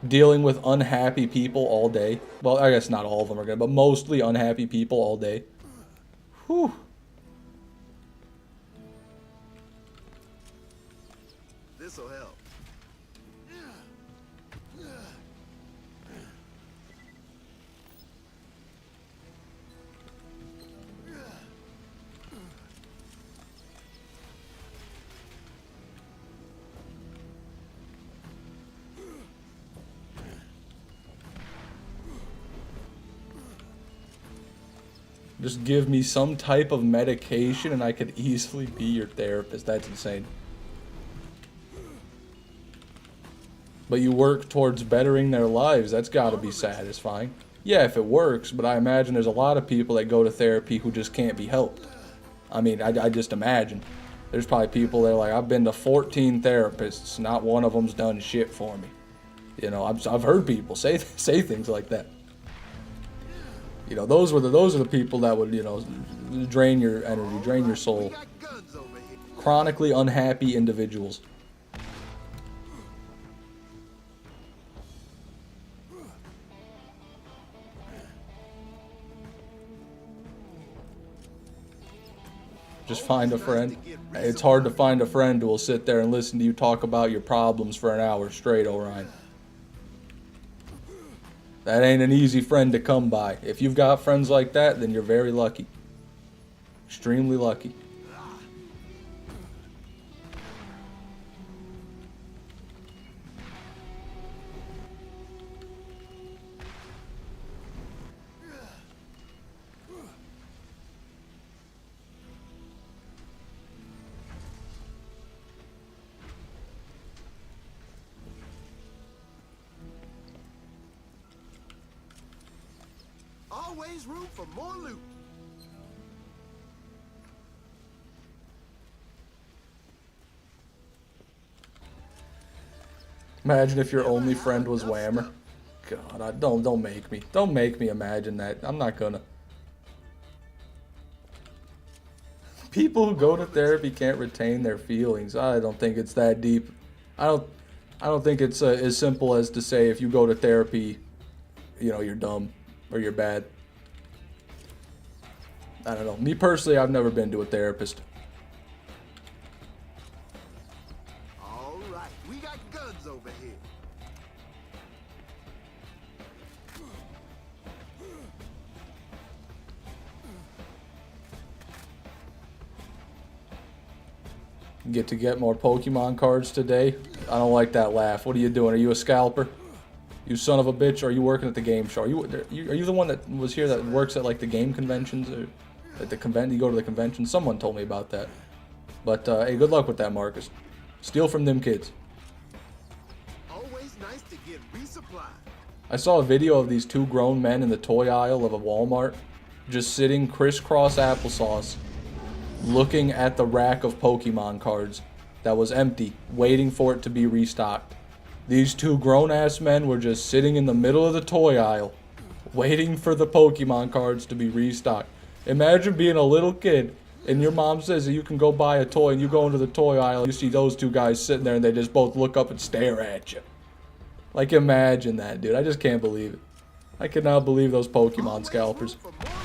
Dealing with unhappy people all day. Well, I guess not all of them are good, but mostly unhappy people all day. Whew. This'll help. Just give me some type of medication and I could easily be your therapist. That's insane. But you work towards bettering their lives. That's got to be satisfying. Yeah, if it works, but I imagine there's a lot of people that go to therapy who just can't be helped. I mean, I just imagine. There's probably people that are like, I've been to 14 therapists. Not one of them's done shit for me. You know, I've heard people say things like that. You know, those are the people that would, you know, drain your energy, drain your soul. We got guns over here. Chronically unhappy individuals. Just find a friend. It's hard to find a friend who will sit there and listen to you talk about your problems for an hour straight, Orion. That ain't an easy friend to come by. If you've got friends like that, then you're very lucky. Extremely lucky. Always room for more loot. Imagine if your only friend was Whammer. God, don't make me imagine that. I'm not gonna. People who go to therapy can't retain their feelings. I don't think it's that deep. I don't think it's as simple as to say if you go to therapy, you know, you're dumb or you're bad. I don't know. Me personally, I've never been to a therapist. All right, we got guns over here. Get to get more Pokemon cards today. I don't like that laugh. What are you doing? Are you a scalper? You son of a bitch. Or are you working at the game show? Are you the one that was here that works at like the game conventions or at the convention? You go to the convention. Someone told me about that. But hey, good luck with that, Marcus. Steal from them kids. Always nice to get resupplied. I saw a video of these two grown men in the toy aisle of a Walmart just sitting crisscross applesauce looking at the rack of Pokemon cards that was empty, waiting for it to be restocked. These two grown-ass men were just sitting in the middle of the toy aisle, waiting for the Pokemon cards to be restocked. Imagine being a little kid, and your mom says that you can go buy a toy, and you go into the toy aisle, you see those two guys sitting there, and they just both look up and stare at you. Like, imagine that, dude. I just can't believe it. I cannot believe those Pokemon scalpers. For more loot.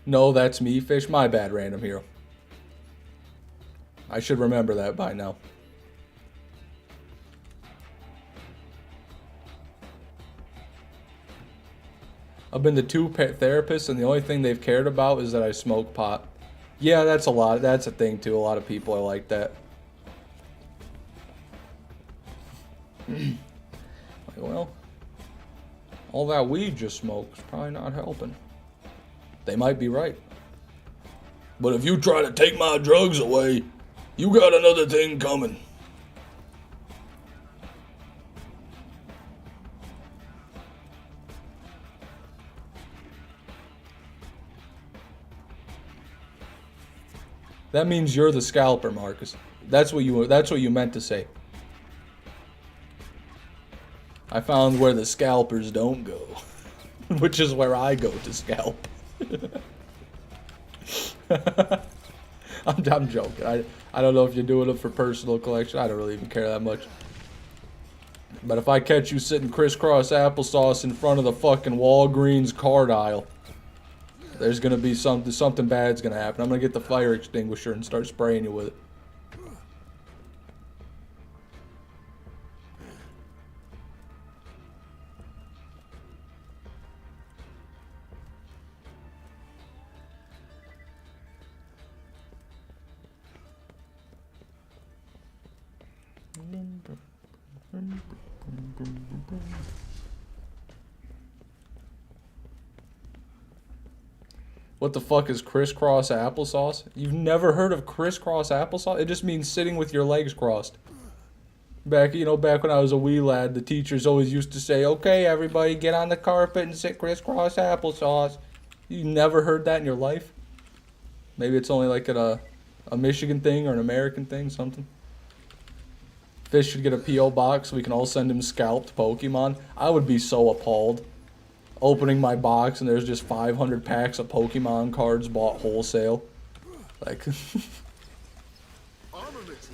No, that's me, Fish. My bad, random hero. I should remember that by now. I've been to two therapists, and the only thing they've cared about is that I smoke pot. Yeah, that's a lot. That's a thing, too. A lot of people are like that. Like, well, all that weed you smoke's probably not helping. They might be right. But if you try to take my drugs away, you got another thing coming. That means you're the scalper, Marcus. That's what you meant to say. I found where the scalpers don't go, which is where I go to scalp. I'm joking. I don't know if you're doing it for personal collection. I don't really even care that much. But if I catch you sitting crisscross applesauce in front of the fucking Walgreens card aisle, there's gonna be something bad's gonna happen. I'm gonna get the fire extinguisher and start spraying you with it. What the fuck is crisscross applesauce? You've never heard of crisscross applesauce? It just means sitting with your legs crossed. Back when I was a wee lad, the teachers always used to say, "Okay, everybody, get on the carpet and sit crisscross applesauce." You never heard that in your life? Maybe it's only like a Michigan thing or an American thing, something. Fish should get a P.O. box so we can all send him scalped Pokemon. I would be so appalled. Opening my box and there's just 500 packs of Pokemon cards bought wholesale. Like,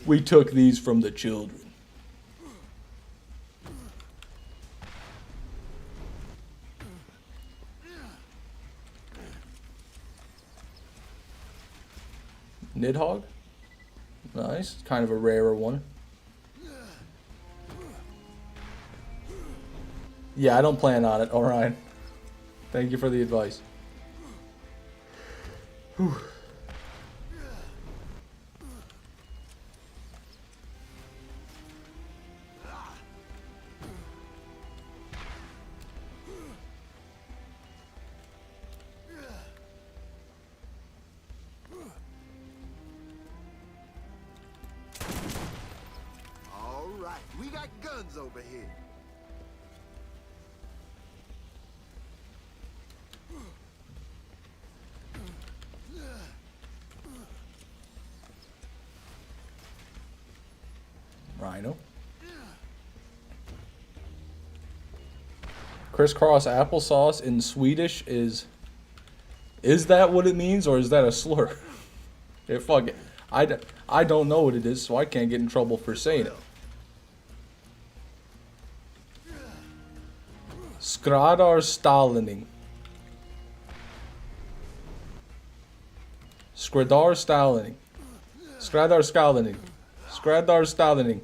we took these from the children. Nidhogg? Nice. Kind of a rarer one. Yeah, I don't plan on it, Orion. Thank you for the advice. Whew. We got guns over here. Rhino. Crisscross applesauce in Swedish is that what it means, or is that a slur? Fuck it. I don't know what it is, so I can't get in trouble for saying it. Skräddarställning. Skräddarställning. Skräddarställning. Skräddarställning.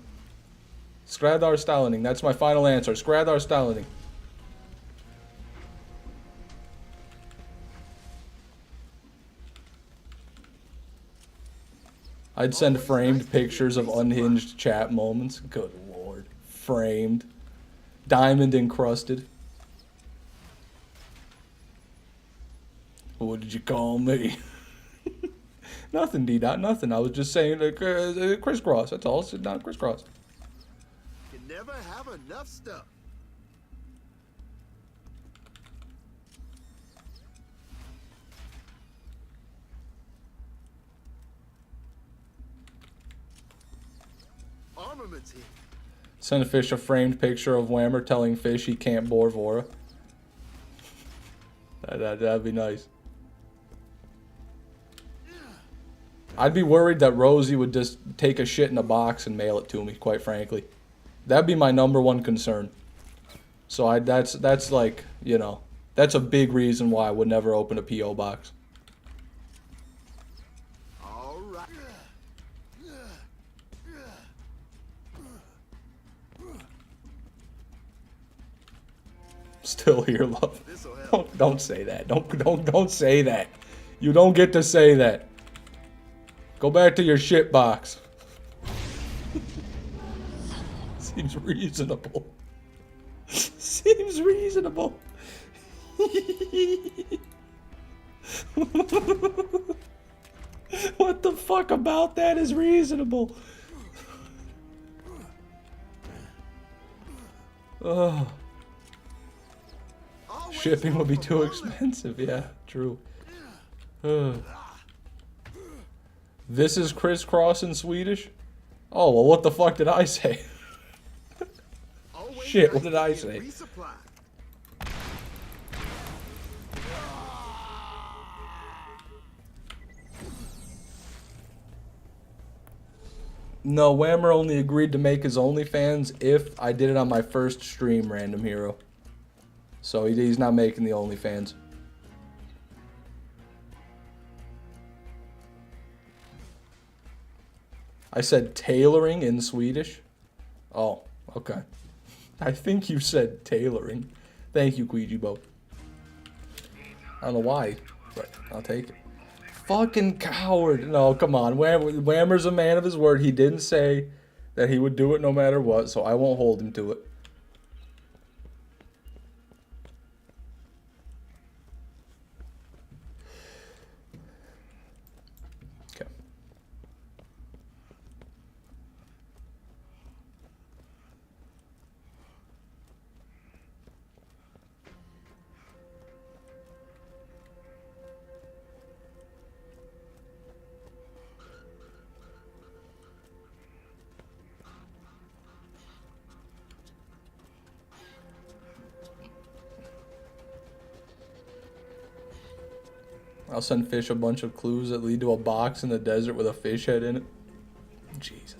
Skräddarställning. That's my final answer. Skräddarställning. I'd send framed pictures of unhinged chat moments. Good lord. Framed. Diamond encrusted. What did you call me? Nothing, D-Dot, nothing. I was just saying crisscross. That's all. It's not crisscross. Can never have enough stuff. Armaments here. Send a fish a framed picture of Whammer telling fish he can't bore Vora. That'd be nice. I'd be worried that Rosie would just take a shit in a box and mail it to me, quite frankly. That'd be my #1 concern. So that's like, you know, that's a big reason why I would never open a P.O. box. All right. Still here, love. Don't say that. Don't say that. You don't get to say that. Go back to your shit box. Seems reasonable. Seems reasonable. What the fuck about that is reasonable? Ugh. Shipping would be too expensive. Yeah, true. Ugh. This is crisscross in Swedish? Oh, well, what the fuck did I say? Shit, what did I say? No, Whammer only agreed to make his OnlyFans if I did it on my first stream, Random Hero. So he's not making the OnlyFans. I said tailoring in Swedish. Oh, okay. I think you said tailoring. Thank you, Queejibo. I don't know why, but I'll take it. Fucking coward. No, come on. Whammer's a man of his word. He didn't say that he would do it no matter what, so I won't hold him to it. Okay. I'll send fish a bunch of clues that lead to a box in the desert with a fish head in it. Jesus.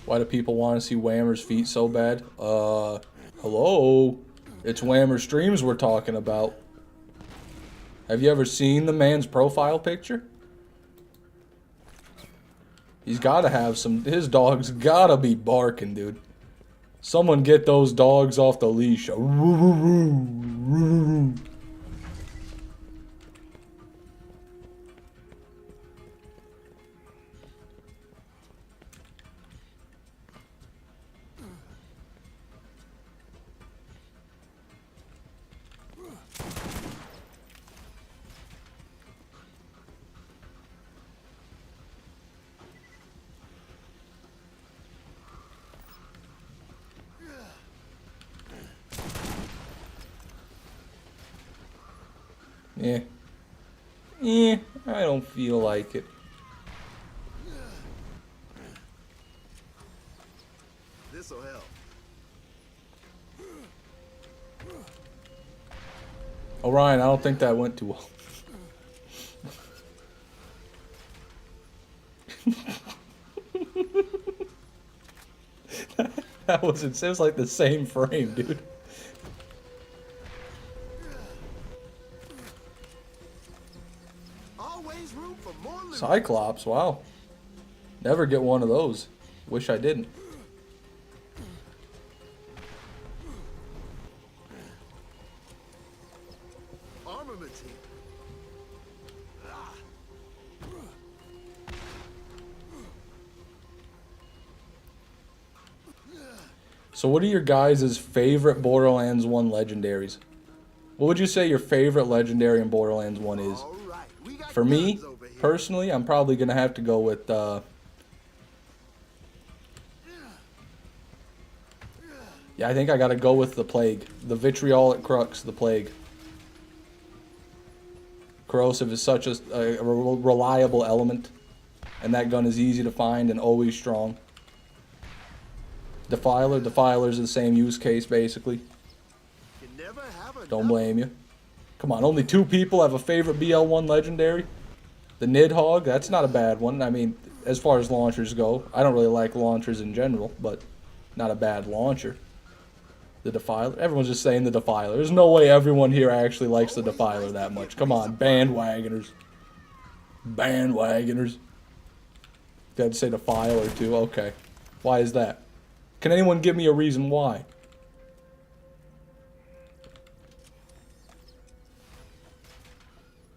Why do people want to see Whammer's feet so bad? Hello? It's Whammer streams we're talking about. Have you ever seen the man's profile picture? He's gotta have some... His dog's gotta be barking, dude. Someone get those dogs off the leash. I don't feel like it. This'll help. Orion, I don't think that went too well. That was, it was like the same frame, dude. Always room for more loot. Cyclops, wow. Never get one of those. Wish I didn't. Armament here. So what are your guys' favorite Borderlands 1 legendaries? What would you say your favorite legendary in Borderlands 1 is? All right, we got For me, guns over here. personally, I'm probably going to have to go with, yeah, I think I got to go with the Plague. The Vitriolic Crux, the Plague. Corrosive is such a reliable element, and that gun is easy to find and always strong. Defiler's the same use case, basically. You never have enough. Don't blame you. Come on, only 2 people have a favorite BL1 legendary. The Nidhogg, that's not a bad one. I mean, as far as launchers go, I don't really like launchers in general, but not a bad launcher. The Defiler, everyone's just saying the Defiler. There's no way everyone here actually likes the Defiler that much. Come on, bandwagoners. Bandwagoners. You had to say Defiler too, okay. Why is that? Can anyone give me a reason why?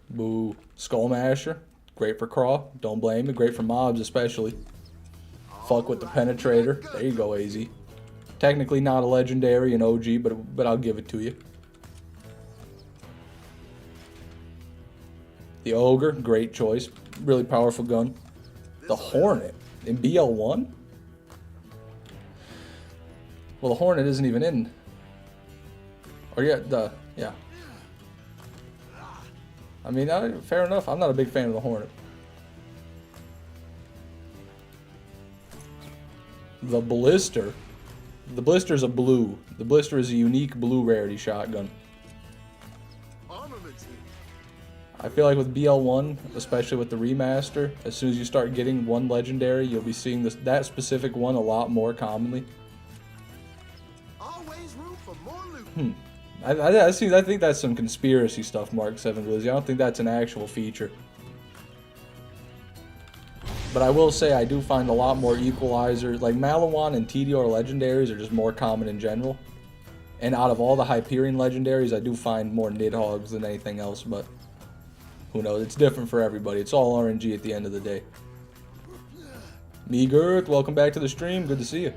Boo. Skullmasher. Great for Craw. Don't blame me. Great for mobs especially. Fuck with the Penetrator. There you go, AZ. Technically not a legendary in OG, but I'll give it to you. The Ogre. Great choice. Really powerful gun. The Hornet. In BL1? Well, the Hornet isn't even in. Or yeah. I mean, fair enough. I'm not a big fan of the Hornet. The Blister. The Blister's a blue. The Blister is a unique blue rarity shotgun. Armament here. I feel like with BL1, especially with the remaster, as soon as you start getting one legendary, you'll be seeing that specific one a lot more commonly. Always room for more loot. I think that's some conspiracy stuff, Mark 7 Blizzy. I don't think that's an actual feature. But I will say I do find a lot more equalizers. Like Malawan and TDR legendaries are just more common in general. And out of all the Hyperion legendaries, I do find more Nidhoggs than anything else, but who knows? It's different for everybody. It's all RNG at the end of the day. Meagirth, welcome back to the stream. Good to see you.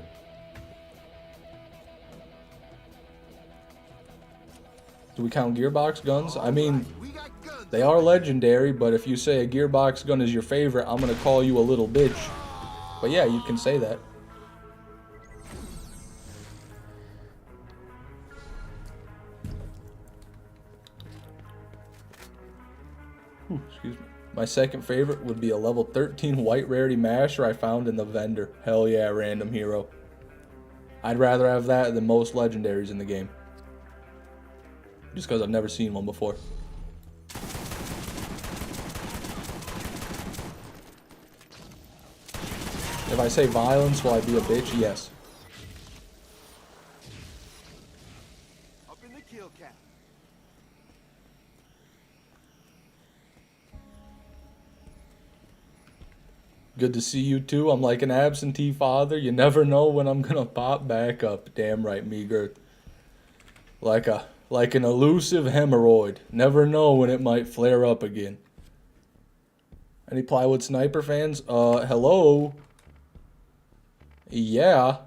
Do we count gearbox guns? I mean, We got guns. they are legendary, but if you say a gearbox gun is your favorite, I'm gonna call you a little bitch. But yeah, you can say that. Excuse me. My second favorite would be a level 13 white rarity masher I found in the vendor. Hell yeah, random hero. I'd rather have that than most legendaries in the game. Just because I've never seen one before. If I say violence, will I be a bitch? Yes. Up in the kill cap. Good to see you too. I'm like an absentee father. You never know when I'm gonna pop back up. Damn right, Meagirth. Like an elusive hemorrhoid. Never know when it might flare up again. Any Plywood Sniper fans? Hello? Yeah.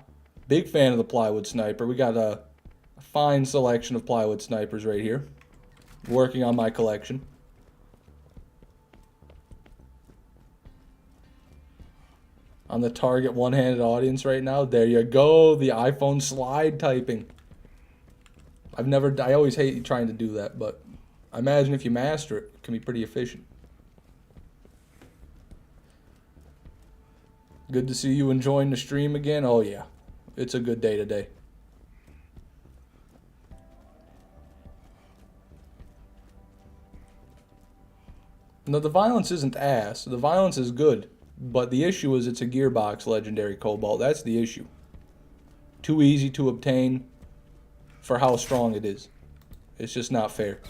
Big fan of the Plywood Sniper. We got a fine selection of Plywood Snipers right here. Working on my collection. On the target one-handed audience right now. There you go. The iPhone slide typing. I always hate trying to do that, but I imagine if you master it, it can be pretty efficient. Good to see you enjoying the stream again. Oh yeah, it's a good day today. No, the violence isn't ass. The violence is good. But the issue is it's a gearbox legendary cobalt. That's the issue. Too easy to obtain for how strong it is. It's just not fair.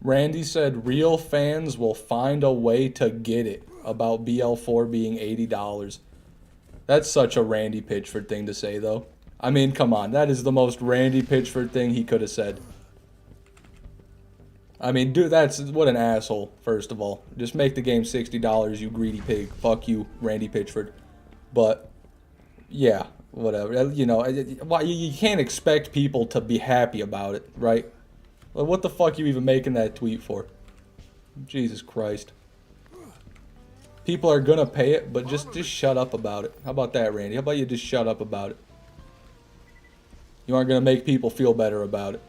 Randy said real fans will find a way to get it about BL4 being $80. That's such a Randy Pitchford thing to say, though. I mean, come on. That is the most Randy Pitchford thing he could have said. I mean, dude, that's what an asshole, first of all. Just make the game $60, you greedy pig. Fuck you, Randy Pitchford. But, yeah, whatever. You know, you can't expect people to be happy about it, right? Like, what the fuck are you even making that tweet for? Jesus Christ. People are gonna pay it, but just shut up about it. How about that, Randy? How about you just shut up about it? You aren't gonna make people feel better about it.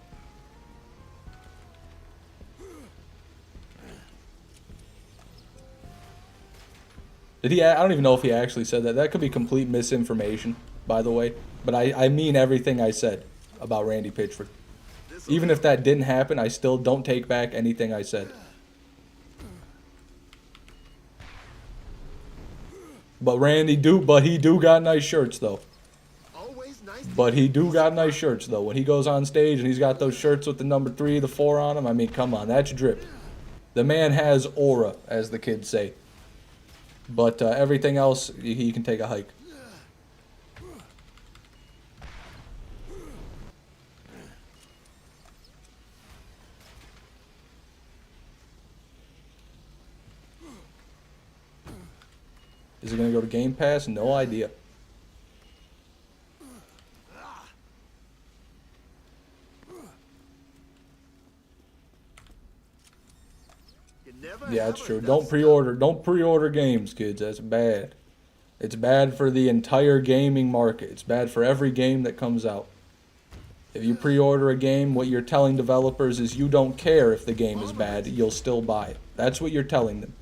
Did he? I don't even know if he actually said that. That could be complete misinformation, by the way. But I mean everything I said about Randy Pitchford. Even if that didn't happen, I still don't take back anything I said. But he do got nice shirts though. But he do got nice shirts though. When he goes on stage and he's got those shirts with the number 3, the 4 on them, I mean, come on, that's drip. The man has aura, as the kids say. But everything else, he can take a hike. Is it going to go to Game Pass? No idea. Yeah, it's true. Don't pre-order games, kids. That's bad. It's bad for the entire gaming market. It's bad for every game that comes out. If you pre-order a game, what you're telling developers is you don't care if the game is bad, you'll still buy it. That's what you're telling them.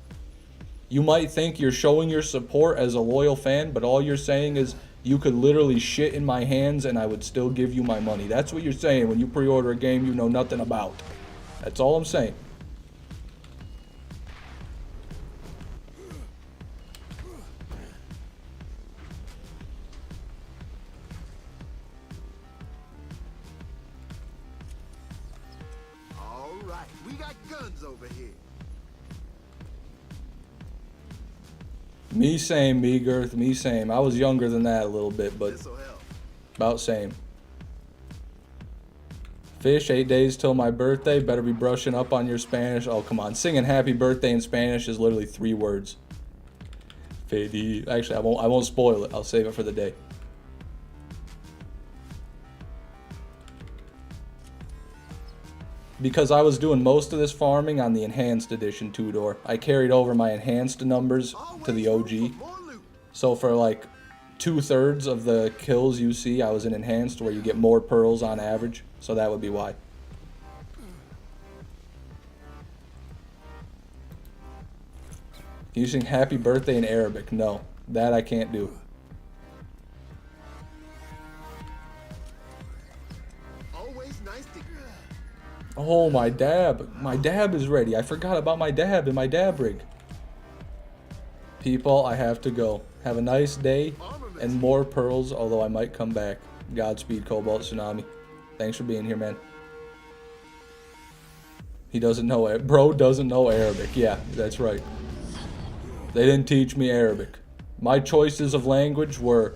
You might think you're showing your support as a loyal fan, but all you're saying is you could literally shit in my hands and I would still give you my money. That's what you're saying when you pre-order a game you know nothing about. That's all I'm saying. All right, we got guns over here. Me same, me girth, me same. I was younger than that a little bit, but about same. Fish, 8 days till my birthday. Better be brushing up on your Spanish. Oh, come on. Singing happy birthday in Spanish is literally 3 words. Feliz. Actually, I won't spoil it. I'll save it for the day. Because I was doing most of this farming on the Enhanced Edition 2-door. I carried over my Enhanced numbers to the OG. So for like 2/3 of the kills you see, I was in Enhanced where you get more pearls on average. So that would be why. Can you sing happy birthday in Arabic? No, that I can't do. Oh, my dab. My dab is ready. I forgot about my dab in my dab rig. People, I have to go. Have a nice day and more pearls, although I might come back. Godspeed, Cobalt Tsunami. Thanks for being here, man. He doesn't know it. Bro doesn't know Arabic. Yeah, that's right. They didn't teach me Arabic. My choices of language were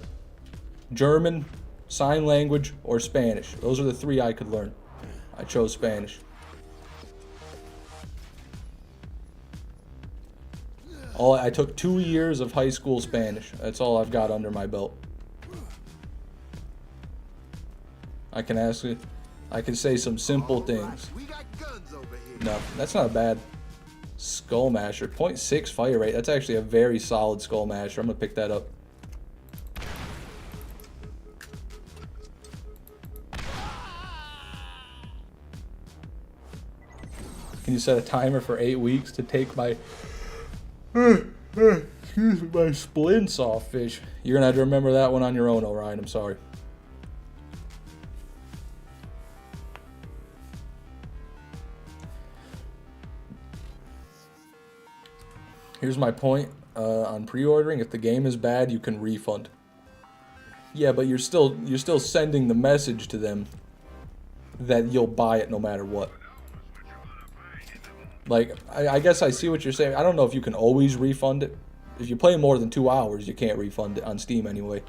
German, sign language, or Spanish. Those are the 3 I could learn. I chose Spanish. I took 2 years of high school Spanish. That's all I've got under my belt. I can ask you. I can say some simple All right, things. we got guns over here. No, that's not bad. Skull Masher, 0.6 fire rate. That's actually a very solid Skull Masher. I'm gonna pick that up. Can you set a timer for 8 weeks to take my excuse me, my splints off, fish? You're gonna have to remember that one on your own, Orion. I'm sorry. Here's my point on pre-ordering. If the game is bad, you can refund. Yeah, but you're still sending the message to them that you'll buy it no matter what. Like, I guess I see what you're saying. I don't know if you can always refund it. If you play more than 2 hours, you can't refund it on Steam anyway.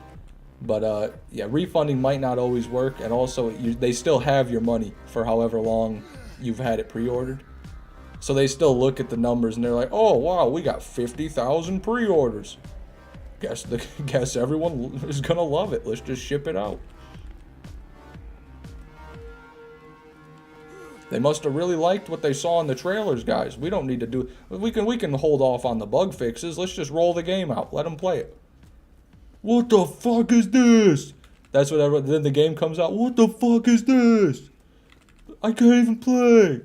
But yeah, refunding might not always work, and also they still have your money for however long you've had it pre-ordered. So they still look at the numbers and they're like, "Oh wow, we got 50,000 pre-orders. Guess everyone is gonna love it. Let's just ship it out." They must have really liked what they saw in the trailers, guys. We don't need to do. We can hold off on the bug fixes. Let's just roll the game out. Let them play it. What the fuck is this? That's what everyone. Then the game comes out. What the fuck is this? I can't even play.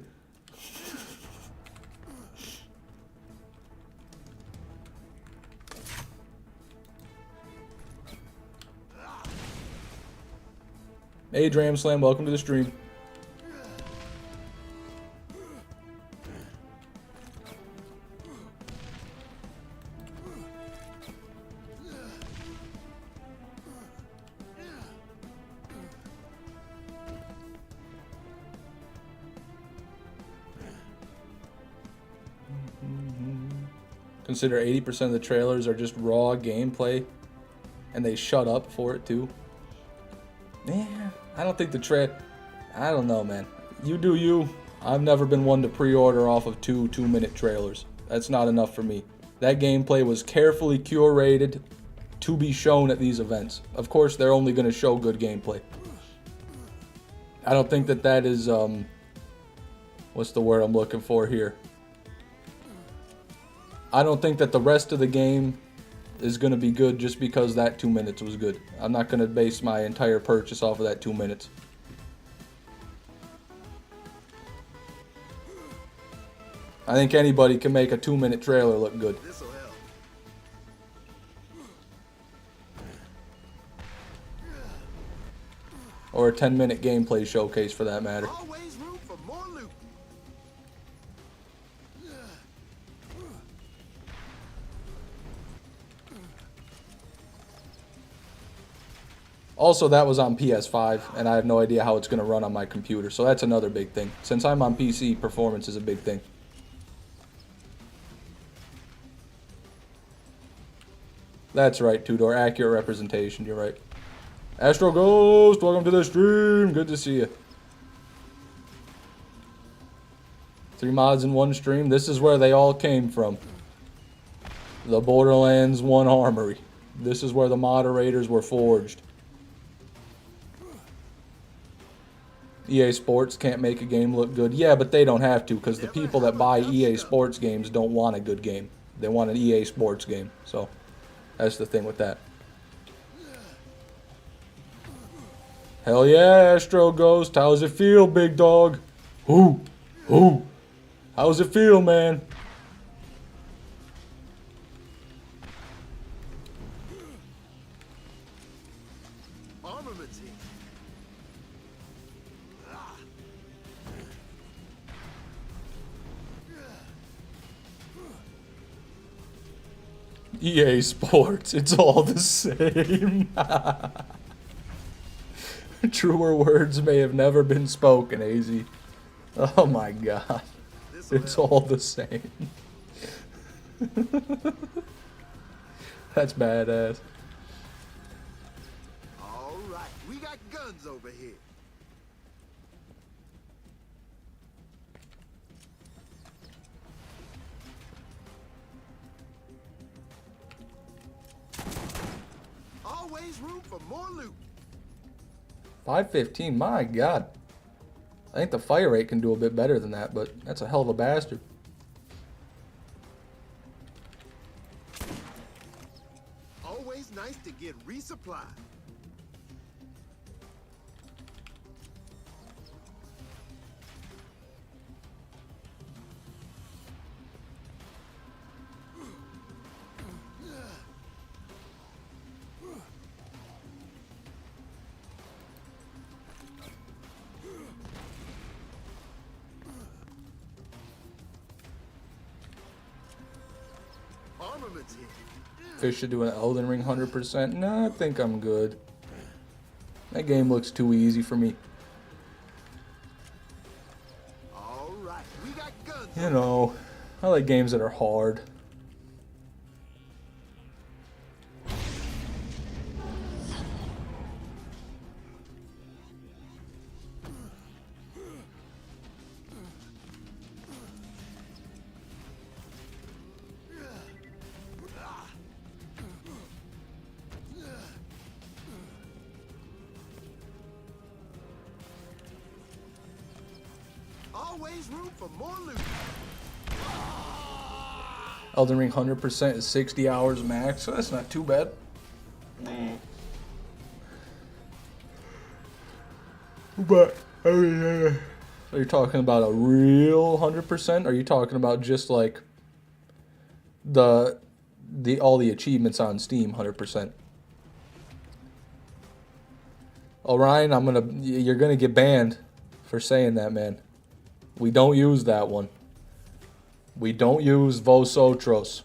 Hey, Dram Slam, welcome to the stream. Consider 80% of the trailers are just raw gameplay, and they shut up for it too. Yeah, I don't think I don't know, man. You do you. I've never been one to pre-order off of 2-minute trailers. That's not enough for me. That gameplay was carefully curated to be shown at these events. Of course, they're only going to show good gameplay. I don't think that is, what's the word I'm looking for here? I don't think that the rest of the game is going to be good just because that 2 minutes was good. I'm not going to base my entire purchase off of that 2 minutes. I think anybody can make a 2-minute trailer look good. This'll help. Or a 10-minute gameplay showcase for that matter. Always room for more loot. Also, that was on PS5, and I have no idea how it's going to run on my computer, so that's another big thing. Since I'm on PC, performance is a big thing. That's right, Tudor. Accurate representation, you're right. Astro Ghost, welcome to the stream. Good to see you. 3 mods in 1 stream. This is where they all came from. The Borderlands 1 armory. This is where the moderators were forged. EA Sports can't make a game look good. Yeah, but they don't have to, because the people that buy EA Sports games don't want a good game. They want an EA Sports game. So, that's the thing with that. Hell yeah, Astro Ghost. How does it feel, big dog? Who? How does it feel, man? Armaments here. EA Sports, it's all the same. Truer words may have never been spoken, AZ. Oh my god. It's all the same. That's badass. All right, we got guns over here. Always room for more loot. 515, my god. I think the fire rate can do a bit better than that, but that's a hell of a bastard. Always nice to get resupplied. Armaments here. Fish should do an Elden Ring 100%. No, I think I'm good. That game looks too easy for me. All right, we got guns. You know, I like games that are hard. Always room for more loot. Elden Ring 100% is 60 hours max, so that's not too bad. But, I mean, are you talking about a real 100%? Or are you talking about just like the all the achievements on Steam 100%? Orion, you're gonna get banned for saying that, man. We don't use that one. We don't use Vos Otros.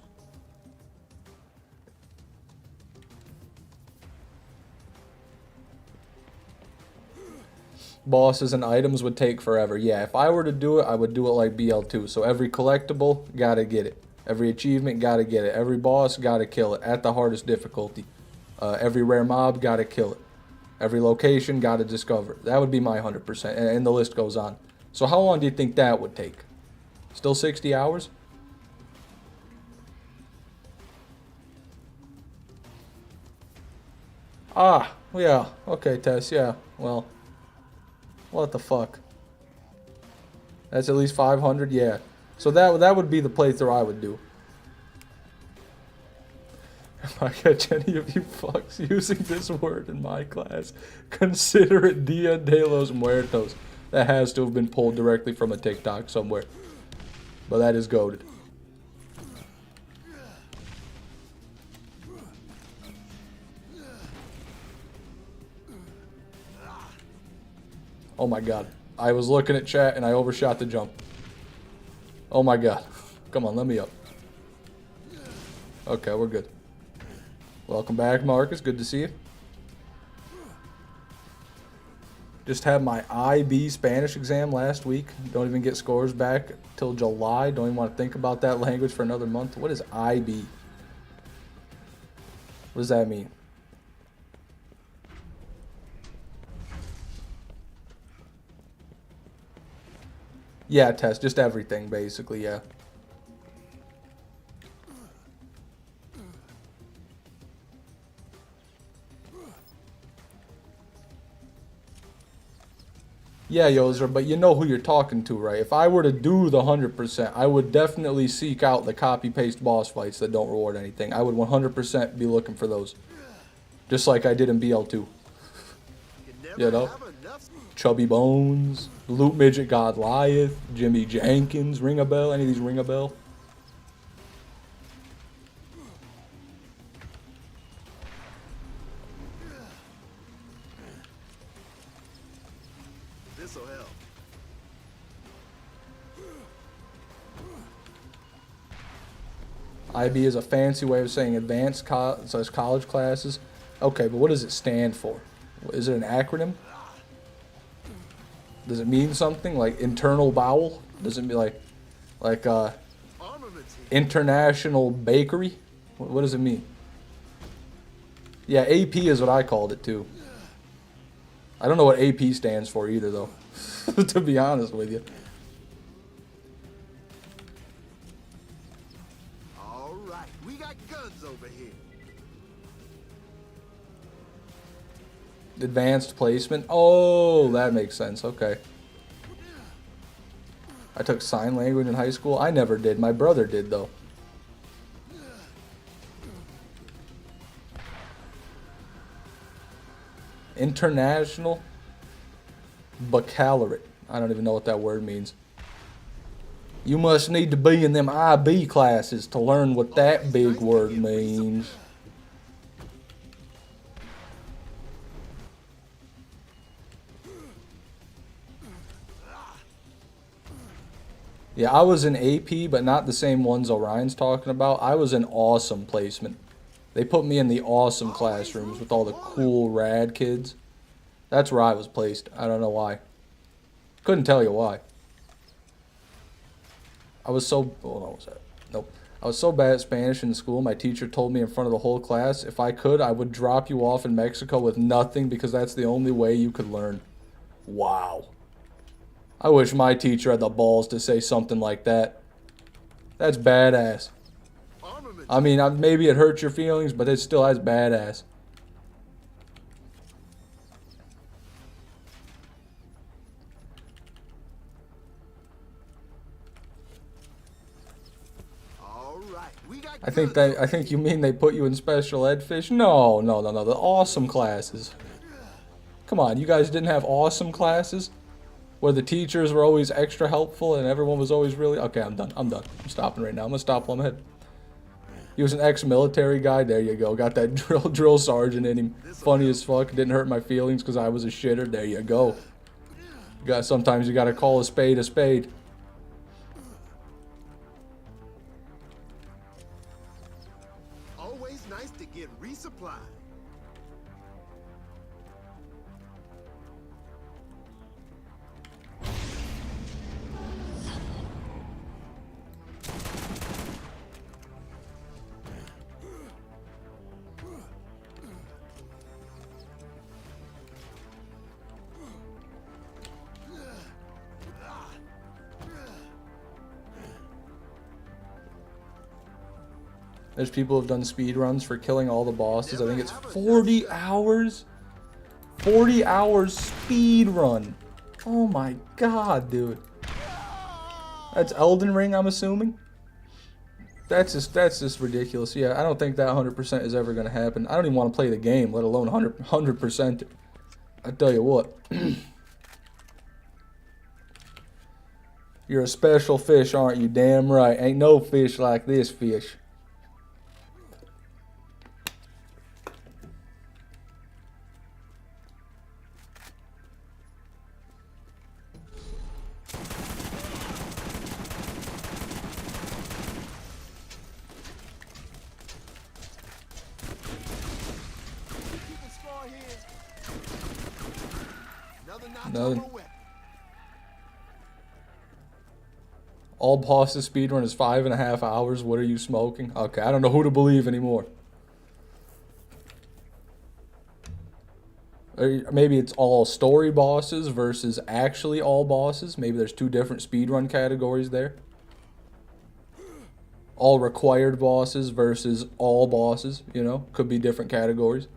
Bosses and items would take forever. Yeah, if I were to do it, I would do it like BL2. So every collectible, gotta get it. Every achievement, gotta get it. Every boss, gotta kill it at the hardest difficulty. Every rare mob, gotta kill it. Every location, gotta discover it. That would be my 100%, and the list goes on. So how long do you think that would take? Still 60 hours? Ah, yeah. Okay, Tess, yeah. Well, what the fuck? That's at least 500? Yeah. So that would be the playthrough I would do. If I catch any of you fucks using this word in my class, consider it Dia de los Muertos. That has to have been pulled directly from a TikTok somewhere. But that is goated. Oh my god. I was looking at chat and I overshot the jump. Oh my god. Come on, let me up. Okay, we're good. Welcome back, Marcus. Good to see you. Just had my IB Spanish exam last week. Don't even get scores back till July. Don't even want to think about that language for another month. What is IB? What does that mean? Yeah, test. Just everything, basically, yeah. Yeah, Yozer, but you know who you're talking to, right? If I were to do the 100%, I would definitely seek out the copy-paste boss fights that don't reward anything. I would 100% be looking for those. Just like I did in BL2. You know? Chubby Bones, Loot Midget Goliath, Jimmy Jenkins, ring a bell? Any of these ring a bell? This'll help. IB is a fancy way of saying advanced college classes. Okay, but what does it stand for? Is it an acronym? Does it mean something like internal bowel? Does it mean like international bakery? What does it mean? Yeah, AP is what I called it too. I don't know what AP stands for either though, to be honest with you. All right, we got guns over here. Advanced placement. Oh, that makes sense. Okay. I took sign language in high school. I never did. My brother did, though. International Baccalaureate. I don't even know what that word means. You must need to be in them IB classes to learn what that big word means. Yeah, I was in AP, but not the same ones Orion's talking about. I was in awesome placement. They put me in the awesome classrooms with all the cool, rad kids. That's where I was placed. I don't know why. Couldn't tell you why. I was so... Oh, no, what was that? Nope. I was so bad at Spanish in school, my teacher told me in front of the whole class, if I could, I would drop you off in Mexico with nothing because that's the only way you could learn. Wow. I wish my teacher had the balls to say something like that. That's badass. I mean, maybe it hurts your feelings, but it still has badass. I think you mean they put you in special ed, Fish? No. The awesome classes. Come on, you guys didn't have awesome classes? Where the teachers were always extra helpful and everyone was always really... Okay, I'm done. I'm stopping right now. I'm gonna stop while I'm ahead. He was an ex-military guy. There you go. Got that drill sergeant in him. Funny as fuck. Didn't hurt my feelings because I was a shitter. There you go. Sometimes you gotta call a spade a spade. Always nice to get resupplied. There's people who've done speed runs for killing all the bosses. I think it's 40 hours. 40 hours speed run. Oh my god, dude. That's Elden Ring, I'm assuming. That's just ridiculous. Yeah, I don't think that 100% is ever going to happen. I don't even want to play the game, let alone 100%. I tell you what. You're a special fish, aren't you? Damn right. Ain't no fish like this fish. Nothing. All bosses speedrun is 5.5 hours. What are you smoking? Okay, I don't know who to believe anymore. Or maybe it's all story bosses versus actually all bosses. Maybe there's two different speedrun categories there. All required bosses versus all bosses, you know, could be different categories.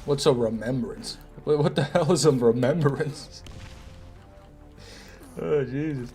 What's a remembrance? What the hell is a remembrance? Oh, Jesus.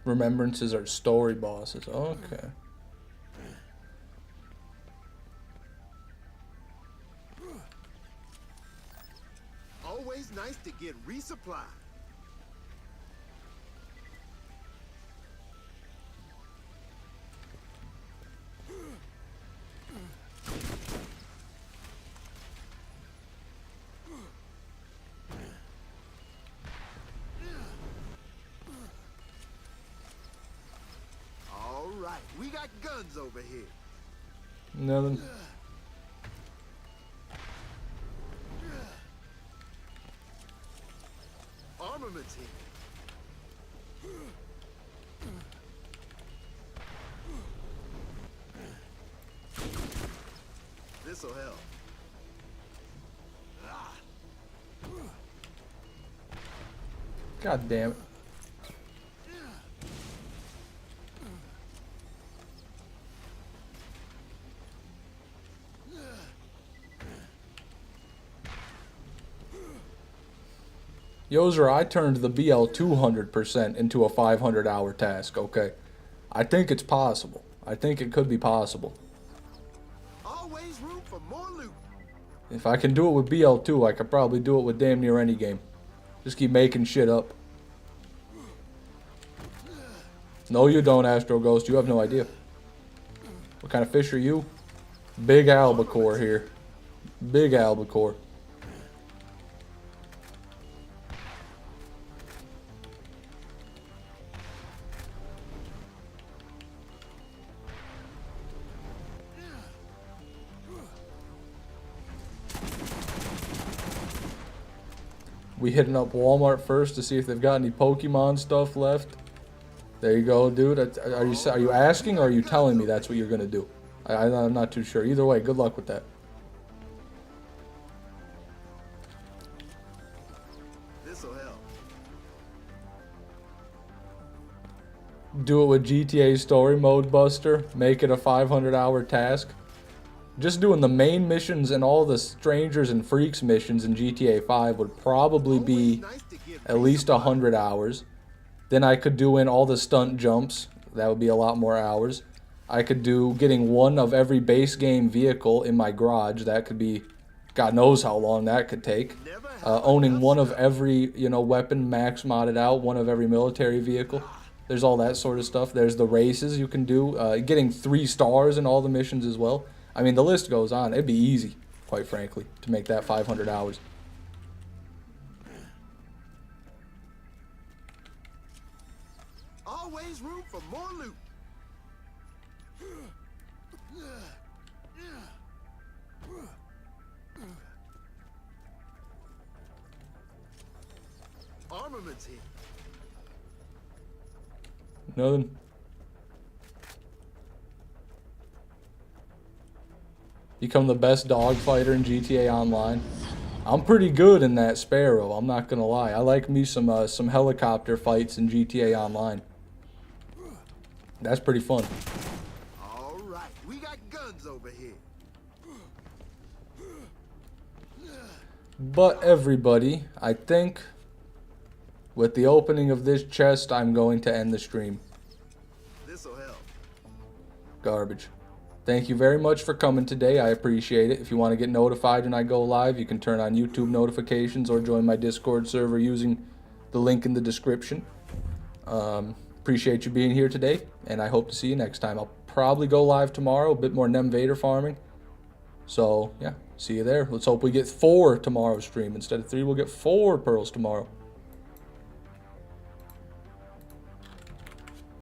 Remembrances are story bosses. Okay. Always nice to get resupplied. All right, we got guns over here. Nothing. Armaments here. This'll help. God damn it. Yozer, I turned the BL 200% into a 500-hour task, okay? I think it's possible. I think it could be possible. Always room for more loot. If I can do it with BL2, I could probably do it with damn near any game. Just keep making shit up. No, you don't, Astro Ghost. You have no idea. What kind of fish are you? Big albacore here. Big albacore. We hitting up Walmart first to see if they've got any Pokemon stuff left. There you go, dude. Are you asking or are you telling me that's what you're gonna do? I'm not too sure. Either way, good luck with that. This'll help. Do it with GTA Story Mode, Buster. Make it a 500-hour task. Just doing the main missions and all the strangers and freaks missions in GTA 5 would probably be at least 100 hours. Then I could do in all the stunt jumps. That would be a lot more hours. I could do getting one of every base game vehicle in my garage. That could be, God knows how long that could take. Owning one of every, weapon max modded out, one of every military vehicle. There's all that sort of stuff. There's the races you can do. Getting 3 stars in all the missions as well. I mean, the list goes on. It'd be easy, quite frankly, to make that 500 hours. Always room for more loot. Armaments here. Nothing. Become the best dog fighter in GTA Online. I'm pretty good in that Sparrow, I'm not gonna lie. I like me some helicopter fights in GTA Online. That's pretty fun. All right, we got guns over here. But everybody, I think with the opening of this chest, I'm going to end the stream. This'll help. Garbage. Thank you very much for coming today. I appreciate it. If you want to get notified when I go live, you can turn on YouTube notifications or join my Discord server using the link in the description. Appreciate you being here today, and I hope to see you next time. I'll probably go live tomorrow, a bit more Invader farming. So, yeah, see you there. Let's hope we get 4 tomorrow's stream. Instead of 3, we'll get 4 pearls tomorrow.